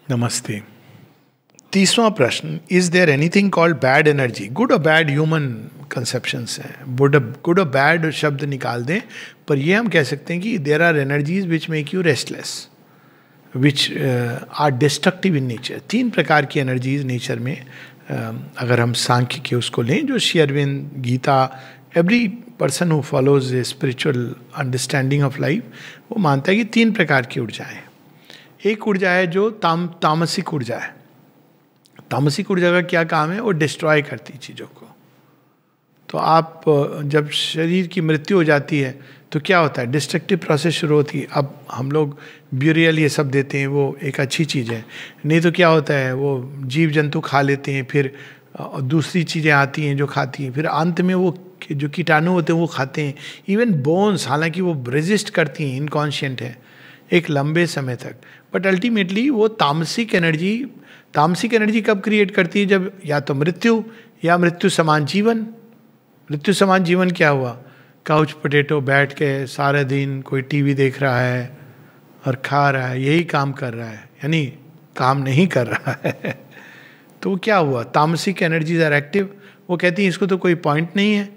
नमस्ते। 30वां प्रश्न, is there anything called bad energy? Good और बैड ह्यूमन कंसेप्शंस हैं। गुड और बैड शब्द निकाल दें, पर ये हम कह सकते हैं कि there are energies which make you restless, which are destructive in nature. 3 प्रकार की एनर्जीज नेचर में, अगर हम सांख्य के उसको लें, जो Shri Aurobindo, Gita, every person who follows a spiritual understanding of life, वो मानता है कि 3 प्रकार की ऊर्जाएं। एक ऊर्जा है जो तामसिक ऊर्जा है। तामसिक ऊर्जा का क्या काम है? वो डिस्ट्रॉय करती चीज़ों को। तो आप जब शरीर की मृत्यु हो जाती है तो क्या होता है? डिस्ट्रक्टिव प्रोसेस शुरू होती है। अब हम लोग ब्यूरियल ये सब देते हैं, वो एक अच्छी चीज़ है। नहीं तो क्या होता है, वो जीव जंतु खा लेते हैं, फिर दूसरी चीज़ें आती हैं जो खाती हैं, फिर अंत में वो जो कीटाणु होते हैं वो खाते हैं। इवन बोन्स, हालांकि वो रेजिस्ट करती हैं, इनकॉन्शियंट है एक लंबे समय तक, बट अल्टीमेटली वो तामसिक एनर्जी कब क्रिएट करती है? जब या तो मृत्यु या मृत्यु समान जीवन। मृत्यु समान जीवन क्या हुआ? काउच पोटैटो बैठ के सारे दिन कोई टीवी देख रहा है और खा रहा है, यही काम कर रहा है, यानी काम नहीं कर रहा है। तो क्या हुआ? तामसिक एनर्जीज आर एक्टिव। वो कहती है इसको तो कोई पॉइंट नहीं है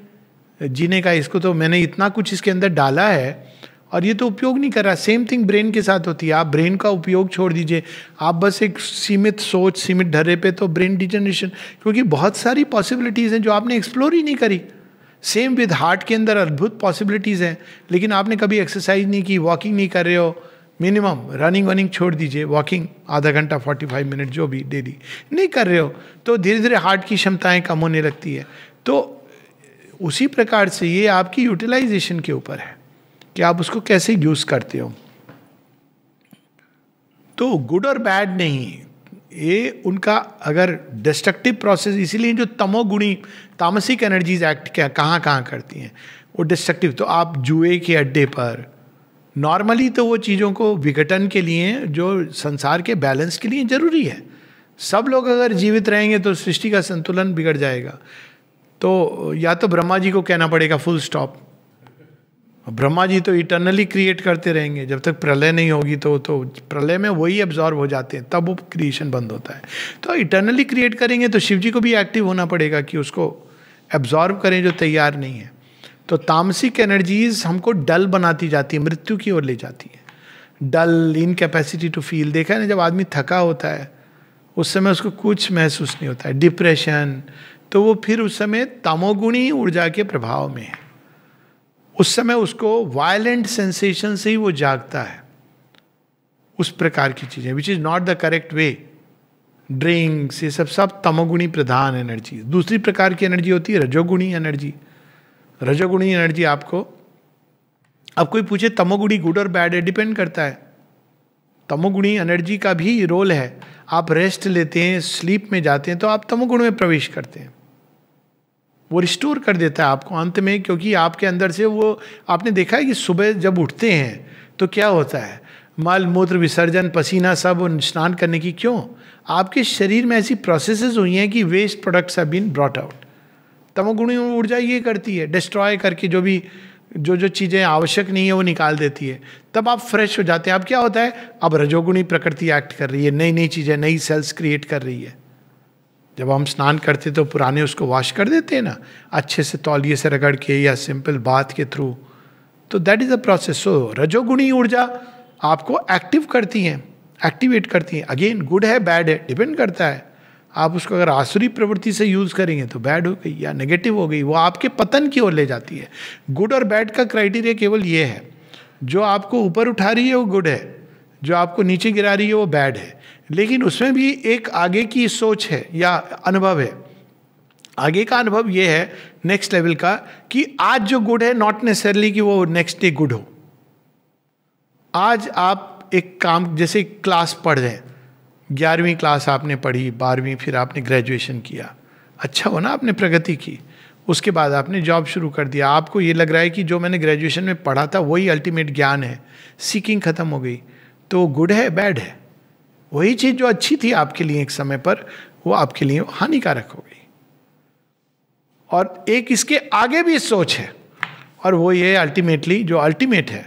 जीने का, इसको तो मैंने इतना कुछ इसके अंदर डाला है और ये तो उपयोग नहीं कर रहा। सेम थिंग ब्रेन के साथ होती है। आप ब्रेन का उपयोग छोड़ दीजिए, आप बस एक सीमित सोच, सीमित ढर्रे पे, तो ब्रेन डिजनरेशन, क्योंकि बहुत सारी पॉसिबिलिटीज़ हैं जो आपने एक्सप्लोर ही नहीं करी। सेम विद हार्ट के अंदर अद्भुत पॉसिबिलिटीज़ हैं, लेकिन आपने कभी एक्सरसाइज नहीं की, वॉकिंग नहीं कर रहे हो। मिनिमम रनिंग छोड़ दीजिए, वॉकिंग आधा घंटा 45 मिनट जो भी डेली नहीं कर रहे हो, तो धीरे धीरे हार्ट की क्षमताएँ कम होने लगती है। तो उसी प्रकार से ये आपकी यूटिलाइजेशन के ऊपर है कि आप उसको कैसे यूज करते हो। तो गुड और बैड नहीं, ये उनका अगर डिस्ट्रक्टिव प्रोसेस, इसीलिए जो तमोगुणी तामसिक एनर्जीज एक्ट क्या कहाँ करती हैं, वो डिस्ट्रक्टिव। तो आप जुए के अड्डे पर नॉर्मली तो वो चीज़ों को विघटन के लिए, जो संसार के बैलेंस के लिए जरूरी है। सब लोग अगर जीवित रहेंगे तो सृष्टि का संतुलन बिगड़ जाएगा। तो या तो ब्रह्मा जी को कहना पड़ेगा फुल स्टॉप। ब्रह्मा जी तो इटर्नली क्रिएट करते रहेंगे, जब तक प्रलय नहीं होगी तो प्रलय में वही एब्जॉर्ब हो जाते हैं, तब वो क्रिएशन बंद होता है। तो इटर्नली क्रिएट करेंगे तो शिव जी को भी एक्टिव होना पड़ेगा कि उसको एब्जॉर्ब करें जो तैयार नहीं है। तो तामसिक एनर्जीज हमको डल बनाती जाती है, मृत्यु की ओर ले जाती है। डल, इनकैपेसिटी टू फील। देखा है ना, जब आदमी थका होता है उस समय उसको कुछ महसूस नहीं होता है, डिप्रेशन, तो वो फिर उस समय तमोगुणी ऊर्जा के प्रभाव में है। उस समय उसको वायलेंट सेंसेशन से ही वो जागता है। उस प्रकार की चीजें, which is not the correct way. Drinks, ये सब तमोगुणी प्रधान एनर्जी। दूसरी प्रकार की एनर्जी होती है रजोगुणी एनर्जी। रजोगुणी एनर्जी आपको, अब कोई पूछे तमोगुणी गुड और बैड है, डिपेंड करता है। तमोगुणी एनर्जी का भी रोल है। आप रेस्ट लेते हैं, स्लीप में जाते हैं, तो आप तमोगुण में प्रवेश करते हैं। वो रिस्टोर कर देता है आपको अंत में, क्योंकि आपके अंदर से वो, आपने देखा है कि सुबह जब उठते हैं तो क्या होता है, मल मूत्र विसर्जन, पसीना, सब स्नान करने की। क्यों? आपके शरीर में ऐसी प्रोसेसेस हुई हैं कि waste products have been brought out. तमोगुणी ऊर्जा ये करती है, डिस्ट्रॉय करके जो चीज़ें आवश्यक नहीं है वो निकाल देती है। तब आप फ्रेश हो जाते हैं। अब क्या होता है, अब रजोगुणी प्रकृति एक्ट कर रही है, नई चीज़ें, नई सेल्स क्रिएट कर रही है। जब हम स्नान करते तो पुराने उसको वॉश कर देते हैं ना, अच्छे से तौलिए से रगड़ के या सिंपल बाथ के थ्रू। तो दैट इज अ प्रोसेस। सो रजोगुणी ऊर्जा आपको एक्टिव करती हैं, एक्टिवेट करती हैं। अगेन गुड है बैड है, डिपेंड करता है। आप उसको अगर आसुरी प्रवृत्ति से यूज करेंगे तो बैड हो गई या नेगेटिव हो गई, वो आपके पतन की ओर ले जाती है। गुड और बैड का क्राइटेरिया केवल ये है, जो आपको ऊपर उठा रही है वो गुड है, जो आपको नीचे गिरा रही है वो बैड है। लेकिन उसमें भी एक आगे की सोच है या अनुभव है। आगे का अनुभव ये है नेक्स्ट लेवल का, कि आज जो गुड है नॉट नेसेसरली कि वो नेक्स्ट डे गुड हो। आज आप एक काम, जैसे क्लास पढ़ रहे हैं, 11वीं क्लास आपने पढ़ी, 12वीं, फिर आपने ग्रेजुएशन किया, अच्छा हो ना, आपने प्रगति की। उसके बाद आपने जॉब शुरू कर दिया। आपको ये लग रहा है कि जो मैंने ग्रेजुएशन में पढ़ा था वही अल्टीमेट ज्ञान है, सीकिंग खत्म हो गई। तो गुड है बैड है? वही चीज जो अच्छी थी आपके लिए एक समय पर, वो आपके लिए हानिकारक हो गई। और एक इसके आगे भी सोच है, और वो ये अल्टीमेटली जो अल्टीमेट है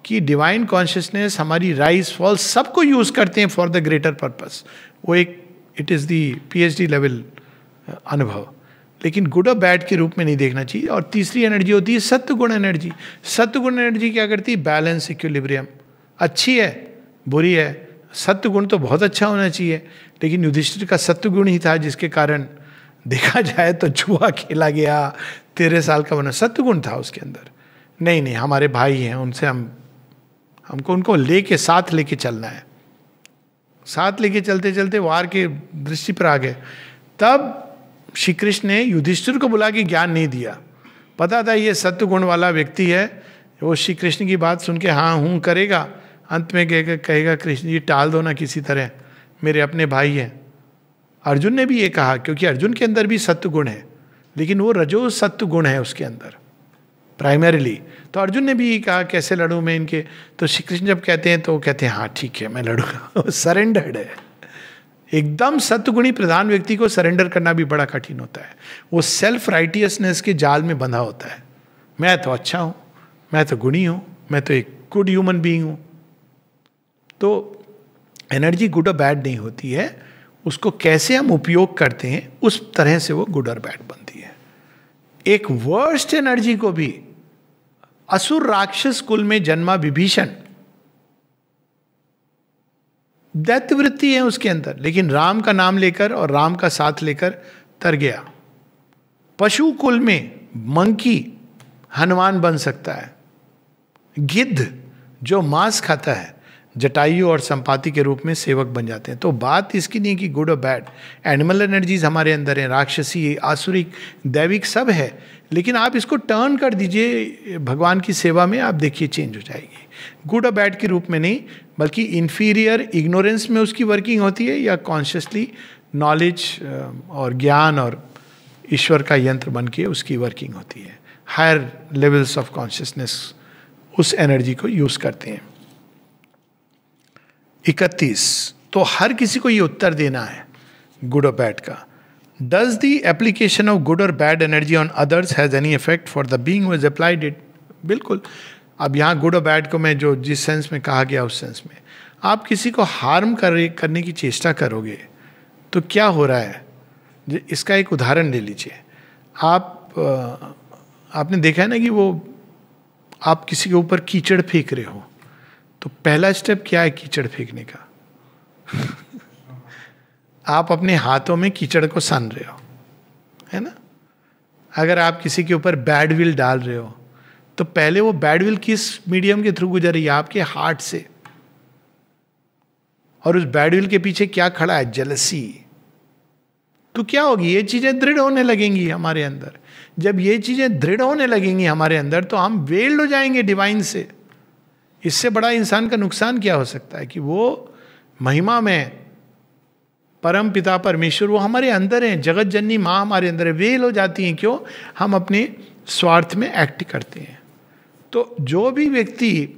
कि डिवाइन कॉन्शियसनेस हमारी राइज फॉल सबको यूज करते हैं फॉर द ग्रेटर पर्पस. वो एक it is the PhD level अनुभव, लेकिन गुड और बैड के रूप में नहीं देखना चाहिए. और तीसरी एनर्जी होती है सत्व गुण एनर्जी. सत्व गुण एनर्जी क्या करती है? Balance, equilibrium. अच्छी है, बुरी है. सत्व गुण तो बहुत अच्छा होना चाहिए, लेकिन युधिष्ठिर का सत्व गुण ही था जिसके कारण देखा जाए तो जुआ खेला गया, 13 साल का बना. सत्व गुण था उसके अंदर. नहीं नहीं, हमारे भाई हैं, उनसे हमको उनको लेके साथ लेके चलना है. साथ लेके चलते चलते वार के दृष्टि पर आ गए. तब श्री कृष्ण ने युधिष्ठिर को बुला के ज्ञान नहीं दिया. पता था ये सत्व गुण वाला व्यक्ति है. वो श्री कृष्ण की बात सुन के हाँ हूँ करेगा. अंत में कहेगा कृष्ण जी टाल दो ना किसी तरह, मेरे अपने भाई हैं. अर्जुन ने भी ये कहा, क्योंकि अर्जुन के अंदर भी सत्व गुण है, लेकिन वो रजो सत्व गुण है उसके अंदर प्राइमरीली. तो अर्जुन ने भी ये कहा कैसे लड़ूं मैं इनके. तो श्री कृष्ण जब कहते हैं तो वो कहते हैं हाँ ठीक है मैं लड़ूंगा. सरेंडर्ड है. एकदम सत्वगुणी प्रधान व्यक्ति को सरेंडर करना भी बड़ा कठिन होता है. वो सेल्फ राइटियसनेस के जाल में बंधा होता है. मैं तो अच्छा हूं, मैं तो गुणी हूं, मैं तो एक गुड ह्यूमन बीइंग हूं. तो एनर्जी गुड और बैड नहीं होती है, उसको कैसे हम उपयोग करते हैं उस तरह से वो गुड और बैड बनती है. एक वर्स्ट एनर्जी को भी, असुर राक्षस कुल में जन्मा विभीषण, दैत्य वृत्ति है उसके अंदर, लेकिन राम का नाम लेकर और राम का साथ लेकर तर गया. पशु कुल में मंकी हनुमान बन सकता है. गिद्ध जो मांस खाता है जटायु और संपाति के रूप में सेवक बन जाते हैं. तो बात इसकी नहीं कि गुड और बैड. एनिमल एनर्जीज हमारे अंदर हैं, राक्षसी, आसुरिक, दैविक सब है, लेकिन आप इसको टर्न कर दीजिए भगवान की सेवा में, आप देखिए चेंज हो जाएगी. गुड और बैड के रूप में नहीं, बल्कि इंफीरियर इग्नोरेंस में उसकी वर्किंग होती है, या कॉन्शियसली नॉलेज और ज्ञान और ईश्वर का यंत्र बन के उसकी वर्किंग होती है. हायर लेवल्स ऑफ कॉन्शियसनेस उस एनर्जी को यूज करते हैं. 31. तो हर किसी को ये उत्तर देना है गुड और बैड का. Does the application of good और bad energy on others has any effect for the being who has applied it? बिल्कुल. अब यहाँ गुड और बैड को मैं जो जिस सेंस में कहा गया उस सेंस में, आप किसी को हार्म करने की चेष्टा करोगे तो क्या हो रहा है. इसका एक उदाहरण ले लीजिए. आपने देखा है ना कि वो आप किसी के ऊपर कीचड़ फेंक रहे हो, तो पहला स्टेप क्या है कीचड़ फेंकने का? आप अपने हाथों में कीचड़ को सान रहे हो, है ना. अगर आप किसी के ऊपर बैड विल डाल रहे हो, तो पहले वो बैड विल किस मीडियम के थ्रू गुजर रही है? आपके हार्ट से. और उस बैड विल के पीछे क्या खड़ा है? जेलसी. तो क्या होगी? ये चीजें दृढ़ होने लगेंगी हमारे अंदर. जब ये चीजें दृढ़ होने लगेंगी हमारे अंदर, तो हम वेल्ड हो जाएंगे डिवाइन से. इससे बड़ा इंसान का नुकसान क्या हो सकता है कि वो महिमा में परम पिता परमेश्वर वो हमारे अंदर हैं, जगत जननी माँ हमारे अंदर है, वेल हो जाती हैं. क्यों? हम अपने स्वार्थ में एक्ट करते हैं. तो जो भी व्यक्ति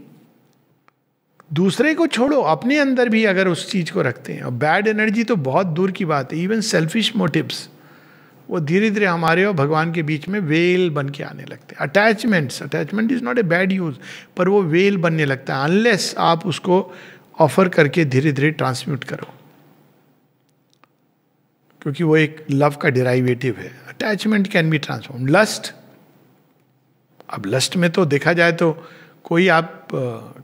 दूसरे को छोड़ो, अपने अंदर भी अगर उस चीज को रखते हैं, और बैड एनर्जी तो बहुत दूर की बात है, इवन सेल्फिश मोटिव्स, वो धीरे धीरे हमारे और भगवान के बीच में वेल बन के आने लगते हैं. Attachment is not a bad use, पर वो वेल बनने लगता है अनलेस आप उसको ऑफर करके धीरे धीरे ट्रांसम्यूट करो, क्योंकि वो एक लव का डिराइवेटिव है. Attachment can be transform. Lust, अब लस्ट में तो देखा जाए तो कोई आप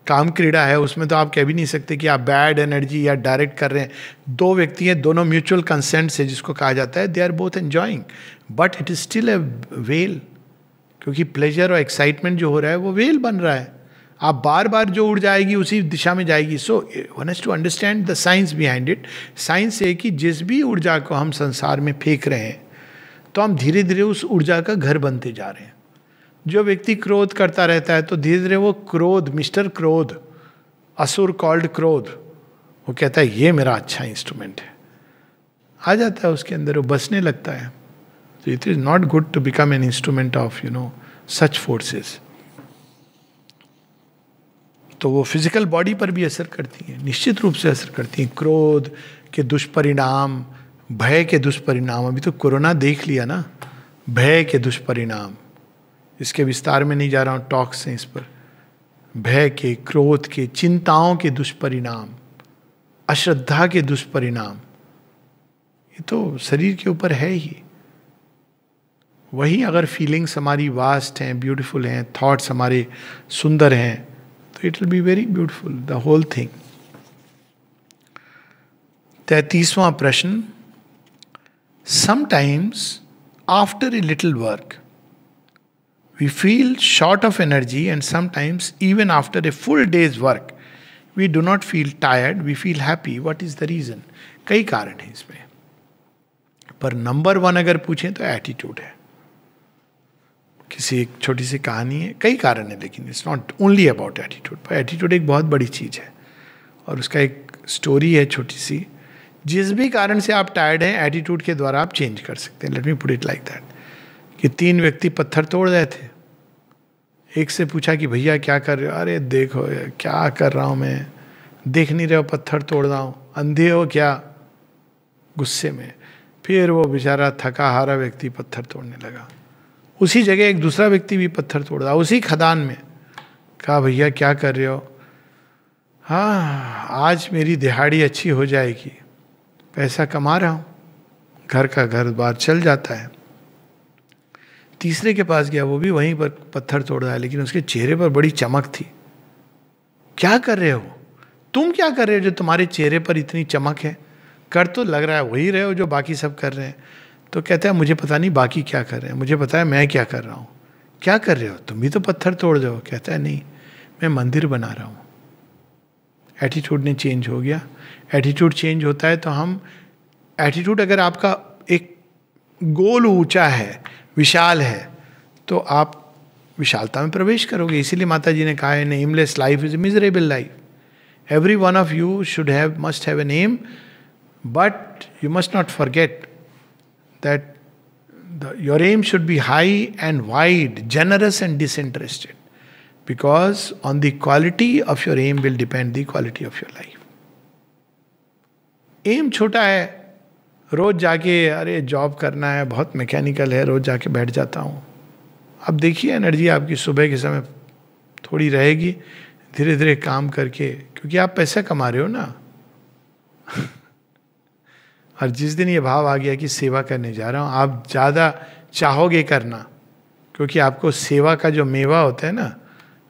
काम क्रीड़ा है, उसमें तो आप कह भी नहीं सकते कि आप बैड एनर्जी या डायरेक्ट कर रहे हैं. दो व्यक्ति हैं, दोनों म्यूचुअल कंसेंट से, जिसको कहा जाता है they are both enjoying, but it is still a well, क्योंकि प्लेजर और एक्साइटमेंट जो हो रहा है वो वेल बन रहा है. आप बार बार जो उड़ जाएगी उसी दिशा में जाएगी. So one has to understand the science behind it. Science है कि जिस भी ऊर्जा को हम संसार में फेंक रहे हैं, तो हम धीरे धीरे उस ऊर्जा का घर बनते जा रहे हैं. जो व्यक्ति क्रोध करता रहता है, तो धीरे धीरे वो क्रोध, मिस्टर क्रोध, असुर कॉल्ड क्रोध, वो कहता है ये मेरा अच्छा इंस्ट्रूमेंट है, आ जाता है उसके अंदर, वो बसने लगता है. तो it is not good to become an instrument of such forces. तो वो फिजिकल बॉडी पर भी असर करती हैं, निश्चित रूप से असर करती हैं. क्रोध के दुष्परिणाम, भय के दुष्परिणाम, अभी तो कोरोना देख लिया ना, भय के दुष्परिणाम, इसके विस्तार में नहीं जा रहा हूँ, टॉक्स हैं इस पर. भय के, क्रोध के, चिंताओं के दुष्परिणाम, अश्रद्धा के दुष्परिणाम, ये तो शरीर के ऊपर है ही। वही अगर फीलिंग्स हमारी वास्ट हैं, ब्यूटीफुल हैं, थॉट्स हमारे सुंदर हैं, तो it will be very beautiful the whole thing. 33वां प्रश्न, sometimes after a little work we feel short of energy, and sometimes even after a full day's work we do not feel tired, we feel happy. What is the reason? कई कारण हैं इसमें, पर number 1 अगर पूछें तो attitude है। किसी एक छोटी सी कहानी है, कई कारण है, लेकिन it's not only about attitude, पर एटीट्यूड एक बहुत बड़ी चीज़ है। और उसका एक स्टोरी है छोटी सी। जिस भी कारण से आप टायर्ड हैं, एटीट्यूड के द्वारा आप चेंज कर सकते हैं। Let me put it like that, कि 3 व्यक्ति पत्थर तोड़ रहे थे। एक से पूछा कि भैया क्या कर रहे हो? अरे देखो क्या कर रहा हूँ मैं, देख नहीं रहे हो पत्थर तोड़ रहा हूँ, अंधे हो क्या? गुस्से में। फिर वो बेचारा थका हारा व्यक्ति पत्थर तोड़ने लगा। उसी जगह एक दूसरा व्यक्ति भी पत्थर तोड़ रहा, उसी खदान में। कहा भैया क्या कर रहे हो? हाँ, आज मेरी दिहाड़ी अच्छी हो जाएगी, पैसा कमा रहा हूँ, घर का घर बार चल जाता है। तीसरे के पास गया, वो भी वहीं पर पत्थर तोड़ रहा है, लेकिन उसके चेहरे पर बड़ी चमक थी। क्या कर रहे हो तुम? क्या कर रहे हो जो तुम्हारे चेहरे पर इतनी चमक है? कर तो लग रहा है वही रहे हो जो बाकी सब कर रहे हैं। तो कहता है मुझे पता नहीं बाकी क्या कर रहे हैं, मुझे पता है मैं क्या कर रहा हूँ। क्या कर रहे हो? तुम भी तो पत्थर तोड़ रहे हो। कहता है नहीं, मैं मंदिर बना रहा हूँ। एटीट्यूड ने चेंज हो गया। एटीट्यूड चेंज होता है तो हम, एटीट्यूड अगर आपका एक गोल ऊंचा है, विशाल है, तो आप विशालता में प्रवेश करोगे। इसीलिए माता जी ने कहा है, nameless life is a miserable life. Every one of you should have, must have a name, but you must not forget that your aim should be high and wide, generous and disinterested, because on the quality of your aim will depend the quality of your life. Aim छोटा है, रोज जाके अरे job करना है, बहुत mechanical है, रोज जाके बैठ जाता हूँ। अब देखिए एनर्जी आपकी सुबह के समय थोड़ी रहेगी, धीरे धीरे काम करके, क्योंकि आप पैसा कमा रहे हो ना। और जिस दिन ये भाव आ गया कि सेवा करने जा रहा हूँ, आप ज़्यादा चाहोगे करना, क्योंकि आपको सेवा का जो मेवा होता है ना,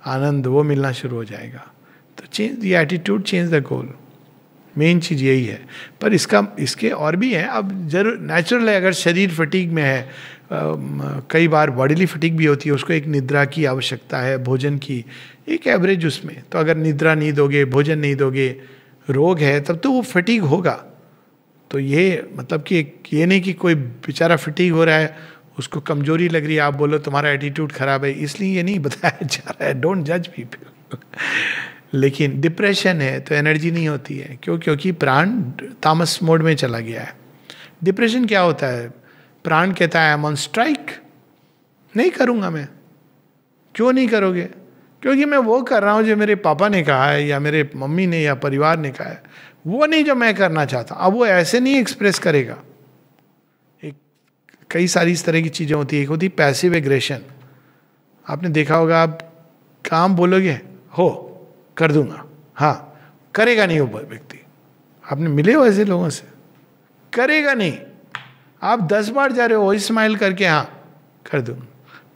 आनंद, वो मिलना शुरू हो जाएगा। तो change the attitude, change the goal. Main चीज़ यही है। पर इसके और भी हैं। अब जरूर नेचुरल है, अगर शरीर फटीग में है, कई बार बॉडीली फटीग भी होती है, उसको एक निद्रा की आवश्यकता है, भोजन की, एक एवरेज उसमें। तो अगर निद्रा नहीं दोगे, भोजन नहीं दोगे, रोग है, तब तो वो फटीग होगा। तो ये मतलब कि ये नहीं कि कोई बेचारा फटीग हो रहा है, उसको कमजोरी लग रही है, आप बोलो तुम्हारा एटीट्यूड खराब है, इसलिए ये नहीं बताया जा रहा है। डोंट जज पीपल। लेकिन डिप्रेशन है तो एनर्जी नहीं होती है। क्यों? क्योंकि प्राण तामस मोड में चला गया है। डिप्रेशन क्या होता है? प्राण कहता है आई एम ऑन स्ट्राइक, नहीं करूँगा मैं। क्यों नहीं करोगे? क्योंकि मैं वो कर रहा हूँ जो मेरे पापा ने कहा है, या मेरे मम्मी ने, या परिवार ने कहा है, वो नहीं जो मैं करना चाहता। अब वो ऐसे नहीं एक्सप्रेस करेगा। एक कई सारी इस तरह की चीज़ें होती है। एक होती पैसिव एग्रेशन। आपने देखा होगा, आप काम बोलोगे हो कर दूंगा, हाँ, करेगा नहीं वो व्यक्ति। आपने मिले हो ऐसे लोगों से? करेगा नहीं। आप 10 बार जा रहे हो, स्माइल करके हाँ कर दूंगा।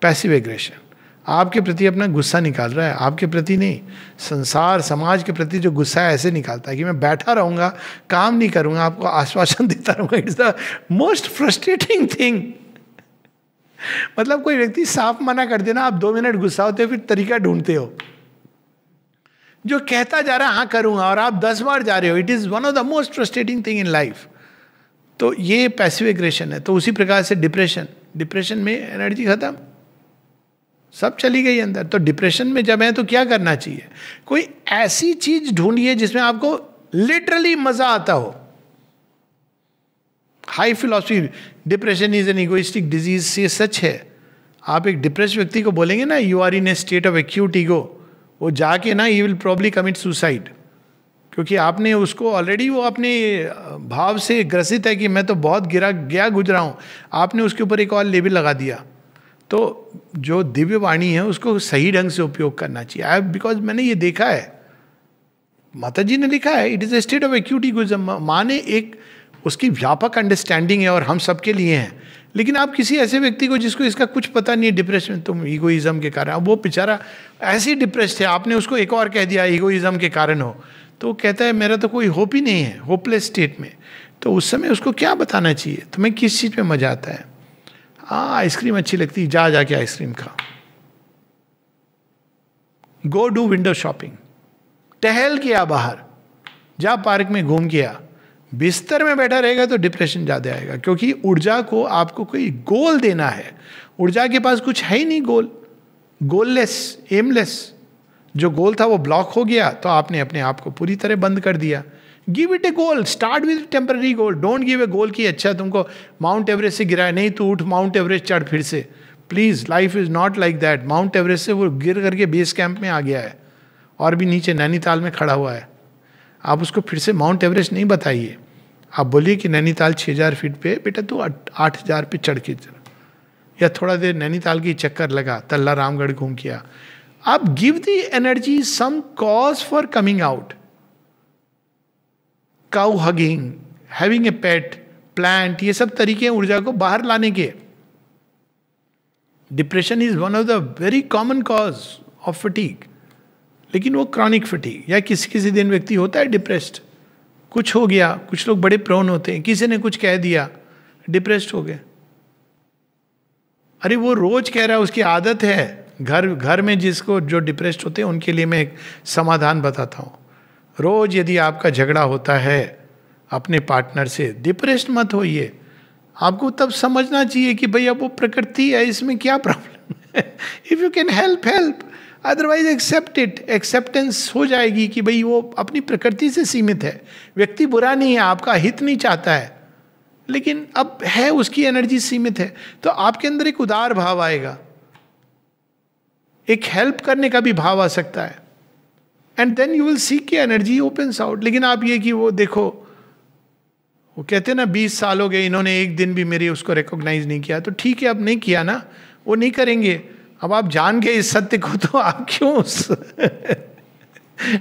Passive aggression. आपके प्रति अपना गुस्सा निकाल रहा है, आपके प्रति नहीं। संसार समाज के प्रति जो गुस्सा है ऐसे निकालता है कि मैं बैठा रहूंगा, काम नहीं करूंगा, आपको आश्वासन देता रहूंगा। It's the most frustrating thing. मतलब कोई व्यक्ति साफ मना कर देना, आप 2 मिनट गुस्सा होते हो, फिर तरीका ढूंढते हो। जो कहता जा रहा है हाँ करूंगा, और आप 10 बार जा रहे हो, it is one of the most frustrating thing in life. तो ये पैसिव एग्रेशन है। तो उसी प्रकार से डिप्रेशन में एनर्जी खत्म, सब चली गई अंदर। तो डिप्रेशन में जब है तो क्या करना चाहिए? कोई ऐसी चीज ढूंढिए जिसमें आपको लिटरली मजा आता हो। High philosophy, depression is an egoistic disease, से सच है। आप एक डिप्रेस व्यक्ति को बोलेंगे ना you are in a state of acute ego, वो जाके ना ही विल प्रॉब्ली कमिट सुसाइड, क्योंकि आपने उसको ऑलरेडी, वो अपने भाव से ग्रसित है कि मैं तो बहुत गिरा गया गुजरा हूँ, आपने उसके ऊपर एक और लेबल लगा दिया। तो जो दिव्य वाणी है उसको सही ढंग से उपयोग करना चाहिए। बिकॉज मैंने ये देखा है, माता जी ने लिखा है, it is a state of acute egoism. माँ ने एक उसकी व्यापक अंडरस्टैंडिंग है और हम सबके लिए हैं, लेकिन आप किसी ऐसे व्यक्ति को जिसको इसका कुछ पता नहीं है, डिप्रेशन, तुम ईगोइज्म के कारण, अब वो बेचारा ऐसे ही डिप्रेस्ड है, आपने उसको एक और कह दिया ईगोइज्म के कारण हो, तो वो कहता है मेरा तो कोई होप ही नहीं है, होपलेस स्टेट में। तो उस समय उसको क्या बताना चाहिए, तुम्हें किस चीज़ में मजा आता है? हाँ आइसक्रीम अच्छी लगती है, जा जाके आइसक्रीम खा, गो डू विंडो शॉपिंग, टहल किया बाहर, जा पार्क में घूम किया। बिस्तर में बैठा रहेगा तो डिप्रेशन ज़्यादा आएगा, क्योंकि ऊर्जा को आपको कोई गोल देना है। ऊर्जा के पास कुछ है ही नहीं गोल, गोललेस, एमलेस। जो गोल था वो ब्लॉक हो गया, तो आपने अपने आप को पूरी तरह बंद कर दिया। Give it a goal, start with temporary goal, don't give a goal कि अच्छा तुमको माउंट एवरेस्ट से गिरा है, नहीं तू उठ माउंट एवरेस्ट चढ़ फिर से। Please, life is not like that. Mount Everest से वो गिर करके बेस कैंप में आ गया है और भी नीचे नैनीताल में खड़ा हुआ है। आप उसको फिर से माउंट एवरेस्ट नहीं बताइए, आप बोलिए कि नैनीताल 6000 फीट पे, बेटा तू 8000 पे चढ़ के चल, या थोड़ा देर नैनीताल की चक्कर लगा, तल्ला रामगढ़ घूम किया। आप give the energy some cause for coming out. Cow hugging, having a pet, plant, ये सब तरीके हैं ऊर्जा को बाहर लाने के। Depression is one of the very common cause of fatigue, लेकिन वो क्रॉनिक फटीग, या किसी किसी दिन व्यक्ति होता है डिप्रेस्ड, कुछ हो गया, कुछ लोग बड़े प्रोन होते हैं, किसी ने कुछ कह दिया, डिप्रेस्ड हो गए। अरे वो रोज कह रहा है, उसकी आदत है। घर में जिसको जो डिप्रेस्ड होते हैं उनके लिए मैं एक समाधान बताता हूँ। रोज यदि आपका झगड़ा होता है अपने पार्टनर से, डिप्रेस्ड मत होइए, आपको तब समझना चाहिए कि भाई अब वो प्रकृति है, इसमें क्या प्रॉब्लम है। If you can help help, otherwise accept it. Acceptance हो जाएगी कि भाई वो अपनी प्रकृति से सीमित है, व्यक्ति बुरा नहीं है, आपका हित नहीं चाहता है, लेकिन अब है, उसकी एनर्जी सीमित है, तो आपके अंदर एक उदार भाव आएगा, एक हेल्प करने का भी भाव आ सकता है, and then you will see कि एनर्जी ओपन्स आउट। लेकिन आप ये कि वो देखो, वो कहते हैं ना 20 साल हो गए, इन्होंने एक दिन भी मेरी उसको रिकॉग्नाइज नहीं किया, तो ठीक है, अब नहीं किया ना, वो नहीं करेंगे। अब आप जान गए इस सत्य को, तो आप क्यों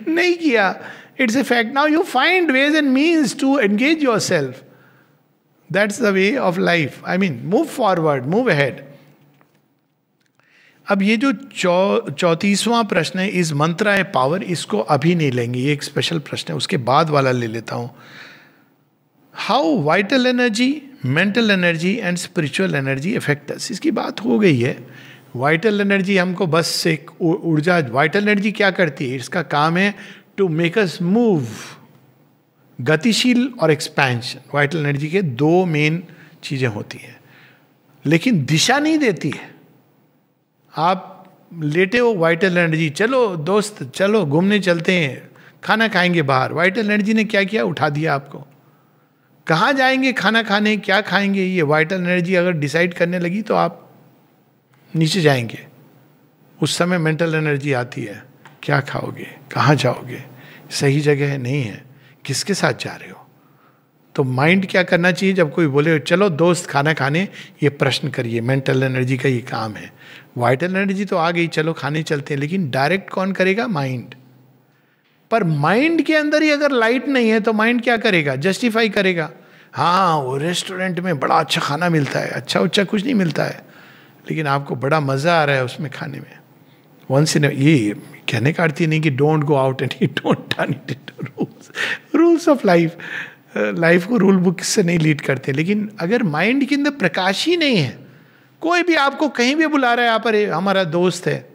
नहीं किया? It's a fact. Now you find ways and means to engage yourself. That's the way of life. I mean, move forward, move ahead. अब ये जो 34वां प्रश्न है, इज मंत्रा ए पावर, इसको अभी नहीं लेंगे, ये एक स्पेशल प्रश्न है, उसके बाद वाला ले लेता हूं। How vital energy, mental energy and spiritual energy affect us, इसकी बात हो गई है। वाइटल एनर्जी हमको बस एक ऊर्जा, वाइटल एनर्जी क्या करती है? इसका काम है टू मेक अस मूव, गतिशील और एक्सपेंशन। वाइटल एनर्जी के दो मेन चीजें होती हैं, लेकिन दिशा नहीं देती है। आप लेटे हो, वाइटल एनर्जी, चलो दोस्त चलो घूमने चलते हैं, खाना खाएंगे बाहर, वाइटल एनर्जी ने क्या किया? उठा दिया आपको। कहाँ जाएंगे खाना खाने, क्या खाएंगे, ये वाइटल एनर्जी अगर डिसाइड करने लगी तो आप नीचे जाएंगे। उस समय मेंटल एनर्जी आती है, क्या खाओगे, कहाँ जाओगे, सही जगह है नहीं है, किसके साथ जा रहे हो। तो माइंड क्या करना चाहिए? जब कोई बोले चलो दोस्त खाना खाने, ये प्रश्न करिए, मेंटल एनर्जी का ये काम है। वाइटल एनर्जी तो आ गई, चलो खाने चलते हैं, लेकिन डायरेक्ट कौन करेगा? माइंड। पर माइंड के अंदर ही अगर लाइट नहीं है तो माइंड क्या करेगा? जस्टिफाई करेगा। हाँ, वो रेस्टोरेंट में बड़ा अच्छा खाना मिलता है, अच्छा उच्चा कुछ नहीं मिलता है, लेकिन आपको बड़ा मजा आ रहा है उसमें खाने में। वंस इन ये कहने का अर्थ ही नहीं कि don't go out and don't turn it into rules of life. Life को रूल बुक से नहीं लीड करते, लेकिन अगर माइंड के अंदर प्रकाश ही नहीं है, कोई भी आपको कहीं भी बुला रहा है, आप अरे हमारा दोस्त है।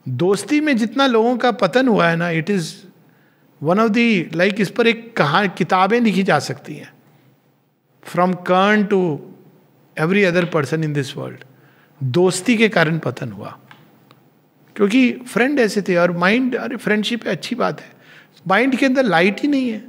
दोस्ती में जितना लोगों का पतन हुआ है ना, it is one of the, like इस पर एक किताबें लिखी जा सकती हैं, from Karna to every other person in this world. दोस्ती के कारण पतन हुआ, क्योंकि फ्रेंड ऐसे थे। और माइंड, अरे फ्रेंडशिप अच्छी बात है, माइंड के अंदर लाइट ही नहीं है।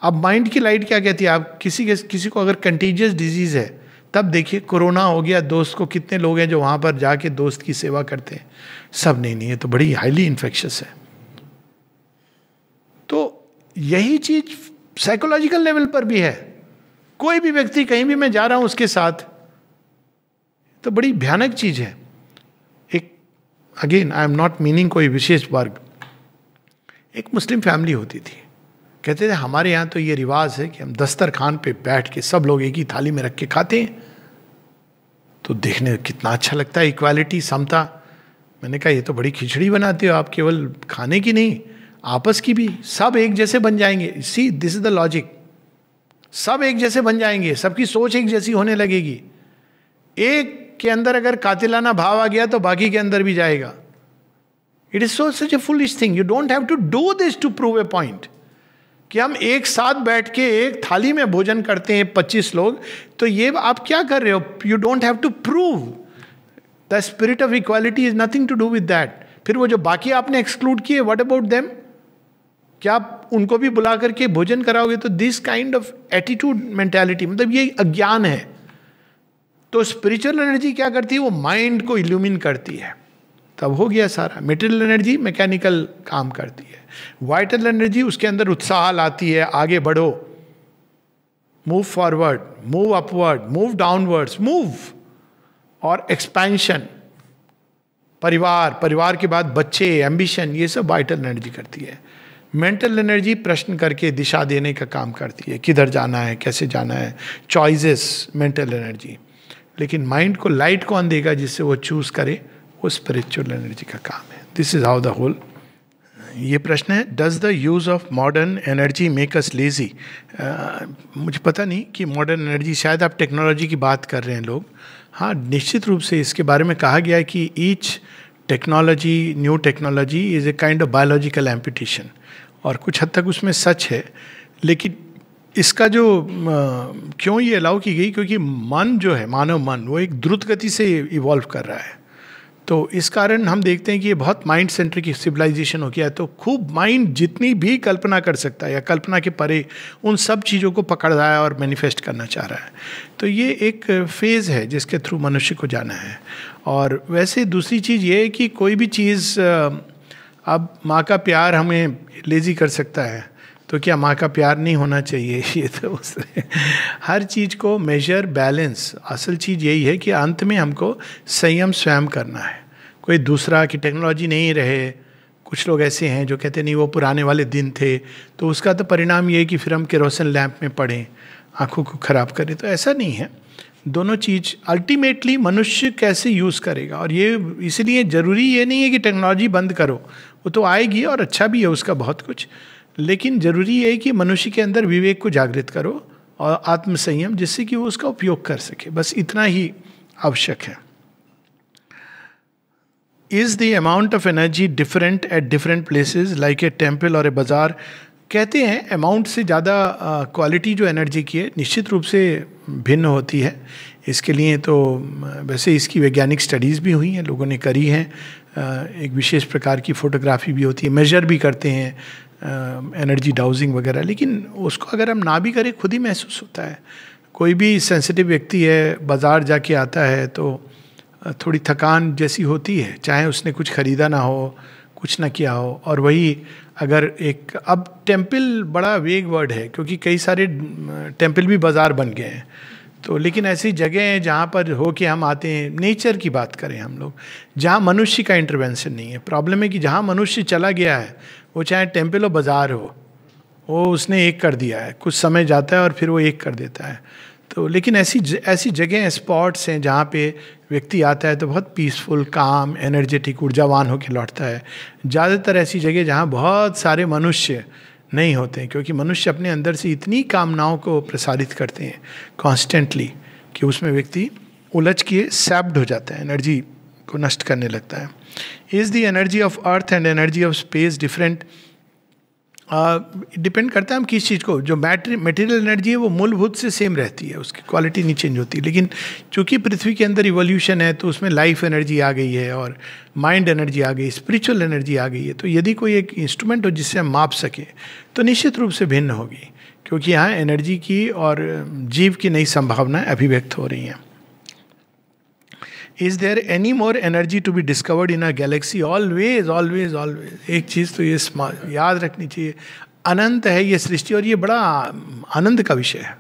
अब माइंड की लाइट क्या कहती है? आप किसी को अगर कंटेजियस डिजीज है, तब देखिए कोरोना हो गया, दोस्त को कितने लोग हैं जो वहाँ पर जाके दोस्त की सेवा करते हैं? सब नहीं है, तो बड़ी हाईली इन्फेक्शियस है। तो यही चीज साइकोलॉजिकल लेवल पर भी है। कोई भी व्यक्ति, कहीं भी मैं जा रहा हूँ उसके साथ, तो बड़ी भयानक चीज है। एक again I am not meaning कोई विशेष वर्ग, एक मुस्लिम फैमिली होती थी, कहते थे हमारे यहाँ तो ये रिवाज है कि हम दस्तरखान पे बैठ के सब लोग एक ही थाली में रख के खाते हैं। तो देखने कितना अच्छा लगता है, इक्वालिटी, समता। मैंने कहा ये तो बड़ी खिचड़ी बनाते हो आप, केवल खाने की नहीं आपस की भी, सब एक जैसे बन जाएंगे। See this is the logic, सब एक जैसे बन जाएंगे, सबकी सोच एक जैसी होने लगेगी। एक के अंदर अगर कातिलाना भाव आ गया तो बाकी के अंदर भी जाएगा। It is so such a foolish thing, you don't have to do this to prove a point. कि हम एक साथ बैठ के एक थाली में भोजन करते हैं 25 लोग, तो ये आप क्या कर रहे हो? You don't have to prove. The spirit of equality is nothing to do with that. फिर वो जो बाकी आपने एक्सक्लूड किए, व्हाट अबाउट देम? क्या आप उनको भी बुला करके भोजन कराओगे? तो this kind of attitude, mentality, मतलब ये अज्ञान है। तो स्पिरिचुअल एनर्जी क्या करती है? वो माइंड को इल्यूमिन करती है, तब हो गया सारा। मटेरियल एनर्जी मैकेनिकल काम करती है। वाइटल एनर्जी, उसके अंदर उत्साह लाती है, आगे बढ़ो, move forward, move upward, move downwards, move, और एक्सपेंशन, परिवार, परिवार के बाद बच्चे, एम्बिशन, ये सब वाइटल एनर्जी करती है। मेंटल एनर्जी प्रश्न करके दिशा देने का काम करती है, किधर जाना है, कैसे जाना है, चॉइसेस, मेंटल एनर्जी। लेकिन माइंड को लाइट कौन देगा जिससे वो चूज करे? वो स्पिरिचुअल एनर्जी का काम है। This is how the whole. ये प्रश्न है, does the use of modern energy make us lazy? मुझे पता नहीं कि मॉडर्न एनर्जी, शायद आप टेक्नोलॉजी की बात कर रहे हैं लोग। हाँ, निश्चित रूप से इसके बारे में कहा गया है कि each technology, new technology is a kind of biological amputation, और कुछ हद तक उसमें सच है। लेकिन इसका जो क्यों ये अलाउ की गई? क्योंकि मन जो है, मानव मन, वो एक द्रुत गति से इवॉल्व कर रहा है। तो इस कारण हम देखते हैं कि ये बहुत माइंड सेंट्रिक सिविलाइजेशन हो गया है। तो खूब माइंड जितनी भी कल्पना कर सकता है या कल्पना के परे उन सब चीज़ों को पकड़ रहा है और मैनिफेस्ट करना चाह रहा है। तो ये एक फेज़ है जिसके थ्रू मनुष्य को जाना है। और वैसे दूसरी चीज़ ये है कि कोई भी चीज़, अब माँ का प्यार हमें लेजी कर सकता है, तो क्या माँ का प्यार नहीं होना चाहिए? ये तो हर चीज़ को मेजर, बैलेंस। असल चीज़ यही है कि अंत में हमको संयम स्वयं करना है, कोई दूसरा की टेक्नोलॉजी नहीं रहे। कुछ लोग ऐसे हैं जो कहते नहीं वो पुराने वाले दिन थे, तो उसका तो परिणाम ये है कि फिर हम केरोसिन लैंप में पड़ें, आँखों को खराब करें। तो ऐसा नहीं है। दोनों चीज़ अल्टीमेटली मनुष्य कैसे यूज़ करेगा। और ये इसलिए ज़रूरी ये नहीं है कि टेक्नोलॉजी बंद करो, वो तो आएगी और अच्छा भी है उसका बहुत कुछ। लेकिन ज़रूरी है कि मनुष्य के अंदर विवेक को जागृत करो और आत्मसंयम, जिससे कि वो उसका उपयोग कर सके। बस इतना ही आवश्यक है। Is the amount of energy different at different places like a temple और ए बाजार? कहते हैं अमाउंट से ज़्यादा क्वालिटी जो एनर्जी की है निश्चित रूप से भिन्न होती है। इसके लिए तो वैसे इसकी वैज्ञानिक स्टडीज़ भी हुई हैं, लोगों ने करी हैं। एक विशेष प्रकार की फोटोग्राफी भी होती है, मेजर भी करते हैं एनर्जी डाउजिंग वगैरह। लेकिन उसको अगर हम ना भी करें, खुद ही महसूस होता है। कोई भी सेंसिटिव व्यक्ति है, बाज़ार जाके आता है तो थोड़ी थकान जैसी होती है, चाहे उसने कुछ ख़रीदा ना हो, कुछ ना किया हो। और वही अगर एक, अब टेम्पल बड़ा वेग वर्ड है क्योंकि कई सारे टेम्पल भी बाज़ार बन गए हैं। तो लेकिन ऐसी जगह हैं जहाँ पर हो के हम आते हैं, नेचर की बात करें हम लोग, जहाँ मनुष्य का इंटरवेंशन नहीं है। प्रॉब्लम है कि जहाँ मनुष्य चला गया है, वो चाहे टेम्पल हो बाज़ार हो, वो उसने एक कर दिया है। कुछ समय जाता है और फिर वो एक कर देता है। तो लेकिन ऐसी जगह, स्पॉट्स हैं जहाँ पे व्यक्ति आता है तो बहुत पीसफुल, काम, एनर्जेटिक, ऊर्जावान होकर लौटता है। ज़्यादातर ऐसी जगह जहाँ बहुत सारे मनुष्य नहीं होते हैं, क्योंकि मनुष्य अपने अंदर से इतनी कामनाओं को प्रसारित करते हैं कॉन्स्टेंटली कि उसमें व्यक्ति उलझ के सैप्ड हो जाता है, एनर्जी को नष्ट करने लगता है। Is the energy of earth and energy of space different? Depend करता है हम किस चीज़ को। जो मटेरियल एनर्जी है वो मूलभूत से सेम रहती है, उसकी क्वालिटी नहीं चेंज होती। लेकिन चूंकि पृथ्वी के अंदर इवोल्यूशन है तो उसमें लाइफ एनर्जी आ गई है और माइंड एनर्जी आ गई, स्पिरिचुअल एनर्जी आ गई है। तो यदि कोई एक इंस्ट्रूमेंट हो जिससे हम माप सके तो निश्चित रूप से भिन्न होगी, क्योंकि यहाँ एनर्जी की और जीव की नई संभावनाएं अभिव्यक्त हो रही हैं। Is there any more energy to be discovered in a galaxy? Always always always. एक चीज़ तो ये याद रखनी चाहिए, अनंत है ये सृष्टि और ये बड़ा आनंद का विषय है।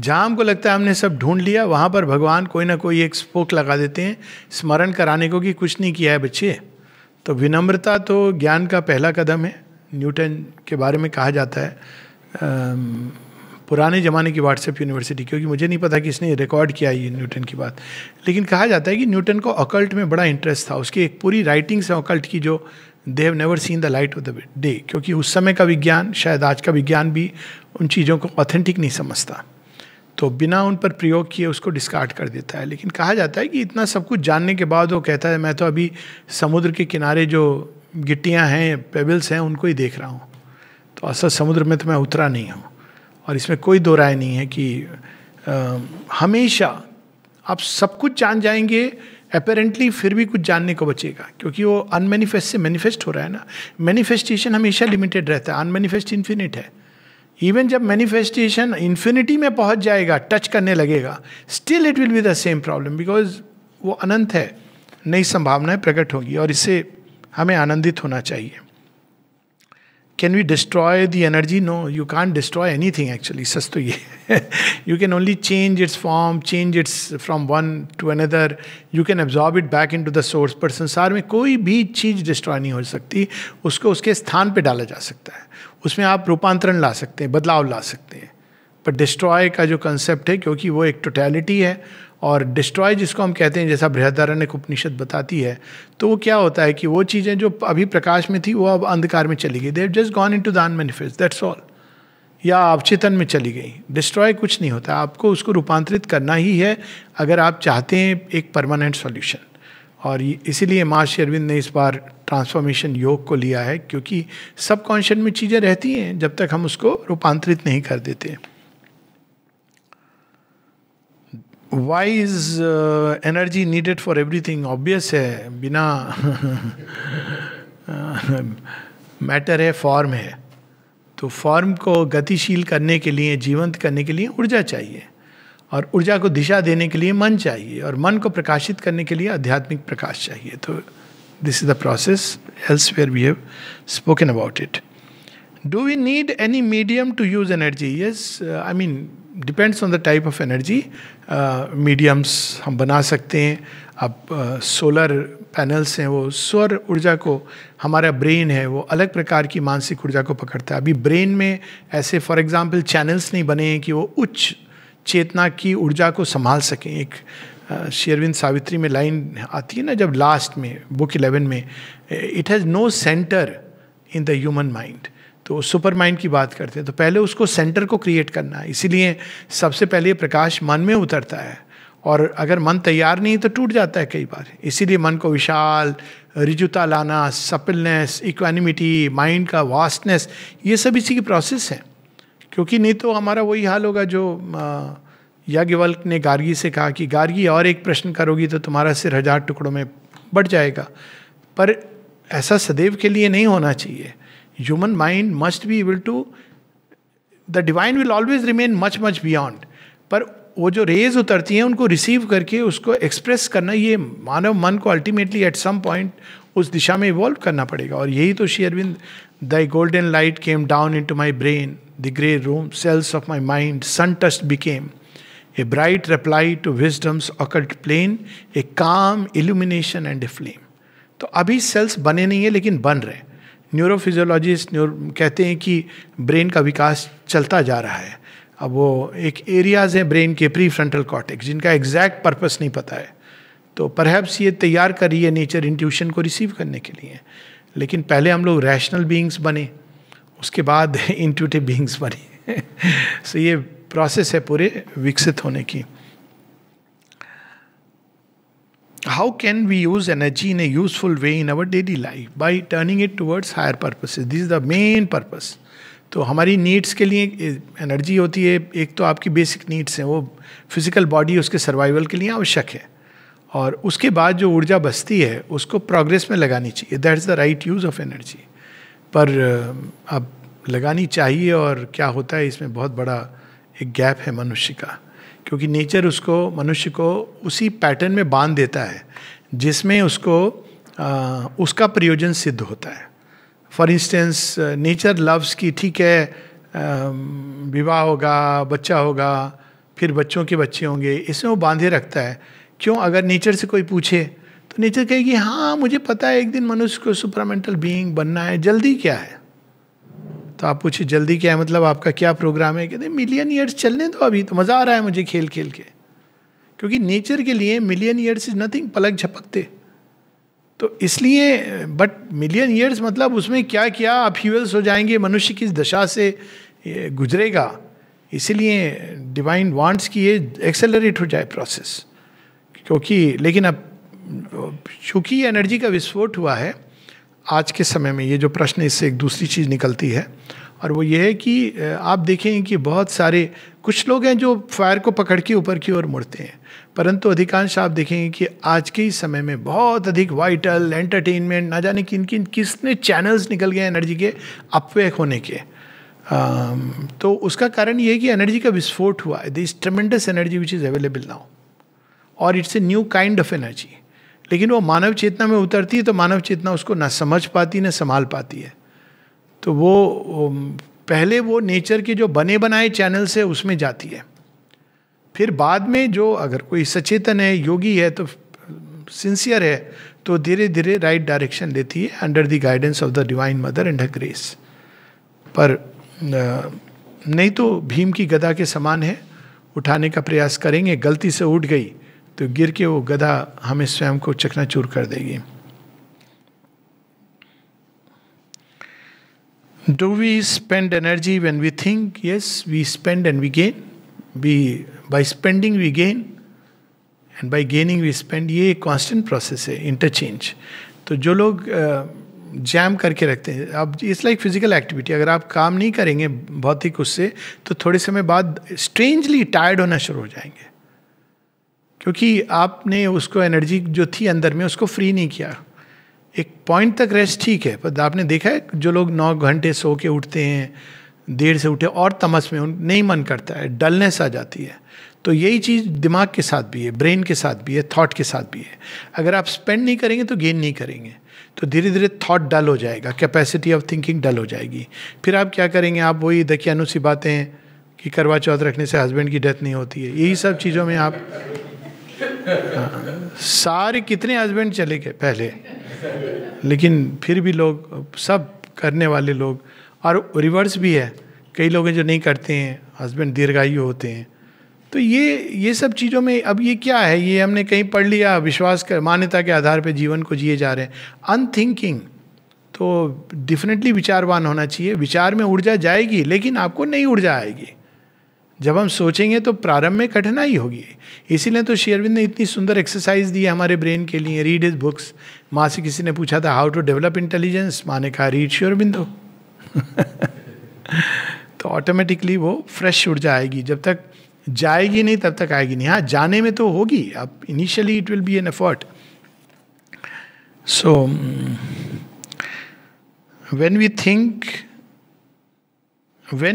जहाँ हमको लगता है हमने सब ढूंढ लिया, वहाँ पर भगवान कोई ना कोई एक स्पोक लगा देते हैं स्मरण कराने को कि कुछ नहीं किया है बच्चे। तो विनम्रता तो ज्ञान का पहला कदम है। न्यूटन के बारे में कहा जाता है, पुराने ज़माने की व्हाट्सएप यूनिवर्सिटी, क्योंकि मुझे नहीं पता कि इसने रिकॉर्ड किया ये न्यूटन की बात, लेकिन कहा जाता है कि न्यूटन को ऑकल्ट में बड़ा इंटरेस्ट था। उसकी एक पूरी राइटिंग्स है ऑकल्ट की जो they have never seen the light of the day, क्योंकि उस समय का विज्ञान, शायद आज का विज्ञान भी उन चीज़ों को ऑथेंटिक नहीं समझता, तो बिना उन पर प्रयोग किए उसको डिस्कार्ड कर देता है। लेकिन कहा जाता है कि इतना सब कुछ जानने के बाद वो कहता है मैं तो अभी समुद्र के किनारे जो गिट्टियाँ हैं, पेबल्स हैं, उनको ही देख रहा हूँ। तो असल समुद्र में तो मैं उतरा नहीं हूँ। और इसमें कोई दो राय नहीं है कि हमेशा आप सब कुछ जान जाएंगे अपेरेंटली, फिर भी कुछ जानने को बचेगा, क्योंकि वो अनमैनिफेस्ट से मैनिफेस्ट हो रहा है ना। मैनिफेस्टेशन हमेशा लिमिटेड रहता है, अनमैनिफेस्ट इन्फिनिट है। इवन जब मैनिफेस्टेशन इन्फिनिटी में पहुंच जाएगा, टच करने लगेगा, still it will be the same problem, because वो अनंत है, नई संभावनाएं प्रकट होगी और इससे हमें आनंदित होना चाहिए। Can we destroy the energy? No, you can't destroy anything actually. सच तो ये you can only change its form, change its from one to another, you can absorb it back into the source. पर संसार में कोई भी चीज़ destroy नहीं हो सकती, उसको उसके स्थान पे डाला जा सकता है, उसमें आप रूपांतरण ला सकते हैं, बदलाव ला सकते हैं। पर डिस्ट्रॉय का जो कंसेप्ट है, क्योंकि वो एक टोटैलिटी है, और डिस्ट्रॉय जिसको हम कहते हैं, जैसा बृहदारण्यक उपनिषद बताती है, तो वो क्या होता है कि वो चीज़ें जो अभी प्रकाश में थी वो अब अंधकार में चली गई, they have just gone into the unmanifest, that's all, या अवचेतन में चली गई। डिस्ट्रॉय कुछ नहीं होता, आपको उसको रूपांतरित करना ही है अगर आप चाहते हैं एक परमानेंट सॉल्यूशन। और इसीलिए महर्षि अरविंद ने इस बार ट्रांसफॉर्मेशन योग को लिया है, क्योंकि सबकॉन्शियस में चीज़ें रहती हैं जब तक हम उसको रूपांतरित नहीं कर देते। Why is energy needed for everything? Obvious है, बिना मैटर है, फॉर्म है, तो फॉर्म को गतिशील करने के लिए, जीवंत करने के लिए ऊर्जा चाहिए, और ऊर्जा को दिशा देने के लिए मन चाहिए, और मन को प्रकाशित करने के लिए आध्यात्मिक प्रकाश चाहिए। तो this is the process, elsewhere we have spoken about it. Do we need any medium to use energy? Yes, I mean depends on the type of energy. Mediums हम बना सकते हैं। अब सोलर पैनल्स हैं, वो सौर ऊर्जा को, हमारा ब्रेन है वो अलग प्रकार की मानसिक ऊर्जा को पकड़ता है। अभी ब्रेन में ऐसे फॉर एग्जांपल चैनल्स नहीं बने हैं कि वो उच्च चेतना की ऊर्जा को संभाल सकें। एक श्री अरविंद सावित्री में लाइन आती है ना, जब लास्ट में बुक 11 में, it has no centre in the human mind, तो सुपर माइंड की बात करते हैं। तो पहले उसको सेंटर को क्रिएट करना है, इसीलिए सबसे पहले प्रकाश मन में उतरता है, और अगर मन तैयार नहीं तो टूट जाता है कई बार। इसीलिए मन को विशाल, रिजुता लाना, सपिलनेस, इक्वानिमिटी, माइंड का वास्टनेस, ये सब इसी की प्रोसेस है। क्योंकि नहीं तो हमारा वही हाल होगा जो याज्ञवल्क्य ने गार्गी से कहा कि गार्गी और एक प्रश्न करोगी तो तुम्हारा सिर 1000 टुकड़ों में बढ़ जाएगा। पर ऐसा सदैव के लिए नहीं होना चाहिए। Human mind must be able to, the divine will always remain much much beyond, पर वो जो रेज उतरती हैं उनको रिसीव करके उसको एक्सप्रेस करना, ये मानव मन को अल्टीमेटली एट सम पॉइंट उस दिशा में इवॉल्व करना पड़ेगा। और यही तो Shri Aurobindo, the golden light came down into my brain, the grey room cells of my mind sun touched became a bright reply to wisdom's occult plane, a calm illumination and a flame. तो अभी sales बने नहीं है लेकिन बन रहे हैं। न्यूरोफिजियोलॉजिस्ट कहते हैं कि ब्रेन का विकास चलता जा रहा है। अब वो एक एरियाज हैं ब्रेन के, प्री फ्रंटल कॉर्टेक्स, जिनका एग्जैक्ट पर्पस नहीं पता है, तो परहैप्स ये तैयार कर रही है नेचर इंट्यूशन को रिसीव करने के लिए। लेकिन पहले हम लोग रैशनल बीइंग्स बने, उसके बाद इंट्यूटिव बीइंग्स बने। सो ये प्रोसेस है पूरे विकसित होने की। How can we use energy in a useful way in our daily life? By turning it towards higher purposes, this is the main purpose. तो हमारी नीड्स के लिए एनर्जी होती है, एक तो आपकी बेसिक नीड्स हैं, वो फिजिकल बॉडी उसके सर्वाइवल के लिए आवश्यक है, और उसके बाद जो ऊर्जा बचती है उसको प्रोग्रेस में लगानी चाहिए। That is the right use of energy. पर अब लगानी चाहिए, और क्या होता है इसमें बहुत बड़ा एक गैप है मनुष्य का, क्योंकि नेचर उसको, मनुष्य को उसी पैटर्न में बांध देता है जिसमें उसको उसका प्रयोजन सिद्ध होता है। फॉर इंस्टेंस नेचर लव्स की, ठीक है विवाह होगा, बच्चा होगा, फिर बच्चों के बच्चे होंगे, इसमें वो बांधे रखता है। क्यों? अगर नेचर से कोई पूछे तो नेचर कहेगी हाँ मुझे पता है एक दिन मनुष्य को सुपरामेंटल बीइंग बनना है, जल्दी क्या है? तो आप पूछिए जल्दी क्या है, मतलब आपका क्या प्रोग्राम है? कहते मिलियन ईयर्स चलने दो, अभी तो मज़ा आ रहा है मुझे खेल खेल के। क्योंकि नेचर के लिए मिलियन ईयर्स इज नथिंग, पलक झपकते। तो इसलिए बट मिलियन ईयर्स मतलब उसमें क्या क्या अपहीवल्स हो जाएंगे, मनुष्य किस दशा से गुजरेगा। इसीलिए डिवाइन वांट्स कि ये एक्सेलरेट हो जाए प्रोसेस। क्योंकि लेकिन अब चूंकि एनर्जी का विस्फोट हुआ है आज के समय में, ये जो प्रश्न, इससे एक दूसरी चीज़ निकलती है, और वो ये है कि आप देखें कि बहुत सारे कुछ लोग हैं जो फायर को पकड़ के ऊपर की ओर मुड़ते हैं, परंतु अधिकांश आप देखेंगे कि आज के ही समय में बहुत अधिक वाइटल एंटरटेनमेंट, ना जाने किन किन किसने चैनल्स निकल गए एनर्जी के अपव्यय होने के। तो उसका कारण ये है कि एनर्जी का विस्फोट हुआ है। This tremendous energy which is available now, और it's a new kind of energy. लेकिन वो मानव चेतना में उतरती है तो मानव चेतना उसको ना समझ पाती ना संभाल पाती है। तो वो पहले वो नेचर के जो बने बनाए चैनल से उसमें जाती है, फिर बाद में जो अगर कोई सचेतन है, योगी है, तो सिंसियर है, तो धीरे धीरे राइट डायरेक्शन लेती है under the guidance of the divine mother and her grace. पर नहीं तो भीम की गदा के समान है, उठाने का प्रयास करेंगे, गलती से उठ गई तो गिर के वो गदा हमें स्वयं को चकनाचूर कर देगी। Do we spend energy when we think? Yes, we spend and we gain. By spending we gain, and by gaining we spend. ये एक constant process है, interchange. तो जो लोग जैम करके रखते हैं, अब इट्स लाइक फिजिकल एक्टिविटी, अगर आप काम नहीं करेंगे भौतिक उससे, तो थोड़े समय बाद स्ट्रेंजली टायर्ड होना शुरू हो जाएंगे, क्योंकि आपने उसको एनर्जी जो थी अंदर में उसको फ्री नहीं किया। एक पॉइंट तक रेस्ट ठीक है, पर आपने देखा है जो लोग 9 घंटे सो के उठते हैं, देर से उठे और तमस में नहीं मन करता है, डलनेस आ जाती है। तो यही चीज़ दिमाग के साथ भी है, ब्रेन के साथ भी है, थॉट के साथ भी है। अगर आप स्पेंड नहीं करेंगे तो गेन नहीं करेंगे, तो धीरे धीरे थॉट डल हो जाएगा, कैपेसिटी ऑफ थिंकिंग डल हो जाएगी। फिर आप क्या करेंगे, आप वही दकियानु सी बातें हैं कि करवा चौथ रखने से हस्बैंड की डेथ नहीं होती है, यही सब चीज़ों में आप सारे कितने हस्बैंड चले गए पहले, लेकिन फिर भी लोग सब करने वाले लोग, और रिवर्स भी है, कई लोग हैं जो नहीं करते हैं, हस्बैंड दीर्घायु होते हैं। तो ये सब चीज़ों में अब ये क्या है, ये हमने कहीं पढ़ लिया, विश्वास कर मान्यता के आधार पे जीवन को जिए जा रहे हैं, अनथिंकिंग। तो डेफिनेटली विचारवान होना चाहिए, विचार में ऊर्जा जाएगी लेकिन आपको नई ऊर्जा आएगी। जब हम सोचेंगे तो प्रारंभ में कठिनाई होगी, इसीलिए तो श्री अरविंद ने इतनी सुंदर एक्सरसाइज दी है हमारे ब्रेन के लिए। Read his books. माँ से किसी ने पूछा था हाउ टू डेवलप इंटेलिजेंस, माँ ने कहा रीड श्री अरविंदो। तो ऑटोमेटिकली वो फ्रेश ऊर्जा आएगी, जब तक जाएगी नहीं तब तक आएगी नहीं। हाँ, जाने में तो होगी, अब initially it will be an effort. So when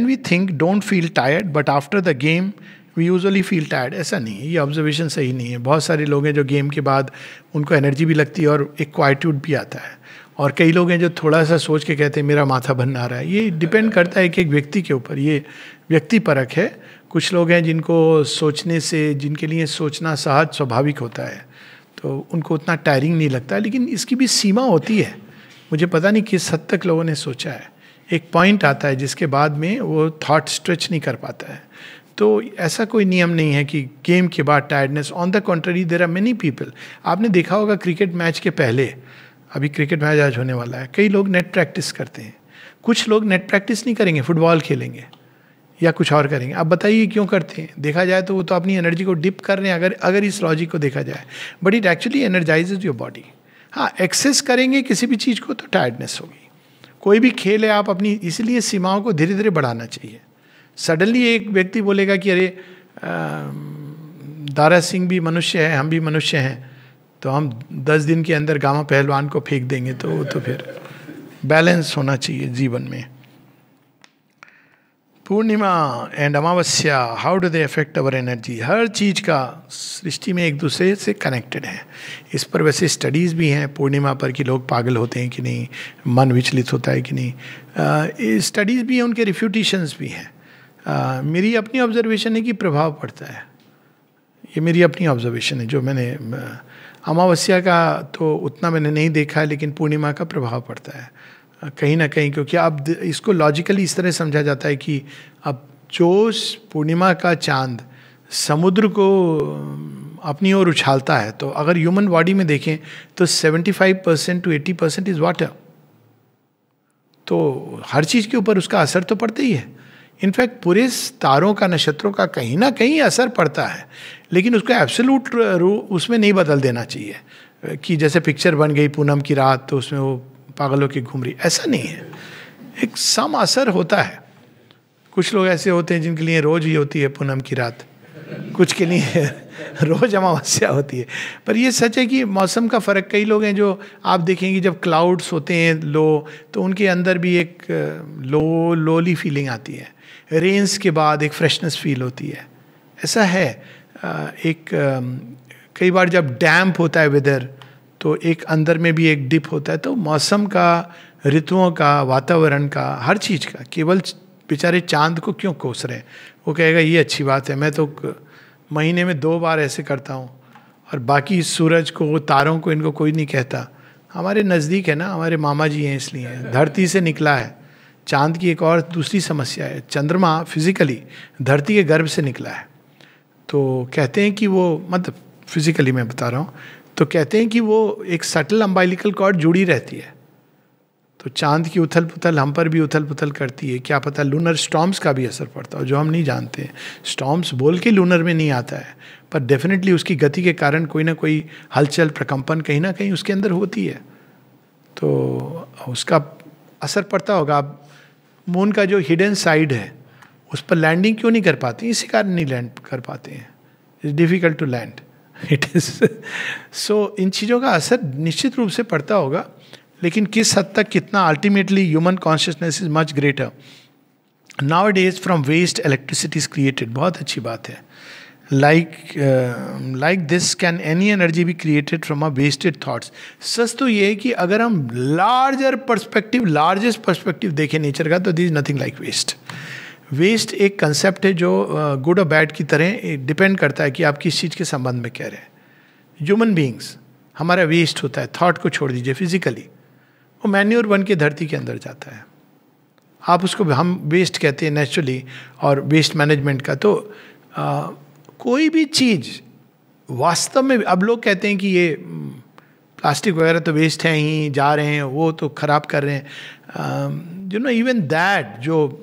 we think don't feel tired, but after the game we usually feel tired. ऐसा नहीं है, ये ऑब्जर्वेशन सही नहीं है। बहुत सारे लोग हैं जो गेम के बाद उनको एनर्जी भी लगती है और एक क्वाइट्यूड भी आता है, और कई लोग हैं जो थोड़ा सा सोच के कहते हैं मेरा माथा भन आ रहा है। ये डिपेंड करता है एक व्यक्ति के ऊपर, ये व्यक्ति परक है। कुछ लोग हैं जिनको सोचने से, जिनके लिए सोचना सहज स्वाभाविक होता है, तो उनको उतना टायरिंग नहीं लगता, लेकिन इसकी भी सीमा होती है। मुझे पता नहीं किस हद तक लोगों ने सोचा है, एक पॉइंट आता है जिसके बाद में वो थॉट स्ट्रेच नहीं कर पाता है। तो ऐसा कोई नियम नहीं है कि गेम के बाद tiredness. On the contrary there are many people, आपने देखा होगा क्रिकेट मैच के पहले, अभी क्रिकेट मैच आज होने वाला है, कई लोग नेट प्रैक्टिस करते हैं। कुछ लोग नेट प्रैक्टिस नहीं करेंगे, फुटबॉल खेलेंगे या कुछ और करेंगे। आप बताइए क्यों करते हैं? देखा जाए तो वो तो अपनी एनर्जी को डिप कर रहे हैं, अगर इस लॉजिक को देखा जाए, but it actually energizes your body. हाँ, एक्सेस करेंगे किसी भी चीज़ को तो टायर्डनेस होगी। कोई भी खेल है, आप अपनी इसलिए सीमाओं को धीरे धीरे बढ़ाना चाहिए। सडनली एक व्यक्ति बोलेगा कि अरे दारा सिंह भी मनुष्य है, हम भी मनुष्य हैं, तो हम 10 दिन के अंदर गामा पहलवान को फेंक देंगे, तो फिर बैलेंस होना चाहिए जीवन में। Purnima and Amavasya, how do they affect our energy? हर चीज़ का सृष्टि में एक दूसरे से कनेक्टेड है। इस पर वैसे स्टडीज़ भी हैं पूर्णिमा पर कि लोग पागल होते हैं कि नहीं, मन विचलित होता है कि नहीं। स्टडीज़ भी हैं, उनके रिफ्यूटेशंस भी हैं। मेरी अपनी ऑब्जर्वेशन है कि प्रभाव पड़ता है। ये मेरी अपनी ऑब्जर्वेशन है, जो मैंने अमावस्या का तो उतना मैंने नहीं देखा है, लेकिन पूर्णिमा का प्रभाव पड़ता है कहीं ना कहीं, क्योंकि अब इसको लॉजिकली इस तरह समझा जाता है कि अब जो पूर्णिमा का चांद समुद्र को अपनी ओर उछालता है, तो अगर ह्यूमन बॉडी में देखें तो 75% to 80% इज वाटर। तो हर चीज़ के ऊपर उसका असर तो पड़ता ही है। इनफैक्ट पूरे तारों का, नक्षत्रों का कहीं ना कहीं असर पड़ता है, लेकिन उसको एब्सोल्यूट उसमें नहीं बदल देना चाहिए कि जैसे पिक्चर बन गई पूनम की रात तो उसमें वो पागल होकर घूम रही, ऐसा नहीं है। एक सम असर होता है। कुछ लोग ऐसे होते हैं जिनके लिए रोज ही होती है पूनम की रात, कुछ के लिए रोज अमावस्या होती है। पर ये सच है कि मौसम का फ़र्क, कई लोग हैं जो आप देखेंगे जब क्लाउड्स होते हैं लो, तो उनके अंदर भी एक लोली फीलिंग आती है। रेन्स के बाद एक फ्रेशनेस फील होती है, ऐसा है। कई बार जब डैम्प होता है वेदर, तो एक अंदर में भी एक डिप होता है। तो मौसम का, ऋतुओं का, वातावरण का, हर चीज़ का, केवल बेचारे चांद को क्यों कोस रहे हैं? वो कहेगा ये अच्छी बात है, मैं तो महीने में 2 बार ऐसे करता हूँ, और बाकी सूरज को, तारों को, इनको कोई नहीं कहता। हमारे नज़दीक है ना, हमारे मामा जी हैं, इसलिए धरती से निकला है। चांद की एक और दूसरी समस्या है, चंद्रमा फिजिकली धरती के गर्भ से निकला है। तो कहते हैं कि वो, मतलब फिजिकली मैं बता रहा हूँ, तो कहते हैं कि वो एक सटल अम्बाइलिकल कॉर्ड जुड़ी रहती है। तो चांद की उथल पुथल हम पर भी उथल पुथल करती है। क्या पता लूनर स्टॉर्म्स का भी असर पड़ता हो, जो हम नहीं जानते। स्टॉर्म्स बोल के लूनर में नहीं आता है, पर डेफिनेटली उसकी गति के कारण कोई ना कोई हलचल, प्रकंपन कहीं ना कहीं उसके अंदर होती है, तो उसका असर पड़ता होगा। अब मून का जो हिडन साइड है, उस पर लैंडिंग क्यों नहीं कर पाती? इसी कारण नहीं लैंड कर पाते हैं। It's difficult to land, it is so. इन चीज़ों का असर निश्चित रूप से पड़ता होगा, लेकिन किस हद तक, कितना, ultimately human consciousness is much greater. Nowadays from waste electricity is created, बहुत अच्छी बात है। Like this can any energy be created from a wasted thoughts. सच तो ये है कि अगर हम लार्जर पर्सपेक्टिव, लार्जेस्ट पर्सपेक्टिव देखें नेचर का, तो this is nothing like waste. Waste एक कंसेप्ट है जो गुड और बैड की तरह डिपेंड करता है कि आप किस चीज़ के संबंध में कह रहे हैं। ह्यूमन बींग्स, हमारा वेस्ट होता है, थॉट को छोड़ दीजिए, फिजिकली वो मैन्योर बन के धरती के अंदर जाता है। आप उसको, हम वेस्ट कहते हैं नेचुरली, और वेस्ट मैनेजमेंट का। तो कोई भी चीज़ वास्तव में, अब लोग कहते हैं कि ये प्लास्टिक वगैरह तो वेस्ट है ही, जा रहे हैं, वो तो खराब कर रहे हैं। यू नो, इवन दैट, जो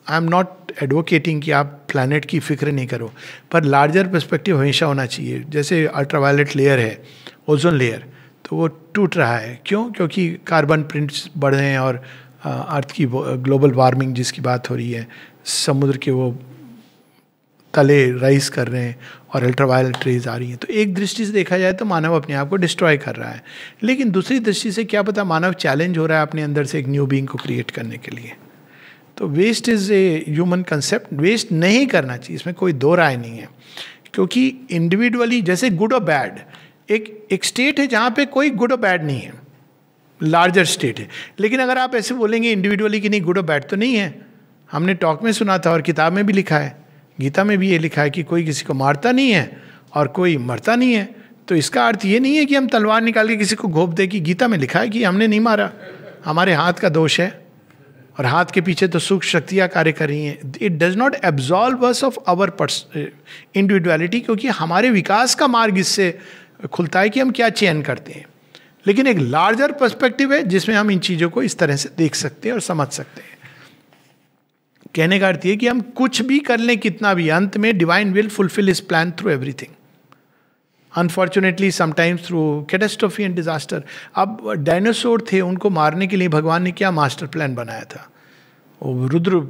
आई एम नॉट एडवोकेटिंग कि आप प्लैनेट की फिक्र नहीं करो, पर लार्जर पर्सपेक्टिव हमेशा होना चाहिए। जैसे अल्ट्रावायलेट लेयर है, ओजोन लेयर, तो वो टूट रहा है। क्यों? क्योंकि कार्बन प्रिंट्स बढ़ रहे हैं, और अर्थ की ग्लोबल वार्मिंग जिसकी बात हो रही है, समुद्र के वो तले राइज कर रहे हैं, और अल्ट्रावायलेट रेज आ रही हैं। तो एक दृष्टि से देखा जाए तो मानव अपने आप को डिस्ट्रॉय कर रहा है, लेकिन दूसरी दृष्टि से क्या पता मानव चैलेंज हो रहा है अपने अंदर से एक न्यू बीइंग को क्रिएट करने के लिए। तो waste is a human concept. Waste नहीं करना चाहिए, इसमें कोई दो राय नहीं है, क्योंकि इंडिविजुअली, जैसे गुड और बैड, एक स्टेट है जहाँ पे कोई गुड और बैड नहीं है, लार्जर स्टेट है। लेकिन अगर आप ऐसे बोलेंगे इंडिविजुअली कि नहीं गुड और बैड, तो नहीं है। हमने टॉक में सुना था, और किताब में भी लिखा है, गीता में भी ये लिखा है कि कोई किसी को मारता नहीं है और कोई मरता नहीं है। तो इसका अर्थ ये नहीं है कि हम तलवार निकाल के किसी को घोंप दे, कि गीता में लिखा है कि हमने नहीं मारा, हमारे हाथ का दोष है, और हाथ के पीछे तो सूक्ष्म शक्तियाँ कार्य कर रही हैं। It does not absolve us of our individuality, क्योंकि हमारे विकास का मार्ग इससे खुलता है कि हम क्या चयन करते हैं। लेकिन एक लार्जर पर्सपेक्टिव है जिसमें हम इन चीज़ों को इस तरह से देख सकते हैं और समझ सकते हैं। कहने का अर्थ ये कि हम कुछ भी कर लें, कितना भी, अंत में divine will fulfil his plan through everything, unfortunately sometimes through catastrophe and disaster. अब डायनासोर थे, उनको मारने के लिए भगवान ने क्या मास्टर प्लान बनाया था? वो रुद्र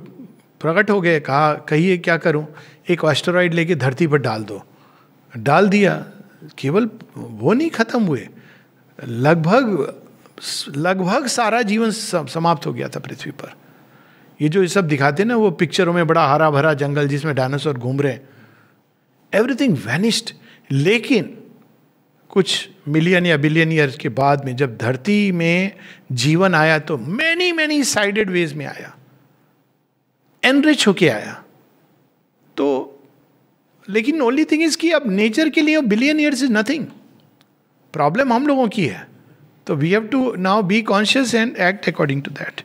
प्रकट हो गए, कहा कहिए क्या करूं? एक एस्टेरॉइड लेके धरती पर डाल दो, डाल दिया। केवल वो नहीं खत्म हुए, लगभग सारा जीवन समाप्त हो गया था पृथ्वी पर। ये जो ये सब दिखाते हैं ना वो पिक्चरों में, बड़ा हरा भरा जंगल जिसमें डायनासोर घूम रहे हैं, एवरीथिंग वैनिश्ड। लेकिन कुछ मिलियन या बिलियन ईयर्स के बाद में जब धरती में जीवन आया, तो मैनी साइडेड वेज में आया, एनरिच होके आया। तो लेकिन ओनली थिंग इज कि अब नेचर के लिए billion years is nothing, problem हम लोगों की है. तो we have to now be conscious and act according to that.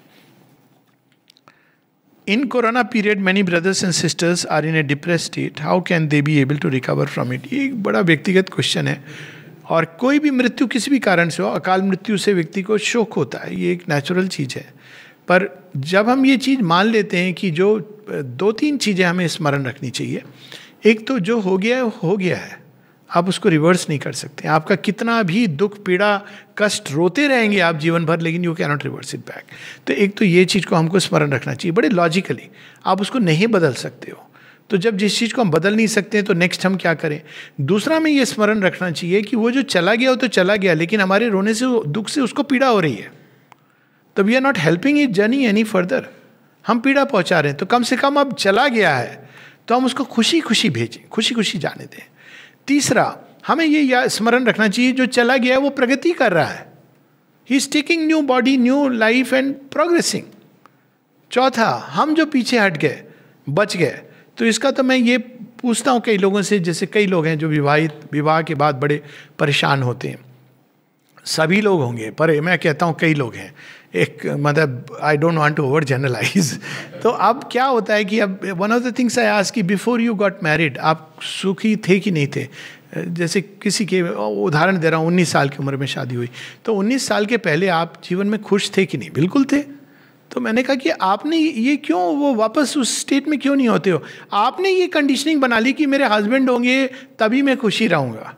In Corona period, many brothers and sisters are in a depressed state. How can they be able to recover from it? ये एक बड़ा व्यक्तिगत question है. और कोई भी मृत्यु किसी भी कारण से हो, अकाल मृत्यु से व्यक्ति को शोक होता है, ये एक नेचुरल चीज़ है. पर जब हम ये चीज़ मान लेते हैं कि जो 2-3 चीज़ें हमें स्मरण रखनी चाहिए. एक तो जो हो गया है हो गया है, आप उसको रिवर्स नहीं कर सकते. आपका कितना भी दुख पीड़ा कष्ट रोते रहेंगे आप जीवन भर, लेकिन you can not reverse it back. तो एक तो ये चीज़ को हमको स्मरण रखना चाहिए बड़े लॉजिकली. आप उसको नहीं बदल सकते हो, तो जब जिस चीज़ को हम बदल नहीं सकते तो नेक्स्ट हम क्या करें. दूसरा में ये स्मरण रखना चाहिए कि वो जो चला गया वो तो चला गया, लेकिन हमारे रोने से दुख से उसको पीड़ा हो रही है. तो we are not helping it journey any further. हम पीड़ा पहुँचा रहे हैं. तो कम से कम अब चला गया है तो हम उसको खुशी खुशी भेजें, खुशी खुशी जाने दें. तीसरा, हमें ये स्मरण रखना चाहिए जो चला गया है वो प्रगति कर रहा है. He is taking new body, new life and progressing. चौथा, हम जो पीछे हट गए बच गए. तो इसका तो मैं ये पूछता हूँ कई लोगों से, जैसे कई लोग हैं जो विवाह के बाद बड़े परेशान होते हैं. सभी लोग होंगे, पर मैं कहता हूँ कई लोग हैं. एक मतलब I don't want to overgeneralise. तो अब क्या होता है कि अब one of the things I ask कि बिफोर यू गॉट मैरिड आप सुखी थे कि नहीं थे. जैसे किसी के उदाहरण दे रहा हूँ, 19 साल की उम्र में शादी हुई, तो 19 साल के पहले आप जीवन में खुश थे कि नहीं. बिल्कुल थे. तो मैंने कहा कि आपने ये क्यों वो वापस उस स्टेट में क्यों नहीं होते हो. आपने ये कंडीशनिंग बना ली कि मेरे हस्बैंड होंगे तभी मैं खुशी रहूँगा,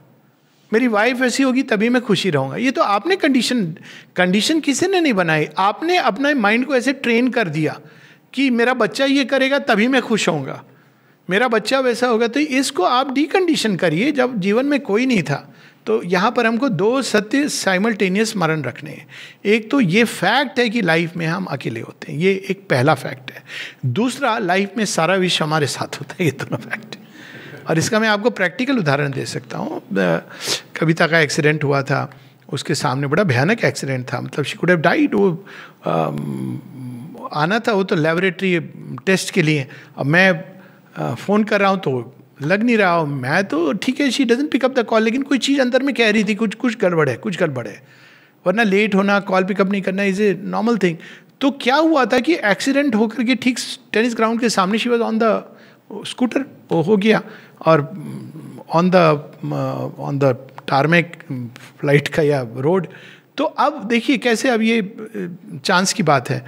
मेरी वाइफ ऐसी होगी तभी मैं खुशी रहूँगा. ये तो आपने कंडीशन किसी ने नहीं बनाई. आपने अपना माइंड को ऐसे ट्रेन कर दिया कि मेरा बच्चा ये करेगा तभी मैं खुश होऊंगा, मेरा बच्चा वैसा होगा. तो इसको आप डीकंडीशन करिए जब जीवन में कोई नहीं था. तो यहाँ पर हमको 2 सत्य साइमल्टेनियस स्मरण रखने हैं. एक तो ये फैक्ट है कि लाइफ में हम अकेले होते हैं, ये एक पहला फैक्ट है. दूसरा, लाइफ में सारा विश्व हमारे साथ होता है. ये दोनों फैक्ट है. और इसका मैं आपको प्रैक्टिकल उदाहरण दे सकता हूँ. कविता का एक्सीडेंट हुआ था, उसके सामने बड़ा भयानक एक्सीडेंट था. मतलब शी कुड हैव डाइड. वो आना था वो तो लेबोरेटरी टेस्ट के लिए. अब मैं फ़ोन कर रहा हूँ तो लग नहीं रहा. मैं तो ठीक है, she doesn't pick up the call, लेकिन कोई चीज़ अंदर में कह रही थी कुछ गड़बड़ है, कुछ गड़बड़ है. वरना लेट होना, कॉल पिकअप नहीं करना इज़ ए नॉर्मल थिंग. तो क्या हुआ था कि एक्सीडेंट होकर के ठीक टेनिस ग्राउंड के सामने she was on the scooter, वो हो गया. और ऑन द टारमेक फ्लाइट का या रोड. तो अब देखिए कैसे, अब ये चांस की बात है.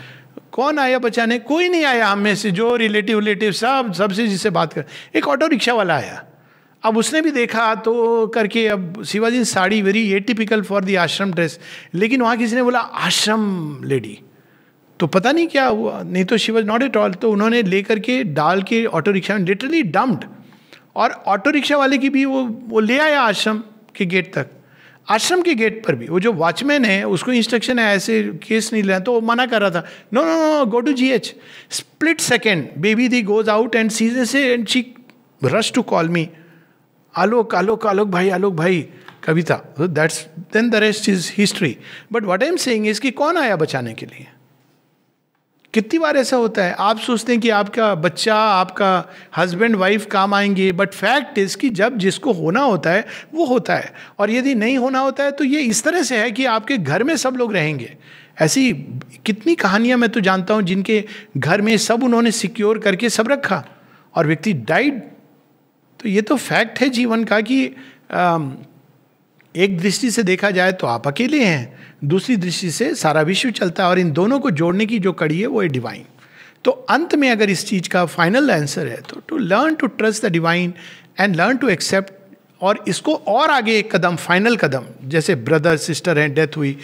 कौन आया बचाने? कोई नहीं आया हम में से. जो रिलेटिव सबसे जिससे बात कर, एक ऑटो रिक्शा वाला आया. अब उसने भी देखा तो करके, अब Shivaji sari very atypical for the आश्रम ड्रेस, लेकिन वहाँ किसी ने बोला आश्रम लेडी. तो पता नहीं क्या हुआ, नहीं तो she was not at all. तो उन्होंने लेकर के डाल के ऑटो रिक्शा में लिटरली डम्प्ड. और ऑटो रिक्शा वाले की भी वो ले आया आश्रम के गेट तक. आश्रम के गेट पर भी वो जो वॉचमैन है उसको इंस्ट्रक्शन है ऐसे केस नहीं लेना, तो वो मना कर रहा था. No no no, go to GH. Split second baby the goes out and season से and she rush to call me. Alok भाई Kavita. That's then the rest is history. But what I am saying is कि कौन आया बचाने के लिए? कितनी बार ऐसा होता है, आप सोचते हैं कि आपका बच्चा, आपका हस्बैंड वाइफ काम आएंगे, बट फैक्ट इज कि जब जिसको होना होता है वो होता है. और यदि नहीं होना होता है तो ये इस तरह से है कि आपके घर में सब लोग रहेंगे. ऐसी कितनी कहानियां मैं तो जानता हूं जिनके घर में सब उन्होंने सिक्योर करके सब रखा और व्यक्ति डाइड. तो ये तो फैक्ट है जीवन का कि एक दृष्टि से देखा जाए तो आप अकेले हैं, दूसरी दृष्टि से सारा विश्व चलता है. और इन दोनों को जोड़ने की जो कड़ी है वो है डिवाइन. तो अंत में अगर इस चीज़ का फाइनल आंसर है तो to learn to trust the divine and learn to accept. और इसको और आगे एक कदम, फाइनल कदम, जैसे ब्रदर सिस्टर हैं, डेथ हुई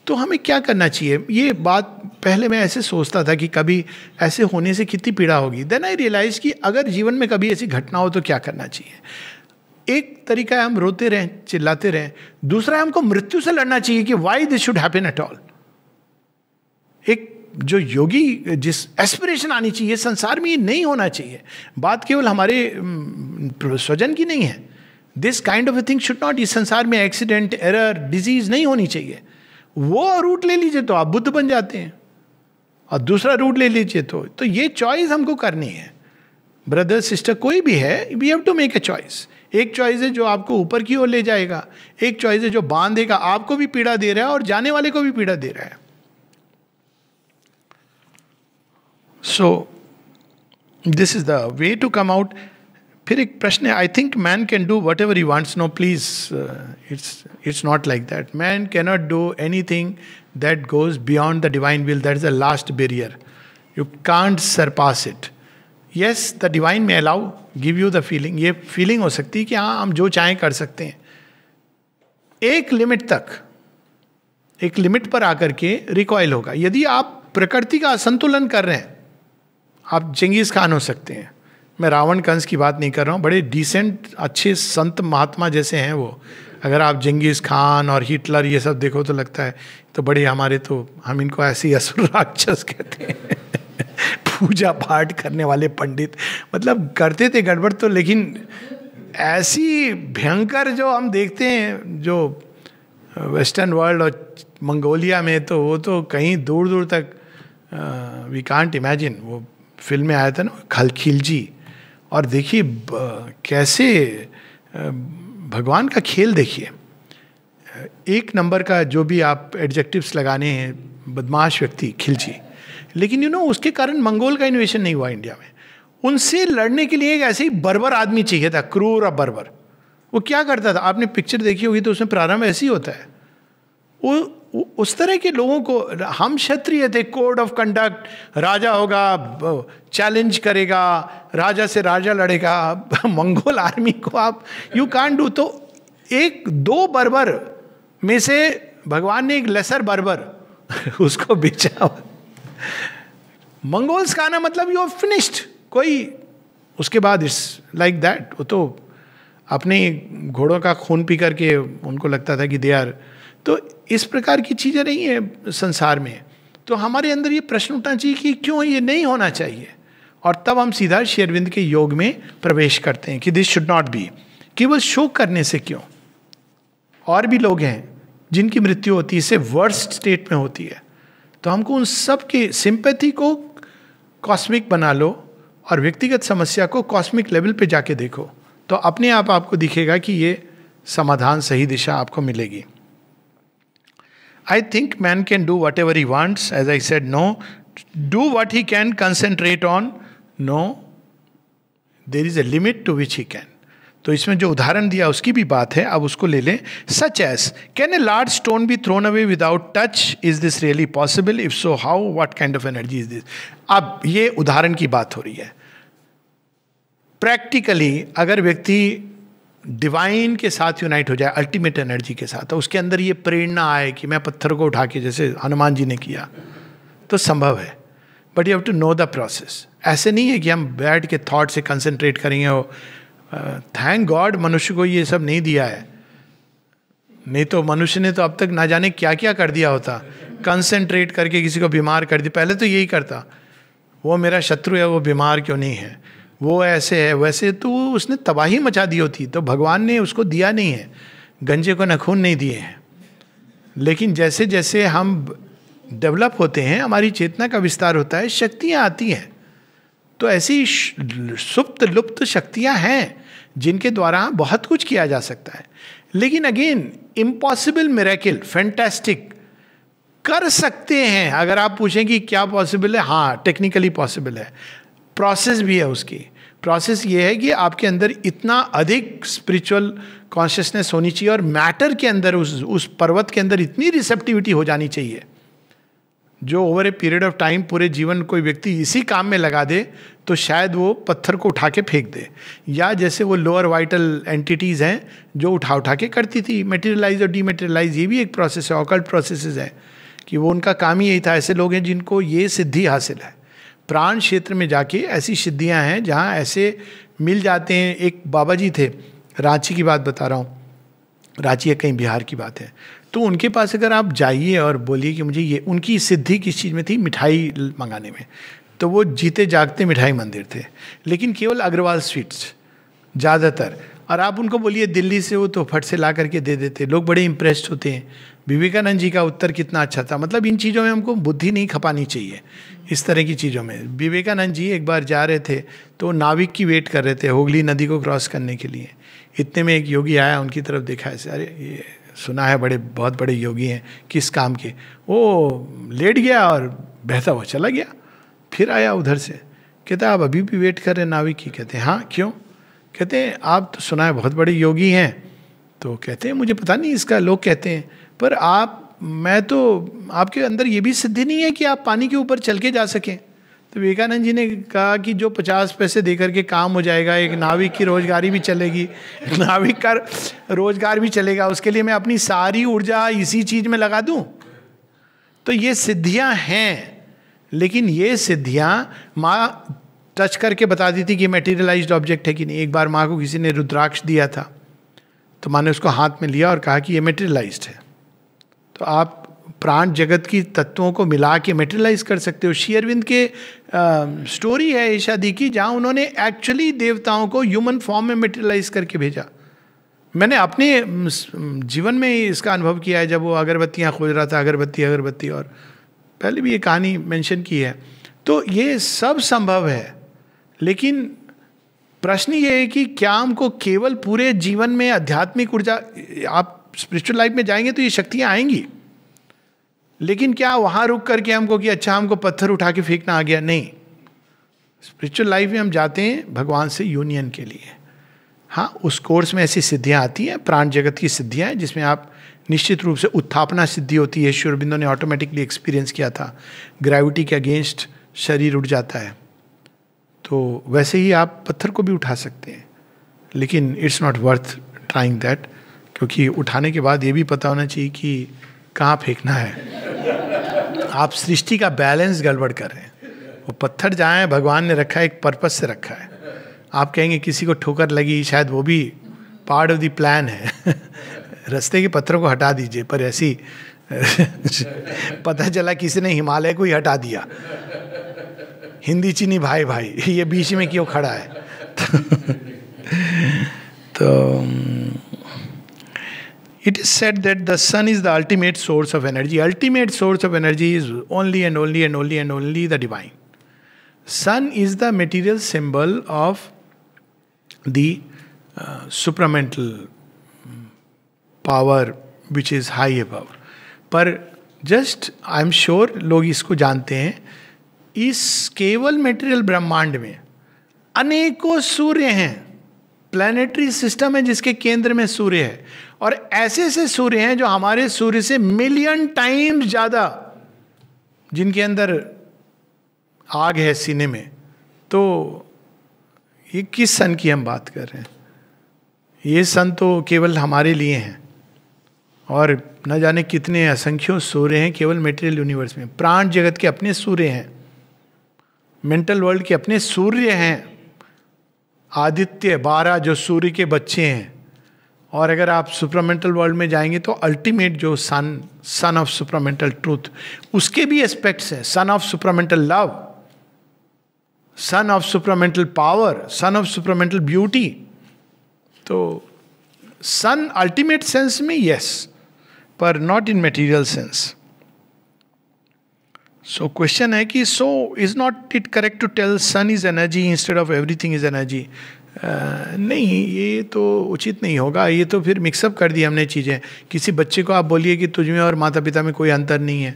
तो हमें क्या करना चाहिए. ये बात पहले मैं ऐसे सोचता था कि कभी ऐसे होने से कितनी पीड़ा होगी. देन आई रियलाइज कि अगर जीवन में कभी ऐसी घटना हो तो क्या करना चाहिए. एक तरीका है हम रोते रहें, चिल्लाते रहें. दूसरा है हमको मृत्यु से लड़ना चाहिए कि why this should happen at all. एक जो योगी जिस एस्पिरेशन आनी चाहिए संसार में, ये नहीं होना चाहिए. बात केवल हमारे स्वजन की नहीं है. This kind of a thing should not. इस संसार में एक्सीडेंट, एरर, डिजीज नहीं होनी चाहिए. वो रूट ले लीजिए तो आप बुद्ध बन जाते हैं, और दूसरा रूट ले लीजिए तो ये चॉइस हमको करनी है. ब्रदर सिस्टर कोई भी है, we have to make a choice. एक चॉइस है जो आपको ऊपर की ओर ले जाएगा, एक चॉइस है जो बांधेगा, आपको भी पीड़ा दे रहा है और जाने वाले को भी पीड़ा दे रहा है। So this is the way to come out. फिर एक प्रश्न है, I think man can do whatever he wants. No please, it's not like that. Man cannot do anything that goes beyond the divine will. That is the last barrier, you can't surpass it. Yes, the divine may allow give you the feeling, ये feeling हो सकती है कि हाँ हम जो चाहें कर सकते हैं एक लिमिट तक। एक लिमिट पर आकर के रिकॉइल होगा। यदि आप प्रकृति का असंतुलन कर रहे हैं, आप चंगेज खान हो सकते हैं। मैं रावण कंस की बात नहीं कर रहा हूँ, बड़े डिसेंट अच्छे संत महात्मा जैसे हैं वो। अगर आप चंगेज खान और हिटलर ये सब देखो तो लगता है तो बड़े हमारे, तो हम इनको ऐसे ही असुर राक्षस कहते हैं पूजा पाठ करने वाले पंडित, मतलब करते थे गड़बड़ तो, लेकिन ऐसी भयंकर जो हम देखते हैं जो वेस्टर्न वर्ल्ड और मंगोलिया में, तो वो तो कहीं दूर दूर तक वी कांट इमेजिन। वो फिल्म में आया था ना खिलजी, और देखिए कैसे भगवान का खेल देखिए। एक नंबर का जो भी आप एडजेक्टिव्स लगाने हैं, बदमाश व्यक्ति खिलजी, लेकिन उसके कारण मंगोल का इन्वेशन नहीं हुआ इंडिया में। उनसे लड़ने के लिए एक ऐसे ही बर्बर आदमी चाहिए था, क्रूर और बर्बर। वो क्या करता था, आपने पिक्चर देखी होगी तो उसमें प्रारंभ ऐसे ही होता है। वो उस तरह के लोगों को, हम क्षत्रिय थे, कोड ऑफ कंडक्ट, राजा होगा चैलेंज करेगा, राजा से राजा लड़ेगा। मंगोल आर्मी को आप यू कांट डू। तो एक दो बर्बर में से भगवान ने एक लेसर बर्बर उसको बेचा। मंगोल्स का आना मतलब यू आर फिनिश्ड। कोई उसके बाद इट्स लाइक दैट। वो तो अपने घोड़ों का खून पी करके उनको लगता था कि दे आर। तो इस प्रकार की चीज़ें नहीं है संसार में। तो हमारे अंदर ये प्रश्न उठना चाहिए कि क्यों ये नहीं होना चाहिए, और तब हम सीधा श्री अरविंद के योग में प्रवेश करते हैं कि दिस शुड नॉट बी। केवल शोक करने से क्यों, और भी लोग हैं जिनकी मृत्यु होती है, इससे वर्स्ट स्टेट में होती है। तो हमको उन सब के सिंपैथी को कॉस्मिक बना लो और व्यक्तिगत समस्या को कॉस्मिक लेवल पे जाके देखो, तो अपने आप आपको दिखेगा कि ये समाधान, सही दिशा आपको मिलेगी। I think man can do whatever he wants. As I said, no. Do what he can, concentrate on. No. There is a limit to which he can. तो इसमें जो उदाहरण दिया उसकी भी बात है, अब उसको ले लें। Such as, can a large stone be thrown away without touch? Is this really possible? If so, how? What kind of energy is this? अब ये उदाहरण की बात हो रही है। प्रैक्टिकली अगर व्यक्ति डिवाइन के साथ यूनाइट हो जाए, अल्टीमेट एनर्जी के साथ, तो उसके अंदर ये प्रेरणा आए कि मैं पत्थर को उठा के, जैसे हनुमान जी ने किया, तो संभव है। But you have to know the process. ऐसे नहीं है कि हम बैठ के थॉट से कंसंट्रेट करेंगे। हो थैंक गॉड मनुष्य को ये सब नहीं दिया है, नहीं तो मनुष्य ने तो अब तक ना जाने क्या क्या कर दिया होता। कंसंट्रेट करके किसी को बीमार कर दिया, पहले तो यही करता, वो मेरा शत्रु है, वो बीमार क्यों नहीं है, वो ऐसे है वैसे, तो उसने तबाही मचा दी होती। तो भगवान ने उसको दिया नहीं है, गंजे को नखून नहीं दिए हैं। लेकिन जैसे जैसे हम डेवलप होते हैं, हमारी चेतना का विस्तार होता है, शक्तियाँ आती हैं। तो ऐसी सुप्त लुप्त शक्तियाँ हैं जिनके द्वारा बहुत कुछ किया जा सकता है। लेकिन अगेन इम्पॉसिबल मिरेकल, फैंटास्टिक कर सकते हैं। अगर आप पूछें कि क्या पॉसिबल है, हाँ टेक्निकली पॉसिबल है। प्रोसेस भी है उसकी। प्रोसेस ये है कि आपके अंदर इतना अधिक स्पिरिचुअल कॉन्शियसनेस होनी चाहिए, और मैटर के अंदर, उस पर्वत के अंदर इतनी रिसेप्टिविटी हो जानी चाहिए, जो over a period of time पूरे जीवन कोई व्यक्ति इसी काम में लगा दे तो शायद वो पत्थर को उठा के फेंक दे। या जैसे वो लोअर वाइटल एंटिटीज़ हैं जो उठा के करती थी, मटेरियलाइज और डीमटेरियलाइज, ये भी एक प्रोसेस है, ऑकल्ट प्रोसेसेस है, कि वो उनका काम ही यही था। ऐसे लोग हैं जिनको ये सिद्धि हासिल है। प्राण क्षेत्र में जाके ऐसी सिद्धियां हैं जहाँ ऐसे मिल जाते हैं। एक बाबा जी थे, रांची की बात बता रहा हूँ, रांची या कहीं बिहार की बात है, तो उनके पास अगर आप जाइए और बोलिए कि मुझे ये, उनकी सिद्धि किस चीज़ में थी, मिठाई मंगाने में। तो वो जीते जागते मिठाई मंदिर थे, लेकिन केवल अग्रवाल स्वीट्स ज़्यादातर। और आप उनको बोलिए दिल्ली से हो तो फट से ला करके दे देते, लोग बड़े इंप्रेस्ड होते हैं। विवेकानंद जी का उत्तर कितना अच्छा था। मतलब इन चीज़ों में हमको बुद्धि नहीं खपानी चाहिए, इस तरह की चीज़ों में। विवेकानंद जी एक बार जा रहे थे तो नाविक की वेट कर रहे थे हुगली नदी को क्रॉस करने के लिए। इतने में एक योगी आया, उनकी तरफ देखा ऐसे, अरे ये सुना है बड़े बहुत बड़े योगी हैं, किस काम के। वो लेट गया और बहता हुआ चला गया। फिर आया उधर से, कहता आप अभी भी वेट कर रहे हैं नाविक की? कहते हैं हाँ, क्यों? कहते हैं आप तो सुना है बहुत बड़े योगी हैं। तो कहते हैं मुझे पता नहीं इसका, लोग कहते हैं, पर मैं तो आपके अंदर ये भी सिद्धि नहीं है कि आप पानी के ऊपर चल के जा सकें। तो विवेकानंद जी ने कहा कि जो 50 पैसे दे करके काम हो जाएगा, एक नाविक की रोजगारी भी चलेगी, नाविक का रोजगार भी चलेगा, उसके लिए मैं अपनी सारी ऊर्जा इसी चीज में लगा दूं। तो ये सिद्धियां हैं, लेकिन ये सिद्धियां माँ टच करके बता दी थी कि मेटीरियलाइज्ड ऑब्जेक्ट है कि नहीं। एक बार माँ को किसी ने रुद्राक्ष दिया था, तो माँ ने उसको हाथ में लिया और कहा कि ये मेटीरियलाइज्ड है। तो आप प्राण जगत की तत्वों को मिला के मेटेरियलाइज कर सकते हो। श्री अरविंद के स्टोरी है ईशा दी की, जहाँ उन्होंने एक्चुअली देवताओं को ह्यूमन फॉर्म में मेटेरियलाइज करके भेजा। मैंने अपने जीवन में इसका अनुभव किया है, जब वो अगरबत्तियाँ खोज रहा था, अगरबत्ती, और पहले भी ये कहानी मेंशन की है। तो ये सब संभव है, लेकिन प्रश्न ये है कि क्या हमको केवल पूरे जीवन में आध्यात्मिक ऊर्जा, आप स्पिरिचुअल लाइफ में जाएंगे तो ये शक्तियाँ आएंगी, लेकिन क्या वहाँ रुक करके हमको कि अच्छा हमको पत्थर उठा के फेंकना आ गया? नहीं। स्पिरिचुअल लाइफ में हम जाते हैं भगवान से यूनियन के लिए। हाँ, उस कोर्स में ऐसी सिद्धियाँ आती हैं, प्राण जगत की सिद्धियाँ हैं, जिसमें आप निश्चित रूप से उत्थापना सिद्धि होती है। श्री अरबिंदो ने ऑटोमेटिकली एक्सपीरियंस किया था, ग्रेविटी के अगेंस्ट शरीर उठ जाता है। तो वैसे ही आप पत्थर को भी उठा सकते हैं, लेकिन it's not worth trying that, क्योंकि उठाने के बाद ये भी पता होना चाहिए कि कहाँ फेंकना है। आप सृष्टि का बैलेंस गड़बड़ कर रहे हैं। वो पत्थर जहाँ है भगवान ने रखा है, एक पर्पस से रखा है। आप कहेंगे किसी को ठोकर लगी, शायद वो भी पार्ट ऑफ द प्लान है। रास्ते के पत्थरों को हटा दीजिए, पर ऐसी पता चला किसी ने हिमालय को ही हटा दिया। हिंदी चीनी भाई भाई, ये बीच में क्यों खड़ा है? तो it is said that the sun is the ultimate source of energy. Ultimate source of energy is only and only and only and only the divine. Sun is the material symbol of the supramental power which is high above. पर just I am sure लोग इसको जानते हैं, इस केवल material ब्रह्मांड में अनेकों सूर्य हैं। प्लैनेटरी सिस्टम है जिसके केंद्र में सूर्य है, और ऐसे ऐसे सूर्य हैं जो हमारे सूर्य से मिलियन टाइम्स ज्यादा, जिनके अंदर आग है सीने में। तो ये किस सन की हम बात कर रहे हैं? ये सन तो केवल हमारे लिए हैं, और न जाने कितने असंख्यों सूर्य हैं केवल मेटेरियल यूनिवर्स में। प्राण जगत के अपने सूर्य हैं, मेंटल वर्ल्ड के अपने सूर्य हैं, आदित्य 12 जो सूर्य के बच्चे हैं। और अगर आप सुपरामेंटल वर्ल्ड में जाएंगे तो अल्टीमेट जो सन ऑफ सुपरामेंटल ट्रूथ, उसके भी एस्पेक्ट्स हैं। Sun of supramental love, sun of supramental power, sun of supramental beauty. तो सन अल्टीमेट सेंस में यस, पर not in material sense. So question है कि so is not it correct to tell sun is energy instead of everything is energy? नहीं, ये तो उचित नहीं होगा। ये तो फिर मिक्सअप कर दी हमने चीज़ें। किसी बच्चे को आप बोलिए कि तुझ में और माता पिता में कोई अंतर नहीं है,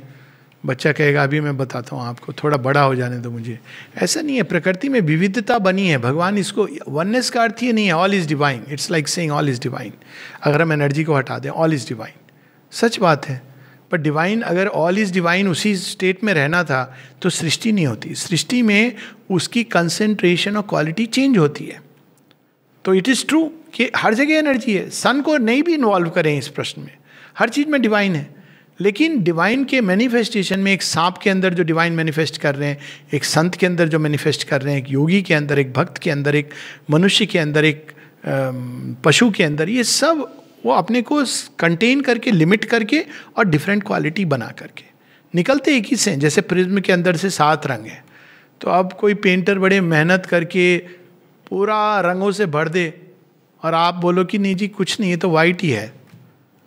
बच्चा कहेगा अभी मैं बताता हूँ आपको, थोड़ा बड़ा हो जाने दो मुझे। ऐसा नहीं है, प्रकृति में विविधता बनी है। भगवान इसको, वननेस का अर्थ ये नहीं है all is divine. It's like saying all is divine. अगर हम एनर्जी को हटा दें, ऑल इज डिवाइन, सच बात है। पर डिवाइन, अगर ऑल इज डिवाइन उसी स्टेट में रहना था तो सृष्टि नहीं होती। सृष्टि में उसकी कंसेंट्रेशन और क्वालिटी चेंज होती है। तो इट इज़ ट्रू कि हर जगह एनर्जी है। सन को नहीं भी इन्वॉल्व करें इस प्रश्न में, हर चीज़ में डिवाइन है। लेकिन डिवाइन के मैनिफेस्टेशन में, एक सांप के अंदर जो डिवाइन मैनिफेस्ट कर रहे हैं, एक संत के अंदर जो मैनिफेस्ट कर रहे हैं, एक योगी के अंदर, एक भक्त के अंदर, एक मनुष्य के अंदर, एक पशु के अंदर, ये सब वो अपने को कंटेन करके, लिमिट करके और डिफरेंट क्वालिटी बना करके निकलते एक ही से। जैसे प्रिज्म के अंदर से 7 रंग हैं, तो अब कोई पेंटर बड़े मेहनत करके पूरा रंगों से भर दे और आप बोलो कि नहीं जी कुछ नहीं, ये तो वाइट ही है,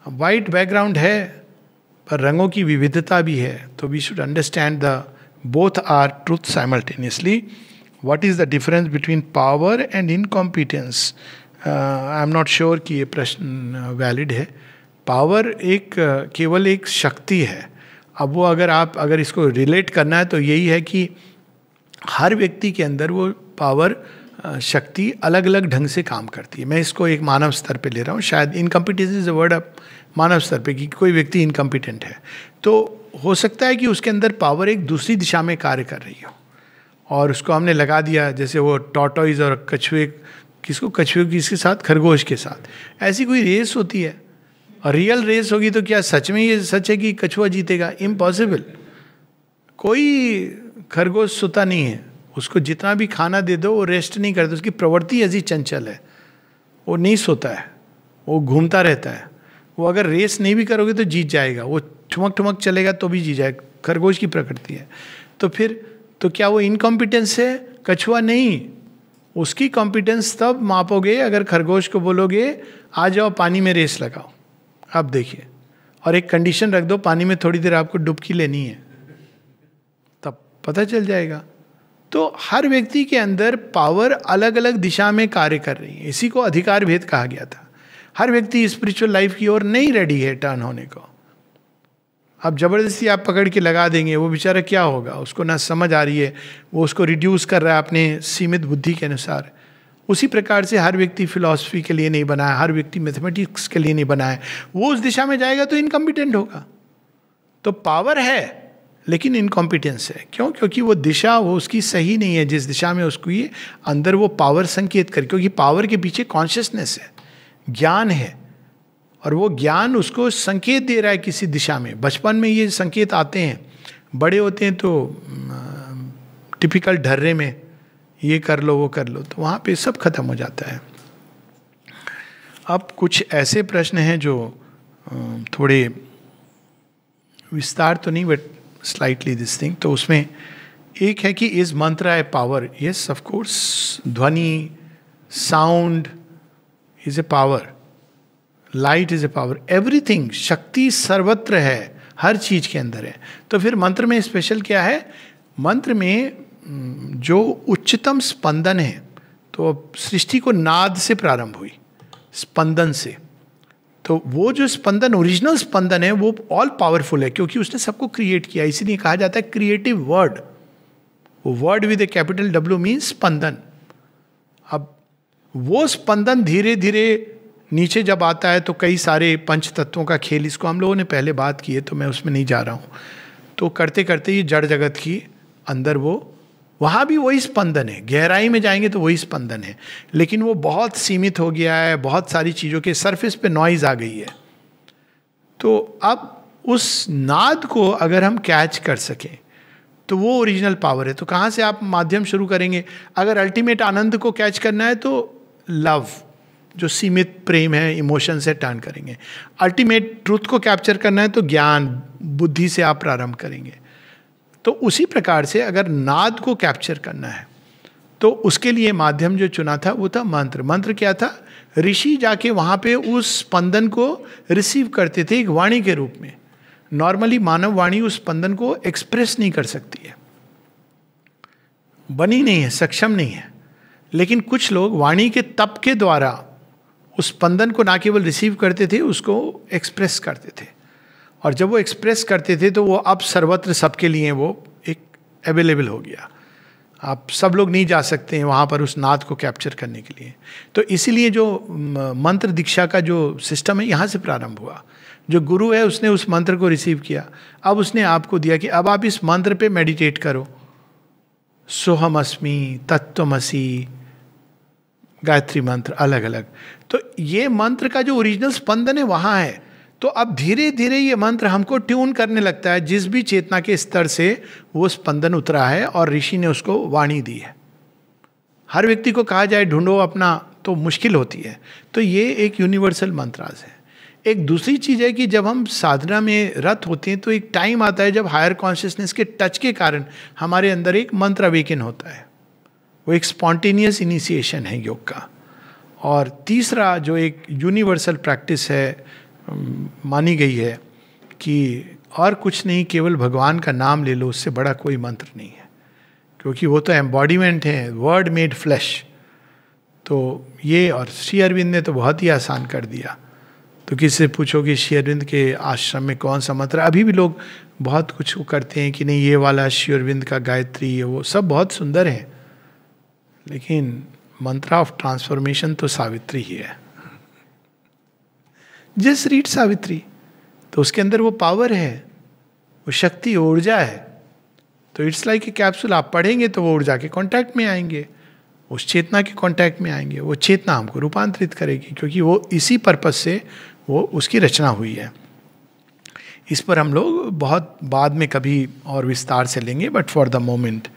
वाइट बैकग्राउंड है पर रंगों की विविधता भी है. तो we should understand the both are truth simultaneously. What is the difference between power and incompetence? I am not sure कि ये प्रश्न वैलिड है. पावर एक केवल एक शक्ति है. अब वो अगर इसको रिलेट करना है तो यही है कि हर व्यक्ति के अंदर वो पावर शक्ति अलग अलग ढंग से काम करती है. मैं इसको एक मानव स्तर पे ले रहा हूँ. शायद incompetence is a word of मानव स्तर पे कि कोई व्यक्ति इनकम्पिटेंट है, तो हो सकता है कि उसके अंदर पावर एक दूसरी दिशा में कार्य कर रही हो और उसको हमने लगा दिया. जैसे वो टॉर्टोइज और कछुए, कछुए किसके साथ? खरगोश के साथ. ऐसी कोई रेस होती है और रियल रेस होगी तो क्या सच में ये सच है कि कछुआ जीतेगा? इम्पॉसिबल. कोई खरगोश सोता नहीं है, उसको जितना भी खाना दे दो वो रेस्ट नहीं करता. उसकी प्रवृत्ति ऐसी चंचल है, वो नहीं सोता है, वो घूमता रहता है. वो अगर रेस नहीं भी करोगे तो जीत जाएगा, वो ठुमक ठुमक चलेगा तो भी जीत जाएगा. खरगोश की प्रकृति है. तो फिर तो क्या वो इनकॉम्पिटेंस है? कछुआ नहीं. उसकी कॉम्पिटेंस तब मापोगे अगर खरगोश को बोलोगे आ जाओ पानी में रेस लगाओ. अब देखिए, और एक कंडीशन रख दो, पानी में थोड़ी देर आपको डुबकी लेनी है, तब पता चल जाएगा. तो हर व्यक्ति के अंदर पावर अलग अलग दिशा में कार्य कर रही है. इसी को अधिकार भेद कहा गया था. हर व्यक्ति स्पिरिचुअल लाइफ की ओर नहीं रेडी है टर्न होने को. अब जबरदस्ती आप पकड़ के लगा देंगे, वो बेचारा क्या होगा? उसको ना समझ आ रही है, वो उसको रिड्यूस कर रहा है अपने सीमित बुद्धि के अनुसार. उसी प्रकार से हर व्यक्ति फिलॉसफी के लिए नहीं बना है, हर व्यक्ति मैथमेटिक्स के लिए नहीं बना है. वो उस दिशा में जाएगा तो इनकम्पिटेंट होगा. तो पावर है लेकिन इनकॉम्पिटेंस है. क्यों? क्योंकि वो दिशा वो उसकी सही नहीं है जिस दिशा में उसको ये अंदर वो पावर संकेत कर. क्योंकि पावर के पीछे कॉन्शियसनेस है, ज्ञान है, और वो ज्ञान उसको संकेत दे रहा है किसी दिशा में. बचपन में ये संकेत आते हैं, बड़े होते हैं तो टिपिकल ढर्रे में ये कर लो वो कर लो, तो वहाँ पे सब खत्म हो जाता है. अब कुछ ऐसे प्रश्न हैं जो थोड़े विस्तार तो नहीं बट स्लाइटली दिस थिंग. तो उसमें एक है कि is mantra a power? Yes of course. ध्वनि, sound is a power, light is a power, everything. शक्ति सर्वत्र है, हर चीज के अंदर है. तो फिर मंत्र में स्पेशल क्या है? मंत्र में जो उच्चतम स्पंदन है, तो सृष्टि को नाद से प्रारंभ हुई, स्पंदन से. तो वो जो स्पंदन, ओरिजिनल स्पंदन है, वो ऑल पावरफुल है क्योंकि उसने सबको क्रिएट किया. इसीलिए कहा जाता है क्रिएटिव वर्ड. वो word with a capital W means स्पंदन. अब वो स्पंदन धीरे धीरे नीचे जब आता है तो कई सारे पंच तत्वों का खेल, इसको हम लोगों ने पहले बात की है तो मैं उसमें नहीं जा रहा हूँ. तो करते करते ये जड़ जगत की अंदर वो, वहाँ भी वही स्पंदन है. गहराई में जाएंगे तो वही स्पंदन है, लेकिन वो बहुत सीमित हो गया है. बहुत सारी चीज़ों के सरफेस पे नॉइज आ गई है. तो अब उस नाद को अगर हम कैच कर सकें तो वो ओरिजिनल पावर है. तो कहाँ से आप माध्यम शुरू करेंगे? अगर अल्टीमेट आनंद को कैच करना है तो लव, जो सीमित प्रेम है, इमोशन से टर्न करेंगे. अल्टीमेट ट्रूथ को कैप्चर करना है तो ज्ञान, बुद्धि से आप प्रारंभ करेंगे. तो उसी प्रकार से अगर नाद को कैप्चर करना है तो उसके लिए माध्यम जो चुना था वो था मंत्र. मंत्र क्या था? ऋषि जाके वहाँ पे उस स्पंदन को रिसीव करते थे एक वाणी के रूप में. नॉर्मली मानव वाणी उस स्पंदन को एक्सप्रेस नहीं कर सकती है, बनी नहीं है, सक्षम नहीं है. लेकिन कुछ लोग वाणी के तप के द्वारा उस स्पंदन को ना केवल रिसीव करते थे, उसको एक्सप्रेस करते थे. और जब वो एक्सप्रेस करते थे तो वो अब सर्वत्र सबके लिए वो एक अवेलेबल हो गया. आप सब लोग नहीं जा सकते हैं वहाँ पर उस नाद को कैप्चर करने के लिए. तो इसीलिए जो मंत्र दीक्षा का जो सिस्टम है यहाँ से प्रारंभ हुआ. जो गुरु है उसने उस मंत्र को रिसीव किया, अब उसने आपको दिया कि अब आप इस मंत्र पे मेडिटेट करो. सोहम अस्मि, तत्वमसि, गायत्री मंत्र अलग अलग. तो ये मंत्र का जो ओरिजिनल स्पंदन है वहाँ है. तो अब धीरे धीरे ये मंत्र हमको ट्यून करने लगता है जिस भी चेतना के स्तर से वो स्पंदन उतरा है और ऋषि ने उसको वाणी दी है. हर व्यक्ति को कहा जाए ढूंढो अपना तो मुश्किल होती है. तो ये एक यूनिवर्सल मंत्राज है. एक दूसरी चीज़ है कि जब हम साधना में रत होते हैं तो एक टाइम आता है जब हायर कॉन्शियसनेस के टच के कारण हमारे अंदर एक मंत्र अवेकन होता है. वो एक स्पॉन्टेनियस इनिशिएशन है योग का. और तीसरा जो एक यूनिवर्सल प्रैक्टिस है, मानी गई है कि और कुछ नहीं, केवल भगवान का नाम ले लो, उससे बड़ा कोई मंत्र नहीं है, क्योंकि वो तो एम्बॉडीमेंट है, वर्ड मेड फ्लैश। तो ये, और श्री अरविंद ने तो बहुत ही आसान कर दिया। तो किसी से पूछो कि श्री अरविंद के आश्रम में कौन सा मंत्र, अभी भी लोग बहुत कुछ करते हैं कि नहीं ये वाला श्री अरविंद का गायत्री है, वो सब बहुत सुंदर है, लेकिन मंत्र ऑफ ट्रांसफॉर्मेशन तो सावित्री ही है। जस्ट रीड सावित्री, तो उसके अंदर वो पावर है, वो शक्ति, ऊर्जा है। तो इट्स लाइक ए कैप्सूल, आप पढ़ेंगे तो वो ऊर्जा के कांटेक्ट में आएंगे, उस चेतना के कांटेक्ट में आएंगे, वो चेतना हमको रूपांतरित करेगी, क्योंकि वो इसी पर्पस से वो उसकी रचना हुई है। इस पर हम लोग बहुत बाद में कभी और विस्तार से लेंगे, but for the moment,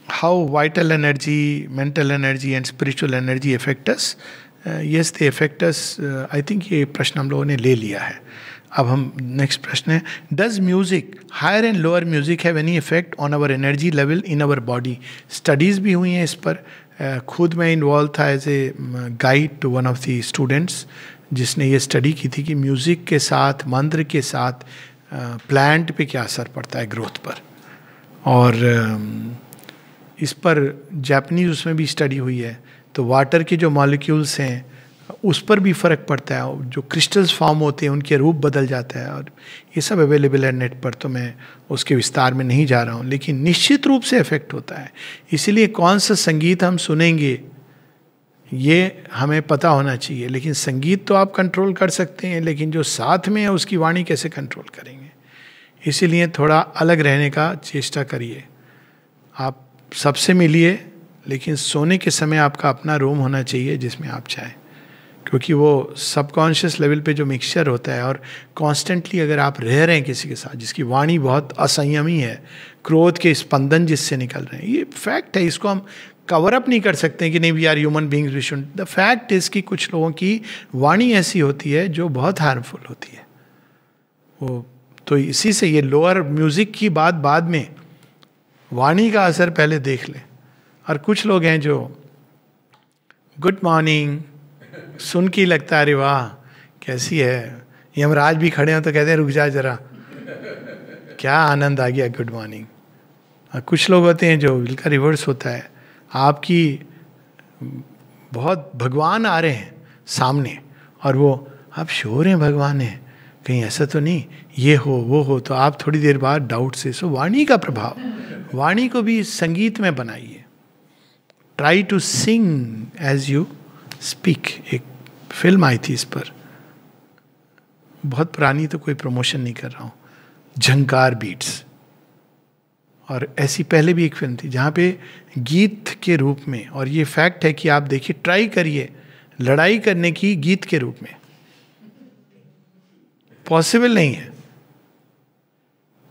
how vital energy, mental energy and spiritual energy affect us. Yes, they affect us. I think ये प्रश्न हम लोगों ने ले लिया है। अब हम नेक्स्ट प्रश्न है, does music, higher and lower music have any effect on our energy level in our body? Studies भी हुई हैं इस पर। खुद मैं इन्वॉल्व था as a guide to one of the students, जिसने ये स्टडी की थी कि म्यूज़िक के साथ, मंत्र के साथ प्लांट पे क्या असर पड़ता है ग्रोथ पर। और इस पर जापानीज उसमें भी स्टडी हुई है। तो वाटर के जो मॉलिक्यूल्स हैं उस पर भी फ़र्क पड़ता है, जो क्रिस्टल्स फॉर्म होते हैं उनके रूप बदल जाता है, और ये सब अवेलेबल है नेट पर, तो मैं उसके विस्तार में नहीं जा रहा हूँ, लेकिन निश्चित रूप से इफेक्ट होता है। इसीलिए कौन सा संगीत हम सुनेंगे ये हमें पता होना चाहिए। लेकिन संगीत तो आप कंट्रोल कर सकते हैं, लेकिन जो साथ में है उसकी वाणी कैसे कंट्रोल करेंगे? इसीलिए थोड़ा अलग रहने का चेष्टा करिए। आप सबसे मिलिए, लेकिन सोने के समय आपका अपना रूम होना चाहिए जिसमें आप चाहें, क्योंकि वो सबकॉन्शियस लेवल पे जो मिक्सचर होता है, और कॉन्स्टेंटली अगर आप रह रहे हैं किसी के साथ जिसकी वाणी बहुत असंयमी है, क्रोध के स्पंदन जिससे निकल रहे हैं, ये फैक्ट है, इसको हम कवर अप नहीं कर सकते कि नहीं we are human beings, we should. The fact is कि कुछ लोगों की वाणी ऐसी होती है जो बहुत हार्मफुल होती है वो। तो इसी से ये लोअर म्यूजिक की बात बाद में, वाणी का असर पहले देख ले। और कुछ लोग हैं जो गुड मॉर्निंग सुन के लगता है अरे वाह कैसी है, यमराज भी खड़े हो तो कहते हैं रुक जा जरा, क्या आनंद आ गया, गुड मॉर्निंग। और कुछ लोग होते हैं जो बिल्कुल रिवर्स होता है, आपकी बहुत भगवान आ रहे हैं सामने और वो आप श्योर हैं भगवान है, कहीं ऐसा तो नहीं ये हो वो हो, तो आप थोड़ी देर बाद डाउट से। सो वाणी का प्रभाव, वाणी को भी संगीत में बनाइए। Try to sing as you speak. एक फिल्म आई थी इस पर, बहुत पुरानी, तो कोई प्रमोशन नहीं कर रहा हूँ, झंकार बीट्स। और ऐसी पहले भी एक फिल्म थी जहाँ पे गीत के रूप में, और ये फैक्ट है कि आप देखिए, ट्राई करिए लड़ाई करने की गीत के रूप में, पॉसिबल नहीं है।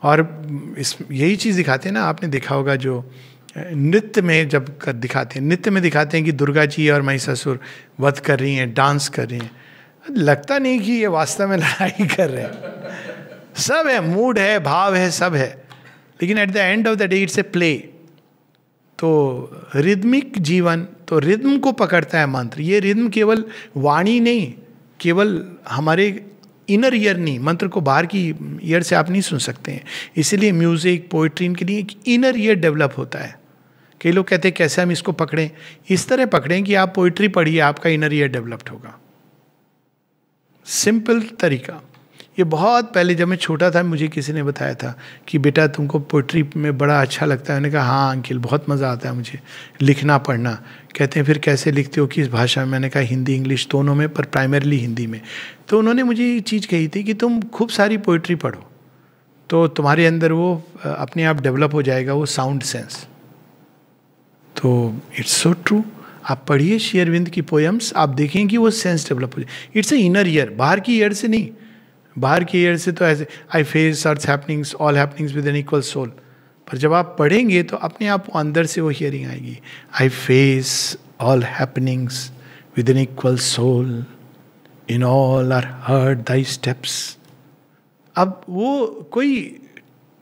और इस यही चीज़ दिखाते हैं ना, आपने देखा होगा जो नृत्य में जब दिखाते हैं, नृत्य में दिखाते हैं कि दुर्गा जी और महिषासुर वध कर रही हैं, डांस कर रही हैं, लगता नहीं कि ये वास्तव में लड़ाई कर रहे हैं। सब है, मूड है, भाव है, सब है, लेकिन at the end of the day it's a play. तो रिदमिक जीवन, तो रिद्म को पकड़ता है मंत्र। ये रिद्म केवल वाणी नहीं, केवल हमारे इनर ईयर नहीं, मंत्र को बाहर की ईयर से आप नहीं सुन सकते हैं। इसीलिए म्यूजिक, पोइट्री, इनके लिए एक इनर ईयर डेवलप होता है। कई लोग कहते हैं कैसे हम इसको पकड़ें, इस तरह पकड़ें कि आप पोइट्री पढ़िए, आपका इनर ईयर डेवलप्ड होगा। सिंपल तरीका। ये बहुत पहले जब मैं छोटा था मुझे किसी ने बताया था कि बेटा तुमको पोइट्री में बड़ा अच्छा लगता है। मैंने कहा हाँ अंकिल, बहुत मज़ा आता है मुझे लिखना पढ़ना। कहते हैं फिर कैसे लिखते हो, किस भाषा में? मैंने कहा हिंदी इंग्लिश दोनों में, पर प्राइमरली हिंदी में। तो उन्होंने मुझे ये चीज़ कही थी कि तुम खूब सारी पोइट्री पढ़ो तो तुम्हारे अंदर वो अपने आप डेवलप हो जाएगा, वो साउंड सेंस। तो इट्स सो ट्रू। आप पढ़िए श्री अरविंद की पोएम्स, आप देखें कि वो सेंस डेवलप हो जाए। इट्स ए इनर ईयर, बाहर की ईयर से नहीं। बाहर की ईयर से तो ऐसे I face earth happenings, all happenings with an equal soul. पर जब आप पढ़ेंगे तो अपने आप अंदर से वो हियरिंग आएगी, I face all happenings with an equal soul, in all are heard thy steps. अब वो कोई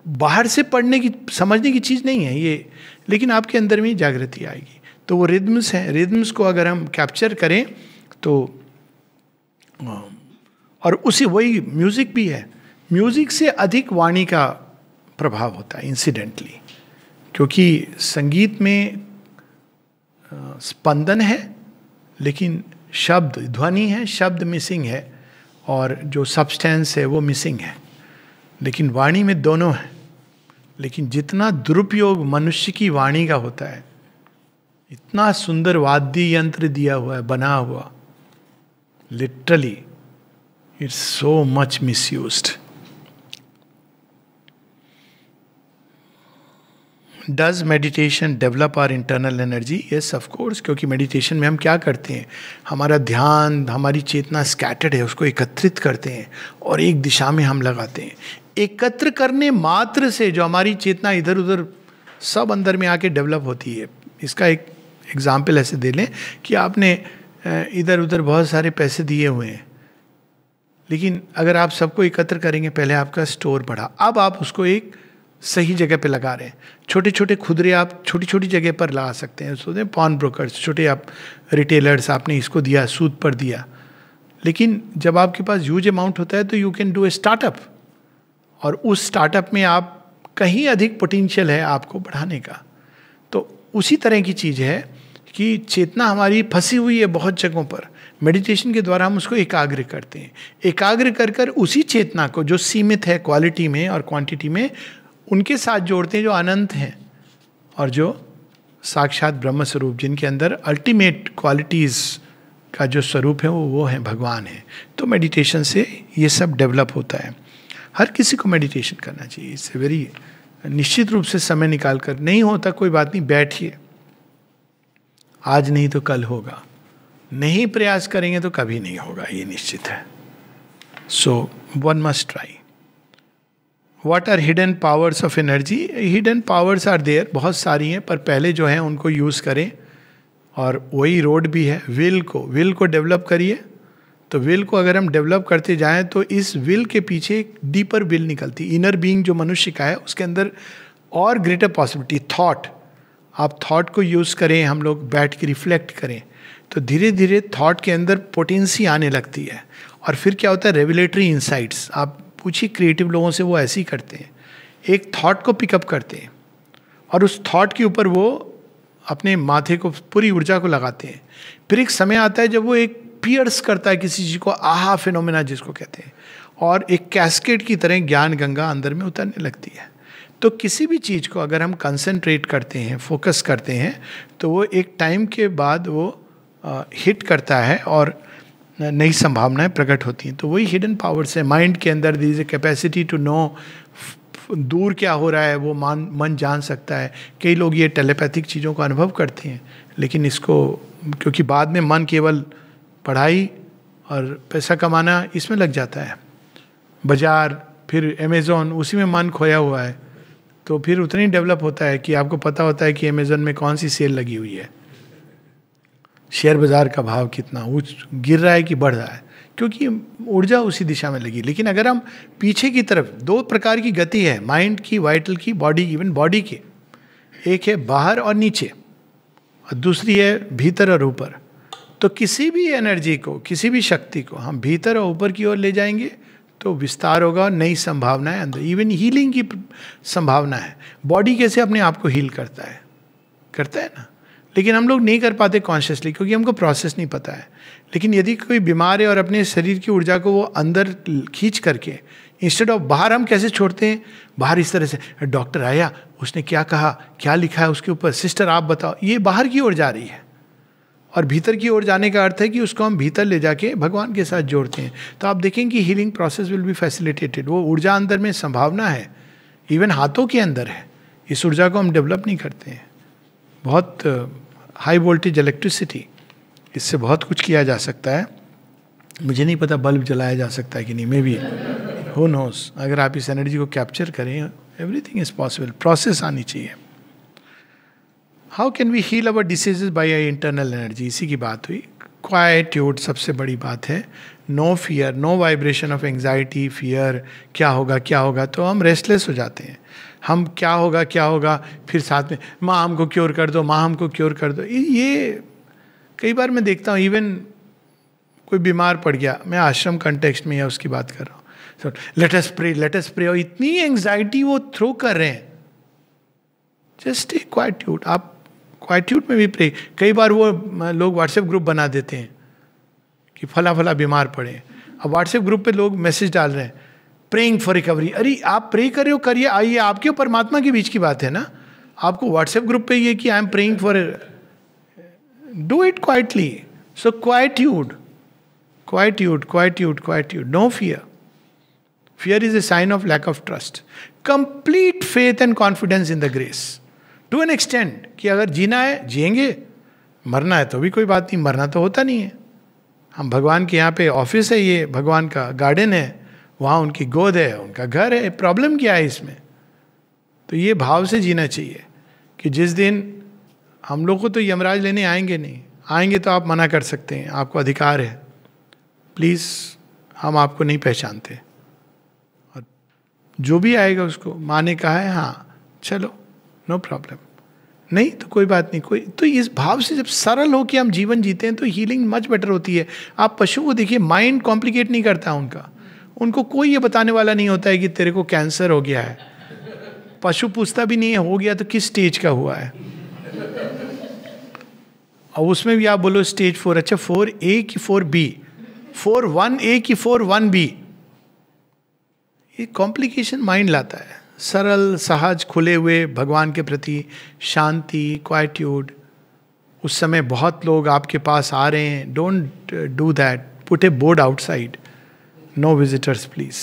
बाहर से पढ़ने की समझने की चीज़ नहीं है ये, लेकिन आपके अंदर में जागृति आएगी। तो वो रिदम्स हैं, रिदम्स को अगर हम कैप्चर करें तो, और उसी वही म्यूजिक भी है, म्यूजिक से अधिक वाणी का प्रभाव होता है इंसिडेंटली, क्योंकि संगीत में स्पंदन है लेकिन शब्द, ध्वनि है, शब्द मिसिंग है, और जो सब्सटेंस है वो मिसिंग है। लेकिन वाणी में दोनों है। लेकिन जितना दुरुपयोग मनुष्य की वाणी का होता है, इतना सुंदर वाद्य यंत्र दिया हुआ है, बना हुआ, literally it's so much misused. Does meditation develop our internal energy? Yes of course, क्योंकि मेडिटेशन में हम क्या करते हैं, हमारा ध्यान, हमारी चेतना स्कैटर्ड है, उसको एकत्रित करते हैं और एक दिशा में हम लगाते हैं। एकत्र करने मात्र से जो हमारी चेतना इधर उधर सब अंदर में आके डेवलप होती है। इसका एक एग्जाम्पल ऐसे दे लें कि आपने इधर उधर बहुत सारे पैसे दिए हुए हैं, लेकिन अगर आप सबको एकत्र करेंगे, पहले आपका स्टोर बढ़ा, अब आप उसको एक सही जगह पे लगा रहे हैं। छोटे छोटे खुदरे आप छोटी छोटी जगह पर लगा सकते हैं, सोचते पॉन ब्रोकर्स, छोटे आप रिटेलर्स, आपने इसको दिया, सूद पर दिया। लेकिन जब आपके पास ह्यूज अमाउंट होता है तो you can do a startup, और उस स्टार्टअप में आप कहीं अधिक पोटेंशियल है आपको बढ़ाने का। तो उसी तरह की चीज़ है कि चेतना हमारी फंसी हुई है बहुत जगहों पर, मेडिटेशन के द्वारा हम उसको एकाग्र करते हैं। एकाग्र कर कर उसी चेतना को जो सीमित है क्वालिटी में और क्वांटिटी में, उनके साथ जोड़ते हैं जो अनंत हैं और जो साक्षात ब्रह्म स्वरूप, जिनके अंदर अल्टीमेट क्वालिटीज़ का जो स्वरूप है वो है, भगवान है। तो मेडिटेशन से ये सब डेवलप होता है। हर किसी को मेडिटेशन करना चाहिए, इससे वेरी निश्चित रूप से समय निकाल कर। नहीं होता कोई बात नहीं, बैठिए, आज नहीं तो कल होगा, नहीं प्रयास करेंगे तो कभी नहीं होगा, ये निश्चित है। So one must try. What are hidden powers of energy? Hidden powers are there, बहुत सारी हैं, पर पहले जो हैं उनको यूज़ करें, और वही रोड भी है। विल को डेवलप करिए। तो विल को अगर हम डेवलप करते जाएं तो इस विल के पीछे एक डीपर विल निकलती, इनर बीइंग जो मनुष्य का है उसके अंदर और ग्रेटर पॉसिबिलिटी। थॉट, आप थॉट को यूज़ करें, हम लोग बैठ के रिफ्लेक्ट करें, तो धीरे धीरे थॉट के अंदर पोटेंसी आने लगती है। और फिर क्या होता है, रेवलेटरी इंसाइट्स। आप पूछिए क्रिएटिव लोगों से, वो ऐसे ही करते हैं, एक थॉट को पिकअप करते हैं और उस थॉट के ऊपर वो अपने माथे को, पूरी ऊर्जा को लगाते हैं। फिर एक समय आता है जब वो एक पियर्स करता है किसी चीज़ को, आहा फिनोमेना जिसको कहते हैं, और एक कैस्केड की तरह ज्ञान गंगा अंदर में उतरने लगती है। तो किसी भी चीज़ को अगर हम कंसंट्रेट करते हैं, फोकस करते हैं, तो वो एक टाइम के बाद वो हिट करता है और नई संभावनाएं प्रकट होती हैं। तो वही हिडन पावर्स है माइंड के अंदर। These a capacity to know, दूर क्या हो रहा है वो मन जान सकता है। कई लोग ये टेलीपैथिक चीज़ों को अनुभव करते हैं, लेकिन इसको, क्योंकि बाद में मन केवल पढ़ाई और पैसा कमाना इसमें लग जाता है, बाजार, फिर अमेज़ॉन, उसी में मन खोया हुआ है, तो फिर उतना ही डेवलप होता है कि आपको पता होता है कि अमेज़ॉन में कौन सी सेल लगी हुई है, शेयर बाजार का भाव कितना गिर रहा है कि बढ़ रहा है, क्योंकि ऊर्जा उसी दिशा में लगी। लेकिन अगर हम पीछे की तरफ, दो प्रकार की गति है माइंड की, वाइटल की, बॉडी, इवन बॉडी की, एक है बाहर और नीचे और दूसरी है भीतर और ऊपर। तो किसी भी एनर्जी को, किसी भी शक्ति को हम भीतर और ऊपर की ओर ले जाएंगे तो विस्तार होगा और नई संभावनाएं अंदर, इवन हीलिंग की संभावना है। बॉडी कैसे अपने आप को हील करता है ना, लेकिन हम लोग नहीं कर पाते कॉन्शियसली, क्योंकि हमको प्रोसेस नहीं पता है। लेकिन यदि कोई बीमार है और अपने शरीर की ऊर्जा को वो अंदर खींच करके, इंस्टेड ऑफ बाहर, हम कैसे छोड़ते हैं, बाहर इस तरह से, डॉक्टर आया, उसने क्या कहा, क्या लिखा है उसके ऊपर, सिस्टर आप बताओ, ये बाहर की ओर जा रही है। और भीतर की ओर जाने का अर्थ है कि उसको हम भीतर ले जाके भगवान के साथ जोड़ते हैं। तो आप देखेंगे कि healing process will be facilitated. वो ऊर्जा अंदर में संभावना है, इवन हाथों के अंदर है। इस ऊर्जा को हम डेवलप नहीं करते हैं। बहुत हाई वोल्टेज इलेक्ट्रिसिटी, इससे बहुत कुछ किया जा सकता है। मुझे नहीं पता बल्ब जलाया जा सकता है कि नहीं, मे बी, हु नोस। अगर आप इस एनर्जी को कैप्चर करें, एवरीथिंग इज पॉसिबल। प्रोसेस आनी चाहिए। How can we heal our diseases by I internal energy, इसी की बात हुई। क्वाइट्यूड सबसे बड़ी बात है। No fear, no vibration of anxiety, fear, क्या होगा क्या होगा, तो हम रेस्टलेस हो जाते हैं। हम क्या होगा, फिर साथ में माँ हमको क्योर कर दो, माँ हमको क्योर कर दो। ये कई बार मैं देखता हूँ, इवन कोई बीमार पड़ गया, मैं आश्रम कंटेक्स्ट में या उसकी बात कर रहा हूँ, लेट अस प्रे, और इतनी एंग्जाइटी वो थ्रो कर रहे हैं। जस्ट ए क्वाइट्यूड, आप क्वाइट्यूड में भी प्रे। कई बार वो लोग व्हाट्सएप ग्रुप बना देते हैं कि फला फला बीमार पड़े, अब व्हाट्सएप ग्रुप पे लोग मैसेज डाल रहे हैं प्रेइंग फॉर रिकवरी। अरे आप प्रे कर रहे हो, करिए, आइए, आपके और परमात्मा के बीच की बात है ना। आपको व्हाट्सएप ग्रुप पे ये कि I am praying for, do it quietly. So quietude, no fear. Fear is a sign of lack of trust. Complete faith and confidence in the grace. To an extent कि अगर जीना है जिएंगे, मरना है तो भी कोई बात नहीं, मरना तो होता नहीं है। हम भगवान के यहाँ पे ऑफिस है, ये भगवान का गार्डन है, वहाँ उनकी गोद है, उनका घर है, प्रॉब्लम क्या है इसमें? तो ये भाव से जीना चाहिए कि जिस दिन हम लोग को तो यमराज लेने आएंगे नहीं, आएंगे तो आप मना कर सकते हैं, आपको अधिकार है, प्लीज़ हम आपको नहीं पहचानते। जो भी आएगा उसको माँ ने कहा है, हाँ चलो नो प्रॉब्लम, नहीं तो कोई बात नहीं, कोई। तो इस भाव से जब सरल हो कि हम जीवन जीते हैं तो हीलिंग मच बेटर होती है। आप पशु को देखिए, माइंड कॉम्प्लिकेट नहीं करता उनका, उनको कोई ये बताने वाला नहीं होता है कि तेरे को कैंसर हो गया है। पशु पूछता भी नहीं है हो गया तो किस स्टेज का हुआ है। और उसमें भी आप बोलो स्टेज 4, अच्छा 4A कि 4B, 4-1A कि 4-1B, ये कॉम्प्लिकेशन माइंड लाता है। सरल सहज खुले हुए भगवान के प्रति शांति, क्वाइट्यूड। उस समय बहुत लोग आपके पास आ रहे हैं, don't do that, put a board outside, no visitors please.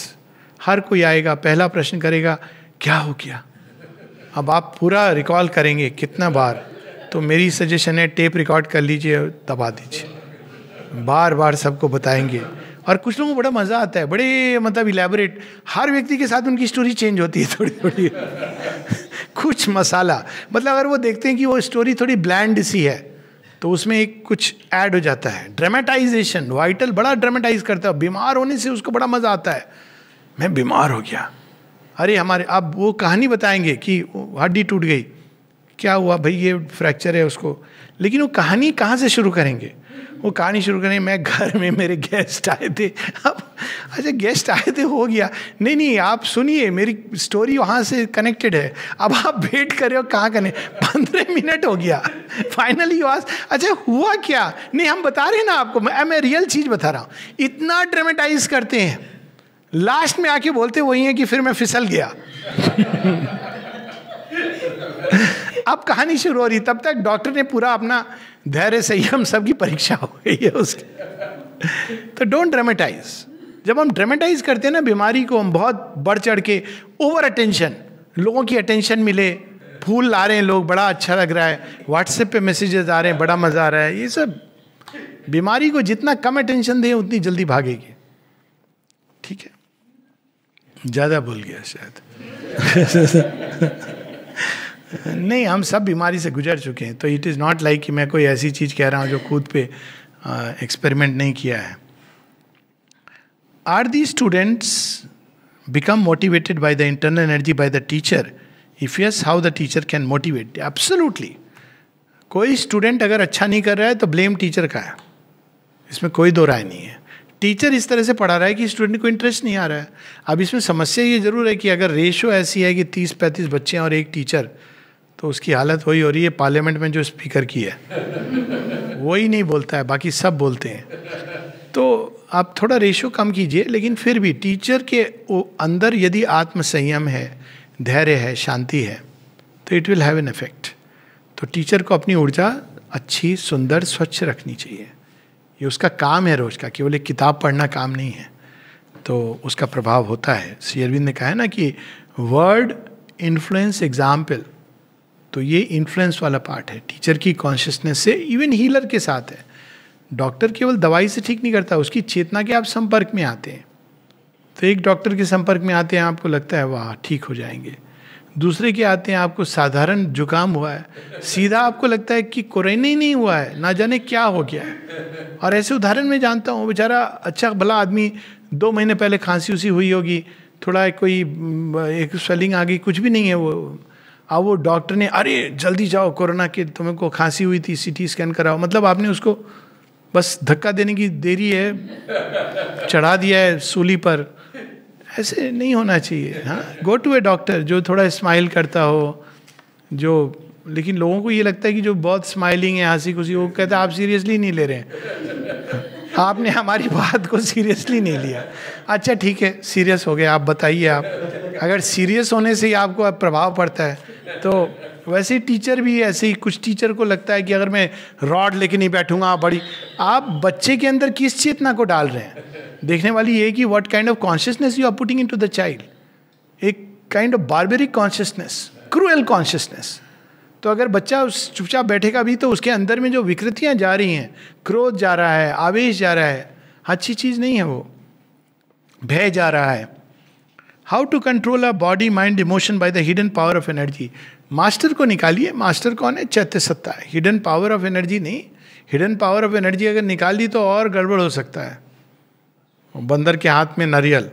हर कोई आएगा, पहला प्रश्न करेगा क्या हो गया। अब आप पूरा रिकॉल करेंगे कितना बार, तो मेरी सजेशन है टेप रिकॉर्ड कर लीजिए और दबा दीजिए, बार बार सबको बताएंगे। और कुछ लोगों को बड़ा मजा आता है, बड़े मतलब इलेबोरेट, हर व्यक्ति के साथ उनकी स्टोरी चेंज होती है थोड़ी थोड़ी कुछ मसाला, मतलब अगर वो देखते हैं कि वो स्टोरी थोड़ी ब्लैंड सी है तो उसमें एक कुछ ऐड हो जाता है। ड्रामेटाइजेशन, वाइटल बड़ा ड्रामेटाइज करता है, बीमार होने से उसको बड़ा मजा आता है, मैं बीमार हो गया, अरे हमारे, अब वो कहानी बताएंगे कि हड्डी टूट गई, क्या हुआ भाई, ये फ्रैक्चर है उसको, लेकिन वो कहानी कहाँ से शुरू करेंगे? वो कहानी शुरू करें, मैं घर में मेरे गेस्ट आए थे। अब अच्छा गेस्ट आए थे हो गया, नहीं नहीं आप सुनिए मेरी स्टोरी वहाँ से कनेक्टेड है। अब आप वेट कर रहे हो, कहाँ करने, 15 मिनट हो गया, फाइनली अच्छा हुआ क्या, नहीं हम बता रहे हैं ना आपको, मैं रियल चीज़ बता रहा हूँ। इतना ड्रामेटाइज करते हैं, लास्ट में आके बोलते वही है कि फिर मैं फिसल गया अब कहानी शुरू हो रही, तब तक डॉक्टर ने पूरा अपना धैर्य संयम सबकी परीक्षा हो गई है उसकी। तो डोंट ड्रामेटाइज। जब हम ड्रामेटाइज करते हैं ना बीमारी को, हम बहुत बढ़ चढ़ के, ओवर अटेंशन, लोगों की अटेंशन मिले, फूल ला रहे हैं लोग, बड़ा अच्छा लग रहा है, व्हाट्सएप पे मैसेजेस आ रहे हैं, बड़ा मजा आ रहा है, ये सब बीमारी को जितना कम अटेंशन दें उतनी जल्दी भागेगी। ठीक है, ज्यादा भूल गया शायद नहीं, हम सब बीमारी से गुजर चुके हैं, तो इट इज़ नॉट लाइक कि मैं कोई ऐसी चीज़ कह रहा हूँ जो खुद पे एक्सपेरिमेंट नहीं किया है। Are the students become motivated by the internal energy by the teacher? If yes, how the teacher can motivate? Absolutely. कोई स्टूडेंट अगर अच्छा नहीं कर रहा है तो ब्लेम टीचर का है, इसमें कोई दो राय नहीं है। टीचर इस तरह से पढ़ा रहा है कि स्टूडेंट को इंटरेस्ट नहीं आ रहा है। अब इसमें समस्या ये जरूर है कि अगर रेशो ऐसी है कि 30-35 बच्चे हैं और एक टीचर, तो उसकी हालत वही हो रही है पार्लियामेंट में जो स्पीकर की है, वही नहीं बोलता है, बाकी सब बोलते हैं। तो आप थोड़ा रेशो कम कीजिए, लेकिन फिर भी टीचर के अंदर यदि आत्मसंयम है, धैर्य है, शांति है, तो it will have an effect. तो टीचर को अपनी ऊर्जा अच्छी, सुंदर, स्वच्छ रखनी चाहिए, ये उसका काम है रोज का, केवल एक किताब पढ़ना काम नहीं है। तो उसका प्रभाव होता है। श्री अरविंद ने कहा है ना कि वर्ड इन्फ्लुएंस एग्जाम्पल, तो ये इन्फ्लुएंस वाला पार्ट है टीचर की कॉन्शियसनेस से, इवन हीलर के साथ है। डॉक्टर केवल दवाई से ठीक नहीं करता, उसकी चेतना के आप संपर्क में आते हैं। तो एक डॉक्टर के संपर्क में आते हैं, आपको लगता है वाह ठीक हो जाएंगे, दूसरे के आते हैं आपको साधारण जुकाम हुआ है, सीधा आपको लगता है कि कोरोना ही नहीं हुआ है, ना जाने क्या हो गया है। और ऐसे उदाहरण मैं जानता हूँ, बेचारा अच्छा भला आदमी 2 महीने पहले खांसी उसी हुई होगी, थोड़ा कोई एक स्वेलिंग आ गई, कुछ भी नहीं है वो, अब वो डॉक्टर ने अरे जल्दी जाओ कोरोना के तुम्हें को खांसी हुई थी, सीटी स्कैन कराओ, मतलब आपने उसको बस धक्का देने की देरी है, चढ़ा दिया है सूली पर। ऐसे नहीं होना चाहिए। हाँ, गो टू ए डॉक्टर जो थोड़ा स्माइल करता हो, जो, लेकिन लोगों को ये लगता है कि जो बहुत स्माइलिंग है, हंसी खुशी, वो कहता है आप सीरियसली नहीं ले रहे हैं, आपने हमारी बात को सीरियसली नहीं लिया। अच्छा ठीक है, सीरियस हो गए, आप बताइए। आप अगर सीरियस होने से ही आपको प्रभाव पड़ता है तो वैसे ही टीचर भी ऐसे ही, कुछ टीचर को लगता है कि अगर मैं रॉड लेके नहीं बैठूंगा बड़ी, आप बच्चे के अंदर किस चेतना को डाल रहे हैं। देखने वाली ये कि what kind of consciousness you are putting into the child, एक kind of barbaric consciousness, cruel consciousness. तो अगर बच्चा चुपचाप बैठेगा भी तो उसके अंदर में जो विकृतियां जा रही हैं, क्रोध जा रहा है, आवेश जा रहा है, अच्छी चीज नहीं है वो, भय जा रहा है। How to control a body mind emotion by the hidden power of energy. Master को निकालिए। मास्टर कौन है? चैत्य सत्ता है, हिडन पावर ऑफ एनर्जी नहीं। हिडन पावर ऑफ एनर्जी अगर निकाल दी तो और गड़बड़ हो सकता है, बंदर के हाथ में नारियल।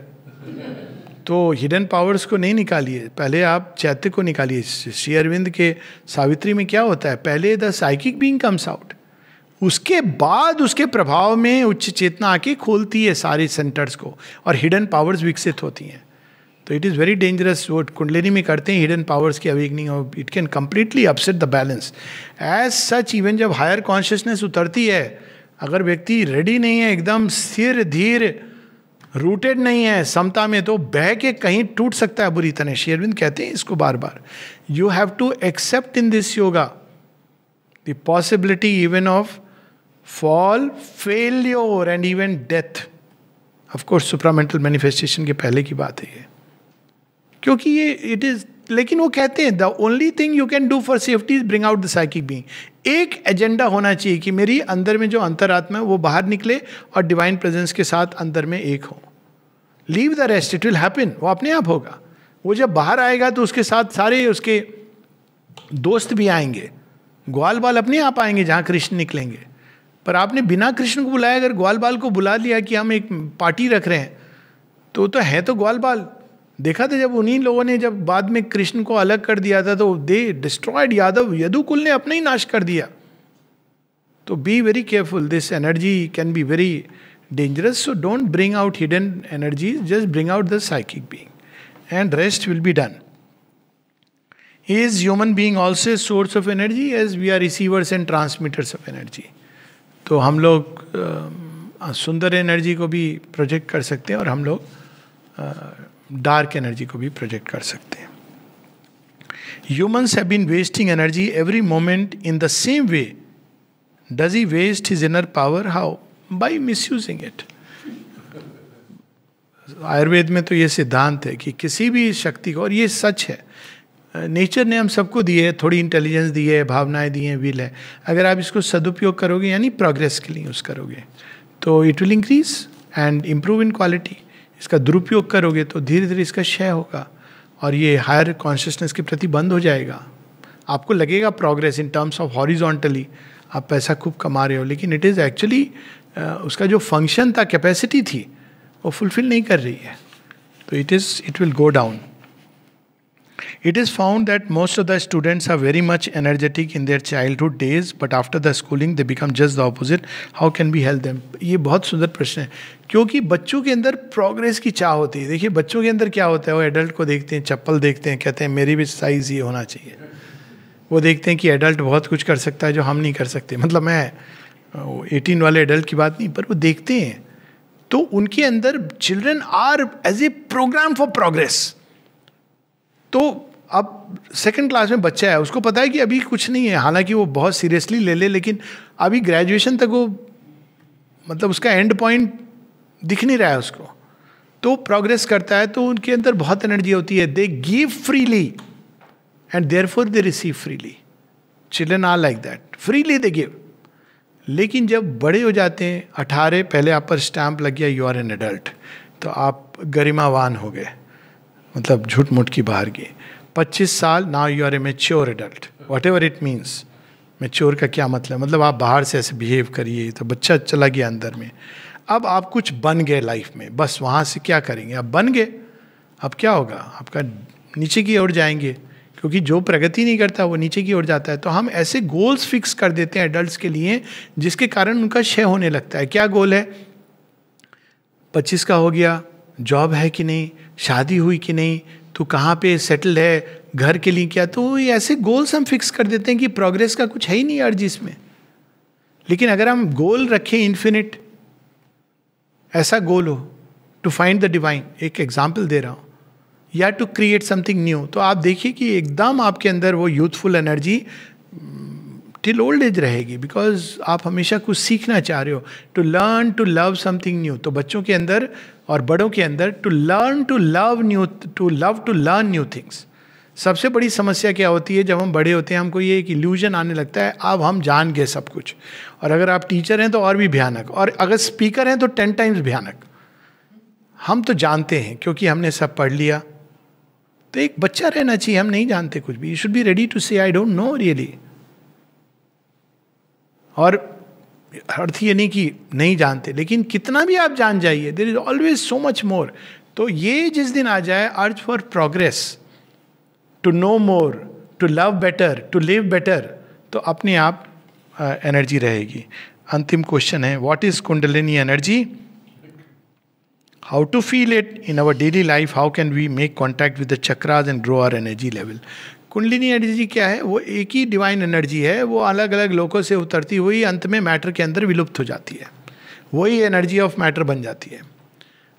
तो हिडन पावर्स को नहीं निकालिए, पहले आप चैत्य को निकालिए। श्री अरविंद के सावित्री में क्या होता है, पहले the psychic being comes out, उसके बाद उसके प्रभाव में उच्च चेतना आके खोलती है सारे सेंटर्स को और हिडन पावर्स विकसित होती हैं। तो इट इज़ वेरी डेंजरस। वो कुंडलिनी में करते हैं हिडन पावर्स की अवेकनिंग, और it can completely upset the balance. As such even जब हायर कॉन्शियसनेस उतरती है, अगर व्यक्ति रेडी नहीं है, एकदम स्थिर धीर रूटेड नहीं है समता में, तो बह के कहीं टूट सकता है बुरी तरह। श्री अरविंद कहते हैं इसको बार बार, you have to accept in this yoga the possibility even of fall, failure and even death. Of course supramental manifestation के पहले की बात है ये, क्योंकि ये इट इज। लेकिन वो कहते हैं the only thing you can do for safety is bring out the psychic being. एक एजेंडा होना चाहिए कि मेरी अंदर में जो अंतरात्मा है वो बाहर निकले और डिवाइन प्रेजेंस के साथ अंदर में एक हो। Leave the rest, it will happen, वो अपने आप होगा। वो जब बाहर आएगा तो उसके साथ सारे उसके दोस्त भी आएंगे, ग्वाल बाल अपने आप आएंगे जहाँ कृष्ण निकलेंगे। पर आपने बिना कृष्ण को बुलाया अगर ग्वाल बाल को बुला लिया कि हम एक पार्टी रख रहे हैं, तो है तो ग्वाल बाल। देखा था जब उन्हीं लोगों ने जब बाद में कृष्ण को अलग कर दिया था तो दे डिस्ट्रॉयड यादव, यदुकुल ने अपना ही नाश कर दिया। तो be very careful, this energy can be very dangerous. So don't bring out hidden energy, just bring out the psychic being and rest will be done. Is human being also a source of energy as we are receivers and transmitters of energy. तो हम लोग सुंदर energy को भी project कर सकते हैं और हम लोग डार्क एनर्जी को भी प्रोजेक्ट कर सकते हैं। Humans have been wasting energy every moment in the same way. Does he waste his inner power? How? By misusing it. Ayurveda में तो ये सिद्धांत है कि किसी भी शक्ति को, और ये सच है, नेचर ने हम सबको दी है, थोड़ी इंटेलिजेंस दी है, भावनाएं दी हैं, विल है। अगर आप इसको सदुपयोग करोगे यानी प्रोग्रेस के लिए यूज़ करोगे तो it will increase and improve in quality. इसका दुरुपयोग करोगे तो धीरे धीरे इसका क्षय होगा और ये हायर कॉन्शियसनेस के प्रति बंद हो जाएगा। आपको लगेगा progress in terms of horizontally, आप पैसा खूब कमा रहे हो, लेकिन इट इज़ एक्चुअली उसका जो फंक्शन था, कैपेसिटी थी, वो फुलफिल नहीं कर रही है। तो it will go down. It is found that most of the students are very much energetic in their childhood days, but after the schooling they become just the opposite. How can we help them? ये बहुत सुंदर प्रश्न है, क्योंकि बच्चों के अंदर progress की चाह होती है। देखिए बच्चों के अंदर क्या होता है, वो एडल्ट को देखते हैं, चप्पल देखते हैं, कहते हैं मेरी भी साइज ये होना चाहिए। वो देखते हैं कि एडल्ट बहुत कुछ कर सकता है जो हम नहीं कर सकते। मतलब मैं 18 वाले एडल्ट की बात नहीं, पर वो देखते हैं तो उनके अंदर children are as a program for progress. तो अब सेकंड क्लास में बच्चा है, उसको पता है कि अभी कुछ नहीं है, हालांकि वो बहुत सीरियसली ले ले, लेकिन अभी ग्रेजुएशन तक वो, मतलब उसका एंड पॉइंट दिख नहीं रहा है उसको, तो प्रोग्रेस करता है। तो उनके अंदर बहुत एनर्जी होती है। They give freely and therefore they receive freely. Children are like that, freely they give. लेकिन जब बड़े हो जाते हैं, 18 पहले आप पर स्टैंप लग गया, यू आर एन एडल्ट, तो आप गरिमावान हो गए, मतलब झूठ मूठ की बाहर गए। 25 साल, now you are a mature adult, whatever it means. Mature का क्या मतलब आप बाहर से ऐसे बिहेव करिए, तो बच्चा चला गया अंदर में। अब आप कुछ बन गए लाइफ में, बस वहाँ से क्या करेंगे, आप बन गए। अब क्या होगा, आपका नीचे की ओर जाएंगे, क्योंकि जो प्रगति नहीं करता वो नीचे की ओर जाता है। तो हम ऐसे गोल्स फिक्स कर देते हैं एडल्ट्स के लिए जिसके कारण उनका क्षय होने लगता है। क्या गोल है, 25 का हो गया, जॉब है कि नहीं, शादी हुई कि नहीं, तू कहाँ पे सेटल्ड है, घर के लिए क्या, तो ये ऐसे गोल्स हम फिक्स कर देते हैं कि प्रोग्रेस का कुछ है ही नहीं अर्ज इसमें। लेकिन अगर हम गोल रखें इन्फिनिट, ऐसा गोल हो टू फाइंड द डिवाइन, एक एग्जाम्पल दे रहा हूँ, या टू क्रिएट समथिंग न्यू, तो आप देखिए कि एकदम आपके अंदर वो youthful energy till old age रहेगी, बिकॉज आप हमेशा कुछ सीखना चाह रहे हो, to learn to love something new. तो बच्चों के अंदर और बड़ों के अंदर to learn to love new, to love to learn new things. सबसे बड़ी समस्या क्या होती है, जब हम बड़े होते हैं हमको ये एक इल्यूजन आने लगता है अब हम जान गए सब कुछ, और अगर आप टीचर हैं तो और भी भयानक, और अगर स्पीकर हैं तो 10 टाइम्स भयानक। हम तो जानते हैं क्योंकि हमने सब पढ़ लिया। तो एक बच्चा रहना चाहिए, हम नहीं जानते कुछ भी, you should be ready to say I don't know really. और अर्थ ये नहीं कि नहीं जानते, लेकिन कितना भी आप जान जाइए, there is always so much more. तो ये जिस दिन आ जाए urge for progress, to know more, to love better, to live better, तो अपने आप एनर्जी रहेगी। अंतिम क्वेश्चन है, what is kundalini energy, how to feel it in our daily life, how can we make contact with the chakras and grow our energy level. Kundalini energy क्या है, वो एक ही डिवाइन एनर्जी है, वो अलग अलग लोकों से उतरती हुई अंत में मैटर के अंदर विलुप्त हो जाती है, वही एनर्जी ऑफ मैटर बन जाती है।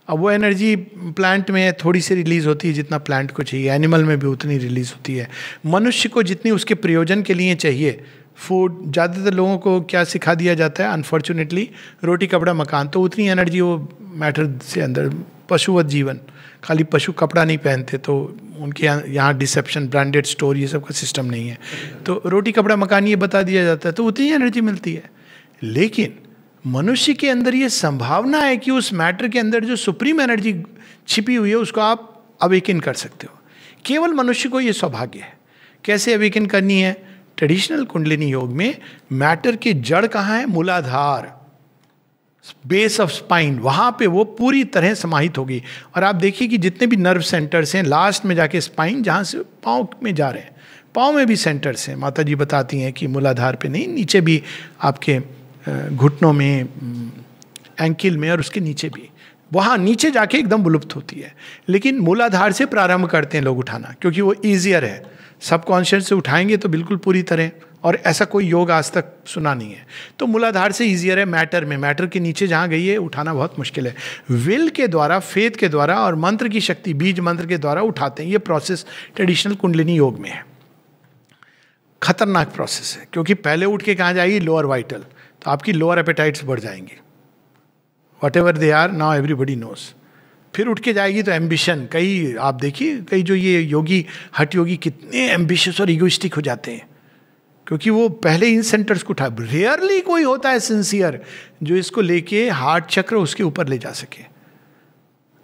अब वो एनर्जी प्लांट में थोड़ी सी रिलीज होती है जितना प्लांट को चाहिए, एनिमल में भी उतनी रिलीज होती है, मनुष्य को जितनी उसके प्रयोजन के लिए चाहिए। फूड, ज़्यादातर लोगों को क्या सिखा दिया जाता है अनफॉर्चुनेटली, रोटी कपड़ा मकान, तो उतनी एनर्जी वो मैटर से अंदर, पशुवत जीवन, खाली पशु कपड़ा नहीं पहनते तो उनके यहाँ डिसेप्शन, ब्रांडेड स्टोर, ये सब का सिस्टम नहीं है, तो रोटी कपड़ा मकान ये बता दिया जाता है, तो उतनी एनर्जी मिलती है। लेकिन मनुष्य के अंदर ये संभावना है कि उस मैटर के अंदर जो सुप्रीम एनर्जी छिपी हुई है उसको आप अवेकन कर सकते हो। केवल मनुष्य को ये सौभाग्य है। कैसे अवेकन करनी है, ट्रेडिशनल कुंडलिनी योग में मैटर की जड़ कहाँ है, मूलाधार, बेस ऑफ स्पाइन, वहाँ पे वो पूरी तरह समाहित होगी। और आप देखिए कि जितने भी नर्व सेंटर्स हैं लास्ट में जाके स्पाइन, जहाँ से पाँव में जा रहे हैं, पाँव में भी सेंटर्स हैं। माता जी बताती हैं कि मूलाधार पे नहीं, नीचे भी आपके घुटनों में, एंकिल में, और उसके नीचे भी, वहाँ नीचे जाके एकदम विलुप्त होती है। लेकिन मूलाधार से प्रारंभ करते हैं लोग उठाना, क्योंकि वो ईजियर है। सबकॉन्शियस से उठाएंगे तो बिल्कुल पूरी तरह, और ऐसा कोई योग आज तक सुना नहीं है। तो मूलाधार से ईजियर है, मैटर में, मैटर के नीचे जहाँ गई है उठाना बहुत मुश्किल है। विल के द्वारा, फेथ के द्वारा और मंत्र की शक्ति, बीज मंत्र के द्वारा उठाते हैं। ये प्रोसेस ट्रेडिशनल कुंडलिनी योग में है। खतरनाक प्रोसेस है, क्योंकि पहले उठ के कहाँ जाएगी, लोअर वाइटल, तो आपकी लोअर एपेटाइट्स बढ़ जाएंगे, whatever they are, now everybody knows. फिर उठ के जाएगी तो एम्बिशन, कई आप देखिए, कई जो ये योगी, हट योगी, कितने एम्बिशियस और इगोइस्टिक हो जाते हैं, क्योंकि वो पहले इन सेंटर्स को उठा। रेयरली कोई होता है सिंसियर जो इसको लेके हार्ट चक्र उसके ऊपर ले जा सके।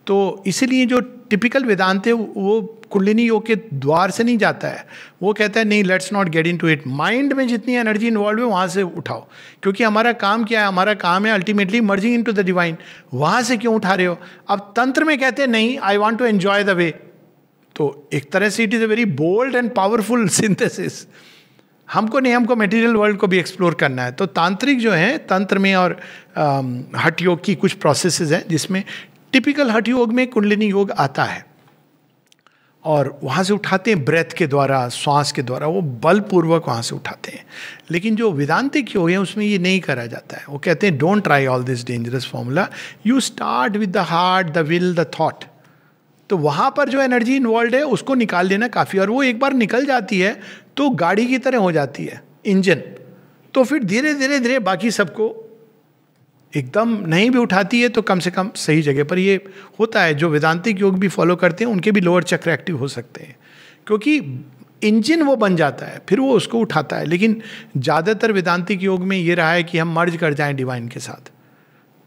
तो इसीलिए जो टिपिकल वेदांत है वो कुंडलिनी योग के द्वार से नहीं जाता है। वो कहता है नहीं, let's not get into it, mind में जितनी एनर्जी इन्वॉल्व है वहाँ से उठाओ, क्योंकि हमारा काम क्या है, हमारा काम है ultimately merging into the divine. वहाँ से क्यों उठा रहे हो। अब तंत्र में कहते हैं नहीं, I want to enjoy the way, तो एक तरह से it is a very bold and powerful synthesis. हमको नहीं, हमको मटेरियल वर्ल्ड को भी एक्सप्लोर करना है। तो तांत्रिक जो है, तंत्र में और हठ योग की कुछ प्रोसेसेस हैं जिसमें टिपिकल हठ योग में कुंडलिनी योग आता है, और वहाँ से उठाते हैं ब्रेथ के द्वारा, श्वास के द्वारा, वो बलपूर्वक वहाँ से उठाते हैं। लेकिन जो वेदांतिक योग है उसमें ये नहीं करा जाता है। वो कहते हैं don't try all this dangerous formula, you start with the heart, the will, the thought. तो वहाँ पर जो एनर्जी इन्वॉल्व है उसको निकाल देना काफ़ी, और वो एक बार निकल जाती है तो गाड़ी की तरह हो जाती है इंजन, तो फिर धीरे धीरे धीरे बाकी सबको एकदम नहीं भी उठाती है तो कम से कम सही जगह पर। ये होता है, जो वेदांतिक योग भी फॉलो करते हैं उनके भी लोअर चक्र एक्टिव हो सकते हैं, क्योंकि इंजन वो बन जाता है, फिर वो उसको उठाता है। लेकिन ज़्यादातर वेदांतिक योग में ये रहा है कि हम मर्ज कर जाएं डिवाइन के साथ,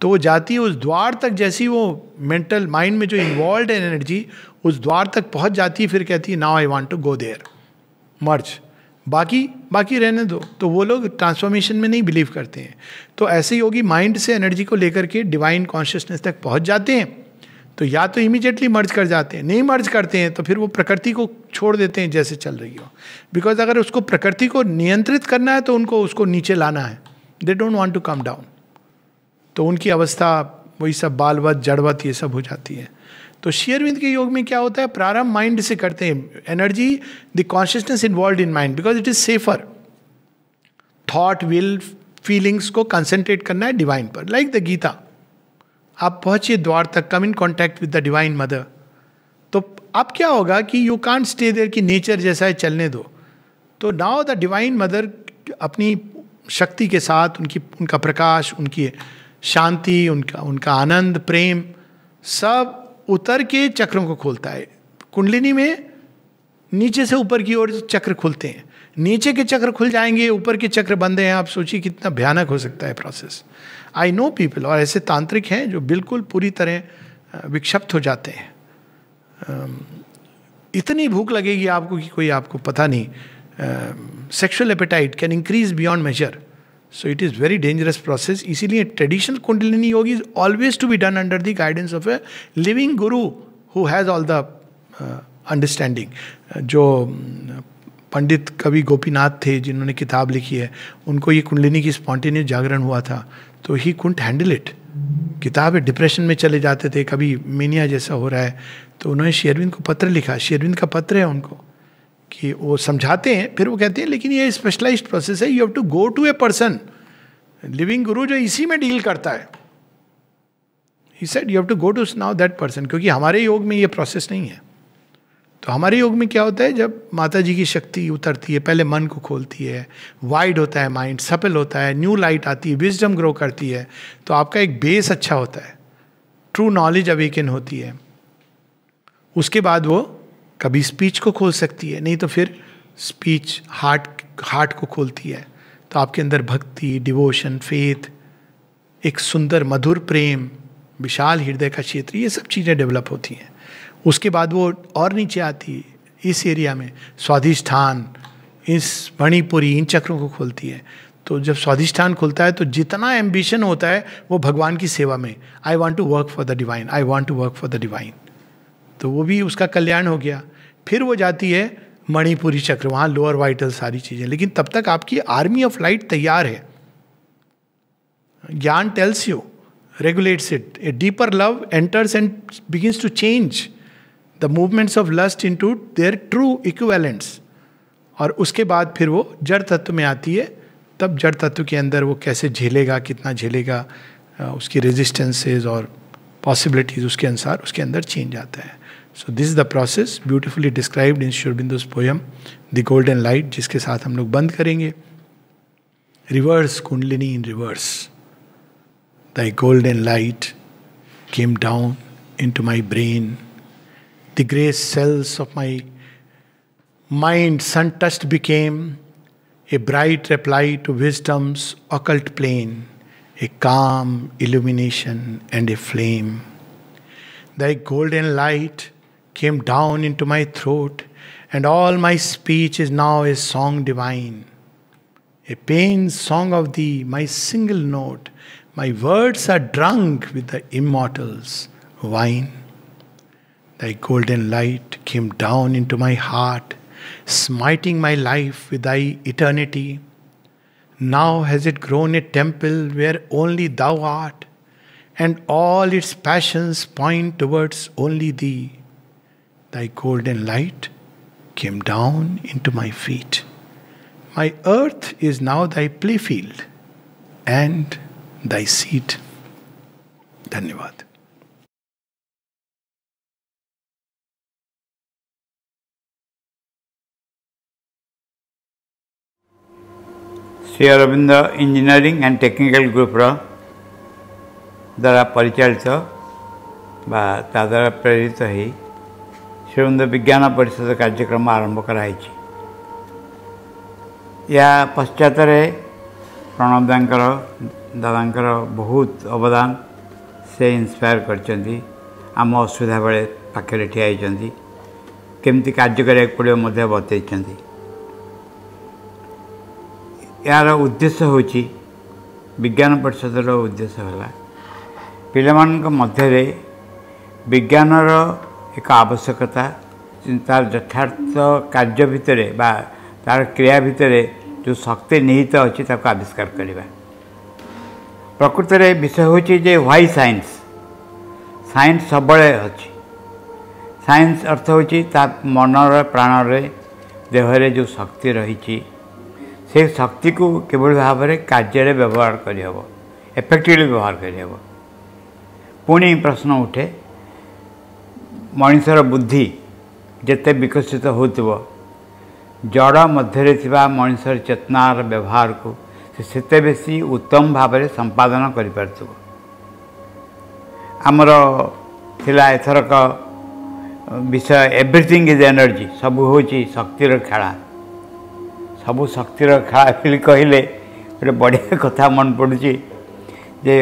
तो वो जाती है उस द्वार तक, जैसी वो मेंटल माइंड में जो इन्वॉल्व है एनर्जी उस द्वार तक पहुंच जाती है, फिर कहती है now I want to go there, merge, बाकी रहने दो। तो वो लोग ट्रांसफॉर्मेशन में नहीं बिलीव करते हैं। तो ऐसे योगी माइंड से एनर्जी को लेकर के डिवाइन कॉन्शियसनेस तक पहुंच जाते हैं, तो या तो इमीडिएटली मर्ज कर जाते हैं, नहीं मर्ज करते हैं तो फिर वो प्रकृति को छोड़ देते हैं जैसे चल रही हो। बिकॉज अगर उसको प्रकृति को नियंत्रित करना है तो उनको उसको नीचे लाना है, they don't want to come down. तो उनकी अवस्था वही सब बालवत जड़वत ये सब हो जाती है। तो श्री अरविंद के योग में क्या होता है, प्रारंभ माइंड से करते हैं, energy the consciousness involve in mind because it is safer. Thought will feelings को कंसंट्रेट करना है डिवाइन पर, लाइक द गीता। आप पहुंचिए द्वार तक, come in contact with the divine mother. तो अब क्या होगा कि यू कांट स्टे देयर कि नेचर जैसा है चलने दो। तो नाउ द डिवाइन मदर अपनी शक्ति के साथ, उनका प्रकाश, उनकी शांति, उनका आनंद, प्रेम सब उतर के चक्रों को खोलता है। कुंडलिनी में नीचे से ऊपर की ओर चक्र खुलते हैं, नीचे के चक्र खुल जाएंगे, ऊपर के चक्र बंदे हैं। आप सोचिए कितना भयानक हो सकता है प्रोसेस। आई नो पीपल, और ऐसे तांत्रिक हैं जो बिल्कुल पूरी तरह विक्षिप्त हो जाते हैं। इतनी भूख लगेगी आपको कि कोई आपको पता नहीं। Sexual appetite can increase beyond measure, so it is very dangerous process. इसीलिए traditional kundalini yoga is always to be done under the guidance of a living guru who has all the understanding. जो पंडित कवि गोपीनाथ थे जिन्होंने किताब लिखी है, उनको ये कुंडलिनी की स्पॉन्टेनियस जागरण हुआ था, तो ही कुंट हैंडल इट। किताब डिप्रेशन में चले जाते थे, कभी मेनिया जैसा हो रहा है, तो उन्होंने श्री अरविंद को पत्र लिखा। श्री अरविंद का पत्र है उनको कि वो समझाते हैं, फिर वो कहते हैं लेकिन ये स्पेशलाइज्ड प्रोसेस है, you have to go to a person, living guru जो इसी में डील करता है। He said you have to go to now that person, क्योंकि हमारे योग में ये प्रोसेस नहीं है। तो हमारे योग में क्या होता है, जब माता जी की शक्ति उतरती है, पहले मन को खोलती है, वाइड होता है माइंड, सफल होता है, न्यू लाइट आती है, विजडम ग्रो करती है, तो आपका एक बेस अच्छा होता है, ट्रू नॉलेज अवेकन होती है। उसके बाद वो कभी स्पीच को खोल सकती है, नहीं तो फिर स्पीच हार्ट को खोलती है। तो आपके अंदर भक्ति, डिवोशन, फेथ, एक सुंदर मधुर प्रेम, विशाल हृदय का क्षेत्र, ये सब चीज़ें डेवलप होती हैं। उसके बाद वो और नीचे आती है, इस एरिया में स्वाधिष्ठान, इस मणिपुरी, इन चक्रों को खोलती है। तो जब स्वाधिष्ठान खुलता है तो जितना एम्बिशन होता है वो भगवान की सेवा में, I want to work for the divine, I want to work for the divine, तो वो भी उसका कल्याण हो गया। फिर वो जाती है मणिपुरी चक्र, वहाँ लोअर वाइटल सारी चीज़ें, लेकिन तब तक आपकी आर्मी ऑफ लाइट तैयार है। ज्ञान tells you, regulates it. A deeper love enters and begins to change the movements of lust into their true equivalents. और उसके बाद फिर वो जड़ तत्व में आती है, तब जड़ तत्व के अंदर वो कैसे झेलेगा, कितना झेलेगा, उसकी रेजिस्टेंसेज और पॉसिबिलिटीज उसके अनुसार उसके अंदर चेंज आता है। So this is the process beautifully described in Shri Aurobindo's poem the golden light, जिसके साथ हम लोग बंद करेंगे। Reverse kundalini in reverse. Thy golden light came down into my brain. The grey cells of my mind sun-touched became a bright reply to wisdom's occult plane, a calm illumination and a flame. Thy golden light came down into my throat, and all my speech is now a song divine, a pain song of thee, my single note. My words are drunk with the immortals' wine. Thy golden light came down into my heart, smiting my life with thy eternity. Now has it grown a temple where only thou art, and all its passions point towards only thee. Thy golden light came down into my feet. My earth is now thy playfield, and thy seat. धन्यवाद। Shri Aurobindo engineering and technical group द्वारा परिचालित द्वारा प्रेरित ही श्री अरविंद विज्ञान परिषद कार्यक्रम आरंभ कराई। या पश्चात प्रणव दादांकर बहुत अवदान से इंस्पायर करचंदी। आम असुविधा बेले पाखे ठिया होती केमती कार्य करा पड़ो बतई। यार उद्देश्य होची विज्ञान परिषदर उद्देश्य है पिलामान मध्य विज्ञानर एक आवश्यकता तार यथार्थ कार्य भितर बा तार क्रिया भितर जो शक्ति निहित अच्छी ताको आविष्कार करवा प्रकृत विषय हूँ जे व्हाई साइंस साइंस सब अच्छी साइंस अर्थ हूँ मनर प्राण देहरे जो शक्ति रही से शक्ति को किभली भाव में कार्य व्यवहार करहब इफेक्टिवली व्यवहार करहब पुणी प्रश्न उठे मनुष्यर बुद्धि जेते विकसित होतब जड़ मध्य थिबा मनुष्यर चेतनार व्यवहार को सेते बेसी उत्तम भाव में संपादन कर पारथुब आमर थिला एथरक विषय एवरीथिंग इज एनर्जी सब हूँ शक्तिर खेला सबू शक्तिर खेला बोली कहले गोटे बढ़िया कथा मन पड़ुची जे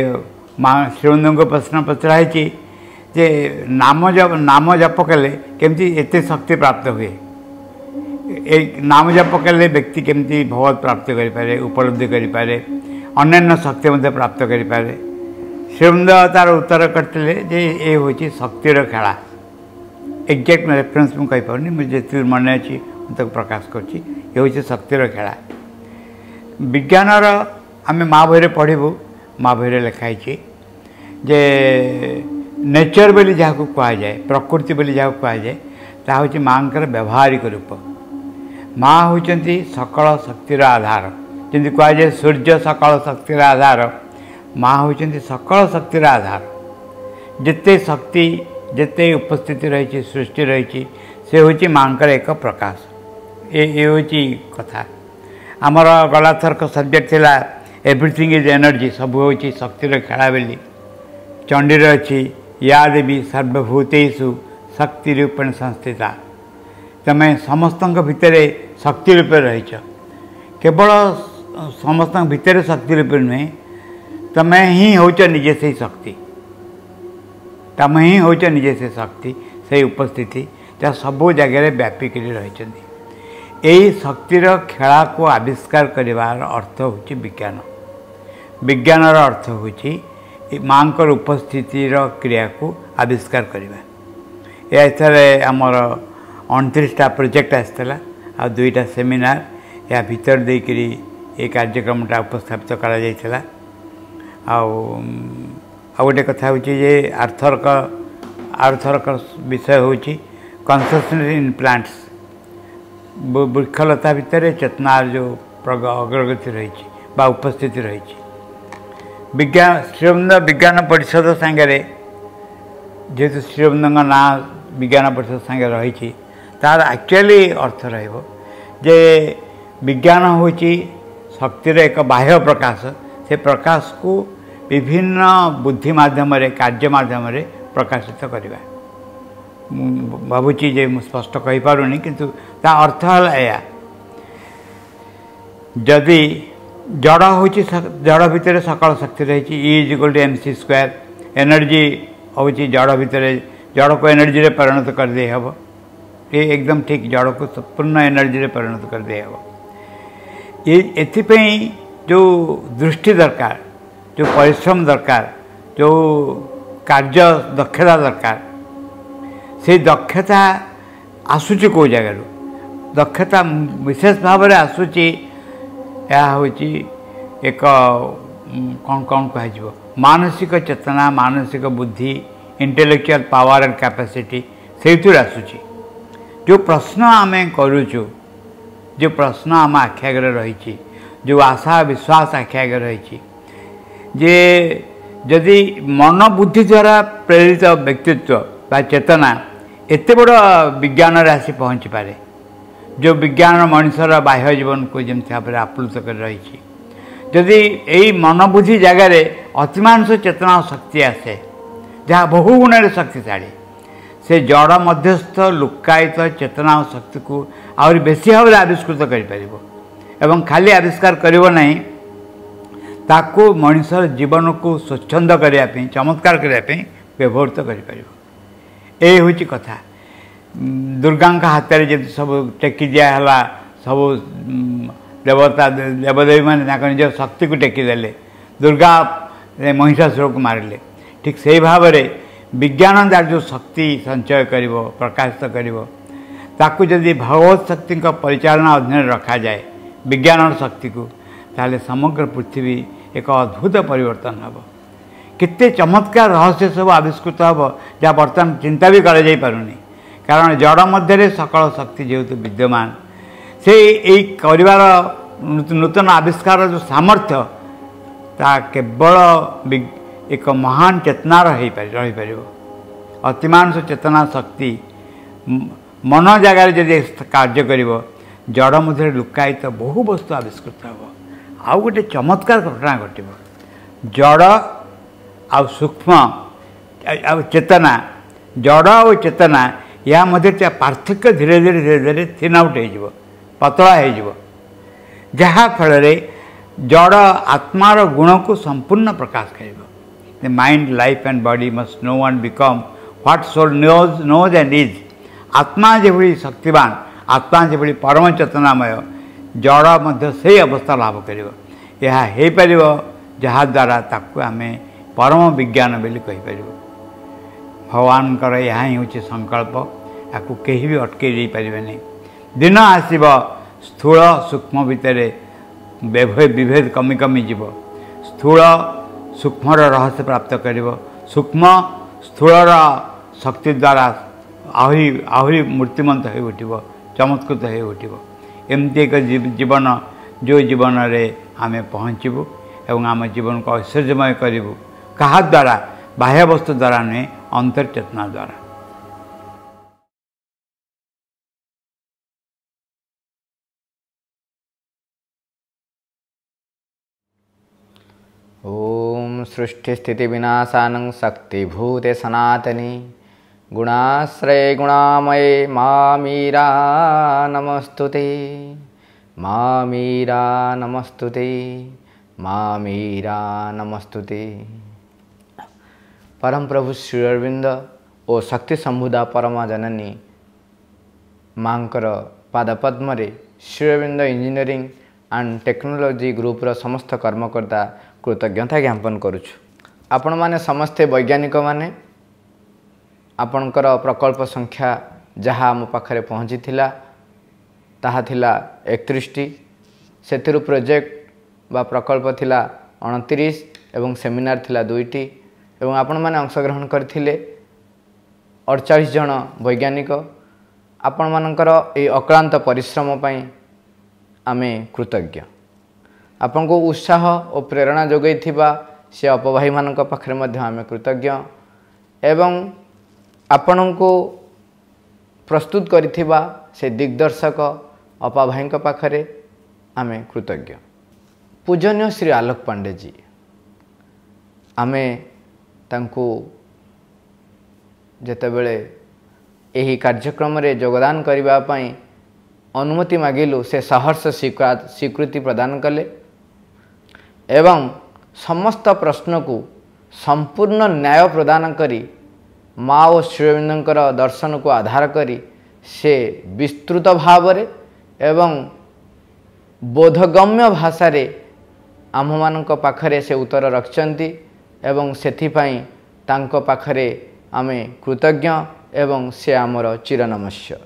माँ श्रीमंद को प्रश्न पचराई जे नाम जप कले केमती एते शक्ति प्राप्त हुए नाम जप कले व्यक्ति केमती भगवत प्राप्त करें उपलब्धि करें अन्य शक्ति मध्य प्राप्त करें श्रीमंद तार उत्तर करते जे ये हूँ शक्तिर खेला एक्जाक्ट रेफरेन्स मुझे कहीपरि मुझे मन अच्छी मुझे प्रकाश कर शक्तिर खेला विज्ञानर आम माँ बही पढ़ू माँ बही लिखाई जे नेचर बोली जहाँ कहुए प्रकृति बोली जहाँ कहुए ता हूँ माँ व्यवहारिक रूप माँ होती सकल शक्तिर आधार जमी कहुए सूर्य सकल शक्तिर आधार माँ होती सकल शक्तिर आधार जिते शक्ति जिते उपस्थिति रही सृष्टि रही से हूँ माँ एक प्रकाश ये हूँ कथा आमर गला थरक सब्जेक्ट थिला एवरीथिंग इज एनर्जी सब हूँ शक्तिर खेला बोली चंडीर अच्छी या देवी सर्वभूतेषु शक्ति रूपेण संस्थिता तमें समस्त भितर शक्ति रूप रहीच केवल समस्त भितर शक्ति रूप नुहे तमें ही होच निजे से शक्ति तमें ही होच निजे से शक्ति से उपस्थिति जहाँ सबू जगह व्यापिक रही यही शक्तिर खेला को आविष्कार करार अर्थ हूँ विज्ञान विज्ञानर अर्थ हूँ माँ उपस्थितिर क्रिया को आविष्कार करवा एथरे आमर 29टा प्रोजेक्ट आसला आ 2टा सेमिनार या भीतर देकरी ये कार्यक्रमटा उपस्थापित करा गोटे कथा हूँ आर्थरक विषय हूँ कन्सिस्टेंस इन प्लांट्स वृक्षलता भितर चेतनार जो अग्रगति रही उपस्थिति रही विज्ञान श्रीमंद विज्ञान परिषद सांगे जेहेतु श्रीमंद ना विज्ञान परिषद सांगे रही तार एक्चुअली अर्थ रे विज्ञान हूँ शक्तिर एक बाह्य प्रकाश से प्रकाश को विभिन्न बुद्धि माध्यम कार्य माध्यम प्रकाशित करवा भावुची जे स्पष्ट कहीपरूनी किंतु ता अर्थ है जदि जड़ हूँ जड़ भितर सकल शक्ति रही E=mc² एनर्जी हूँ जड़ भितर जड़ को एनर्जी रे परिणत कर दे हम ये एकदम ठीक जड़ को पूर्ण एनर्जी रे परिणत कर दे हम ये एथिपई जो दृष्टि दरकार जो परिश्रम दरकार जो कार्य दक्षता दरकार से दक्षता आसूची को जगार दक्षता विशेष भाव में आसूची यह हूँ एक कौन कौन कह मानसिक चेतना मानसिक बुद्धि इंटेलेक्चुअल पावर एंड कैपेसिटी से आसूची जो प्रश्न आम करुचु जो प्रश्न आम आखि आगे रही जो आशा विश्वास आखि आगे रही जे जदि मन बुद्धि द्वारा प्रेरित व्यक्तित्व बा चेतना एते बड़ विज्ञान आसी पहुँची पारे जो विज्ञान मनुष्यर बाह्य जीवन को जमी भाव में आप्लुत कर रही जदि यही मनबुद्धि जगार अतिमांस चेतना शक्ति आसे जहाँ बहु गुण शक्तिशाली से जड़ मध्यस्थ लुक्कायित चेतना शक्ति को आहरी बेसी भाव में आविष्कृत कर खाली आविष्कार करिवो नहीं ताको मनुष्यर जीवन को स्वच्छंद करने चमत्कार करने व्यवहृत कर हूँ कथा दुर्गा हाथ में जब सब टेकी दिहला सब देवता देवदेवी मैंने निज शक्ति को टेकीदे दुर्गा महिषासुर को मारिले ठीक से भाव में विज्ञान द्वारा जो शक्ति संचय कर प्रकाशित कर जदि भगवत शक्ति परिचालना अधीन रखा जाए विज्ञान शक्ति को ताले समग्र पृथ्वी एक अद्भुत परिवर्तन हम केते चमत्कार रहस्य सब आविष्कृत हम जहाँ बर्तमान चिंता भी करें कारण जड़ मध्य सकल शक्ति जेहेतु विद्यमान से कर नूतन आविष्कार जो सामर्थ्य ता केवल एक महान चेतना रहीपर अतिमांस चेतना शक्ति मन जगार जदि कार्य कर जड़ मध्य लुकायित तो बहु वस्तु आविष्कृत हम आउ गोटे चमत्कार घटना घट जड़ आ सूक्ष्म आ चेतना जड़ और चेतना या मध्य पार्थक्य धीरे धीरे धीरे धीरे थिन आउट हो पतला हो जहाँ फल जड़ आत्मार गुण को संपूर्ण प्रकाश कर the mind life and body must know and become what soul knows and is आत्मा जो शक्तिवान आत्मा जो परम चेतनामय जड़ मध्य से अवस्था लाभ कर जहाद्वारा ताकू आम परम विज्ञान बोली कहीपर भगवान यहाँ ही हूँ संकल्प आपको कहीं भी अटकई पारे दिन आसब स्थूल सूक्ष्म भितर विभेद कमी कमी जीव स्थूल सूक्ष्म रहस्य प्राप्त कर सूक्ष्म स्थूलर शक्ति द्वारा आहरी आहरी मूर्तिमंत हो उठिब चमत्कृत हो उठिब एमती एक जीवन जो जीवन रे आमे पहुँचबू एवं आम जीवन को ऐश्वर्यमय करूँ कहा द्वारा बाह्य वस्तु द्वारा नुहे अंतर्चेतना द्वारा। ओम सृष्टि स्थिति विनाशानं शक्तिभूते सनातनी गुणाश्रय गुणामये मामीरा नमस्तुते मामीरा नमस्तुते मामीरा नमस्तुते। परम प्रभु श्री अरविंद और शक्ति संबुधा परमा जननी मांकर पादपद्म Shri Aurobindo engineering and technology ग्रुपर समस्त कर्मकर्ता कृतज्ञता ज्ञापन करुछु। आपण माने समस्ते वैज्ञानिक माने आपणकर प्रकल्प संख्या जहाँ मो पाखरे पहुँची थिला ताहा थिला 31टी सेथिरु प्रोजेक्ट बा प्रकल्प थिला 29 एवं सेमिनार थिला 2टी एवं आपण माने अंशग्रहण करथिले 48 जन वैज्ञानिक आपण मानकर ए अक्लांत परिश्रम पई आमे कृतज्ञ। आपण को उत्साह और प्रेरणा जोगई थिबा से अपभाई मानक पाखरे मध्य आमे कृतज्ञ एवं आपण को प्रस्तुत करिथिबा से दिग्दर्शक अपाभाई पाखरे आमे कृतज्ञ। पूजनीय श्री आलोक पांडे जी आमे तांको जेतेबेले एही कार्यक्रम रे योगदान करिबा पई अनुमति मागिलु से सहर्ष स्वीकृति प्रदान कले एवं समस्त प्रश्न को संपूर्ण न्याय प्रदान करी माँ और श्री अरविंदर दर्शन को आधार करी से विस्तृत भाव रे एवं बोधगम्य भाषा रे आम मान पाखरे से उत्तर रखिंट एवं सेथिपाई तांको पाखरे आमे कृतज्ञ एवं से आमर चिरनमस्या।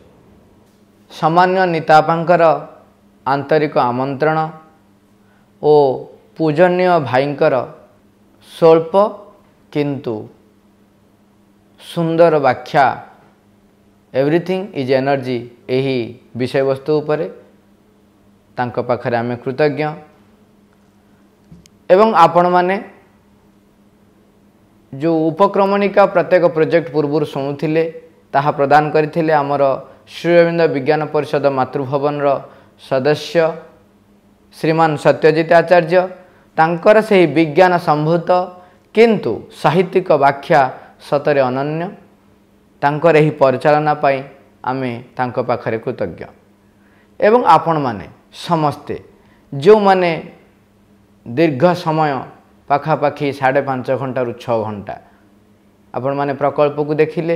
सामान्य नितापांकर आंतरिक आमंत्रण ओ पूजनीय भाईंकर स्वल्प किंतु सुंदर व्याख्या एवरीथिंग इज एनर्जी यही विषय वस्तु उपरे तांको पाखरे आमे कृतज्ञ एवं आपण माने जो उपक्रमणिका प्रत्येक प्रोजेक्ट पूर्व शुणुले ताहा प्रदान करथिले आमर श्री अरविंद विज्ञान परिषद मातृभवन सदस्य श्रीमान सत्यजित आचार्य तांकर से विज्ञान संभूत किंतु साहित्यिक व्याख्या सतरे अनन्य तांकर एही परिचालना पाई आमे तांको पाखरे कृतज्ञ एवं आपण माने समस्ते जो माने दीर्घ समय पाखापाखि 5.5 घंटा रु 6 घंटा आपण माने प्रकल्प को देखिले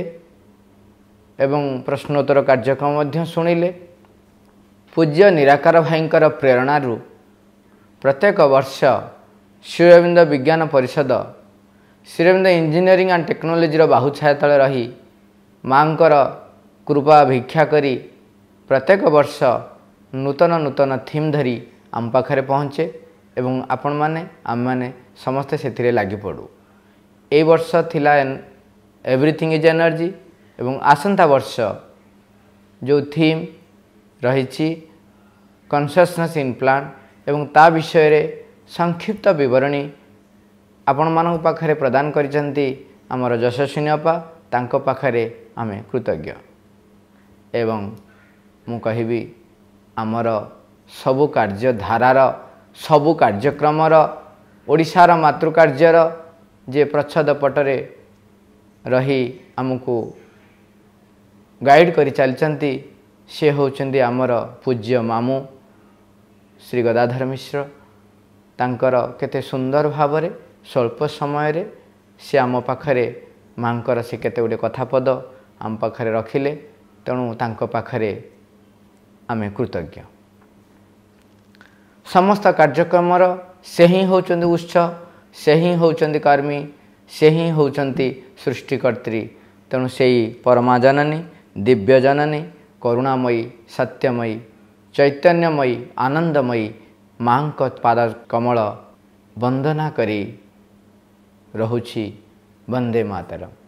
एवं प्रश्नोत्तर कार्यक्रम मध्य शुणिले पूज्य निराकार भाईंकर प्रेरणारू प्रत्येक वर्ष श्री अरविंद विज्ञान परिषद ଶ୍ରୀଅରବିନ୍ଦ ଇଞ୍ଜିନିୟରିଂ ଆଣ୍ଡ ଟେକ୍ନୋଲୋଜିର ବାହୁ ଛାୟା ତଳେ ରହି ମାଙ୍କର କୃପା ଭିକ୍ଷା କରି ପ୍ରତ୍ୟେକ ବର୍ଷ ନୂତନ ନୂତନ ଥିମ୍ ଧରି ଆମ ପାଖରେ ପହଞ୍ଚେ ଏବଂ ଆପଣମାନେ ଆମେମାନେ ସମସ୍ତେ ସେଥିରେ ଲାଗିପଡ଼ୁ। ଏଇ ବର୍ଷ ଥିଲା ଏଭ୍ରିଥିଙ୍ଗ ଇଜ୍ ଏନର୍ଜି ଏବଂ ଆସନ୍ତା ବର୍ଷ ଯେଉଁ ଥିମ୍ ରହିଛି କନସିୟସନେସ୍ ଇନ୍ ପ୍ଲାଣ୍ଟ ଏବଂ ତା ବିଷୟରେ ସଂକ୍ଷିପ୍ତ ବିବରଣୀ ଆପଣମାନଙ୍କ ପାଖରେ ପ୍ରଦାନ କରିଛନ୍ତି ଆମର ଯଶସ୍ୱିନୀ ଅପା। ତାଙ୍କ ପାଖରେ ଆମେ କୃତଜ୍ଞ ଏବଂ ମୁଁ କହିବି ଆମର ସବୁ କାର୍ଯ୍ୟଧାରାର ସବୁ କାର୍ଯ୍ୟକ୍ରମର ଓଡ଼ିଶାର ମାତୃକାର୍ଯ୍ୟର ଯେ ପ୍ରଚ୍ଛଦ ପଟରେ ରହି ଆମକୁ ଗାଇଡ଼ କରି ଚାଲିଛନ୍ତି ସେ ହେଉଛନ୍ତି ଆମର ପୂଜ୍ୟ ମାମୁଁ ଶ୍ରୀ ଗଦାଧର ମିଶ୍ର। ତାଙ୍କର କେତେ ସୁନ୍ଦର ଭାବରେ ସ୍ୱଳ୍ପ ସମୟରେ ସେ ଆମ ପାଖରେ ମାଙ୍କର ସେ କେତେ ଗୁଡ଼ିଏ କଥାପଦ ଆମ ପାଖରେ ରଖିଲେ। ତେଣୁ ତାଙ୍କ ପାଖରେ ଆମେ କୃତଜ୍ଞ। ସମସ୍ତ କାର୍ଯ୍ୟକ୍ରମର ସେ ହିଁ ହେଉଛନ୍ତି ଉତ୍ସ, ସେ ହିଁ ହେଉଛନ୍ତି କର୍ମୀ, ସେ ହିଁ ହେଉଛନ୍ତି ସୃଷ୍ଟିକର୍ତ୍ରୀ। ତେଣୁ ସେଇ ପରମା ଜନନୀ, ଦିବ୍ୟ ଜନନୀ, କରୁଣାମୟୀ, ସତ୍ୟମୟୀ, ଚୈତନ୍ୟମୟୀ, ଆନନ୍ଦମୟୀ ମାଙ୍କ ପାଦ କମଳ ବନ୍ଦନା କରି ରହୁଛି। ବନ୍ଦେ ମାତରମ୍।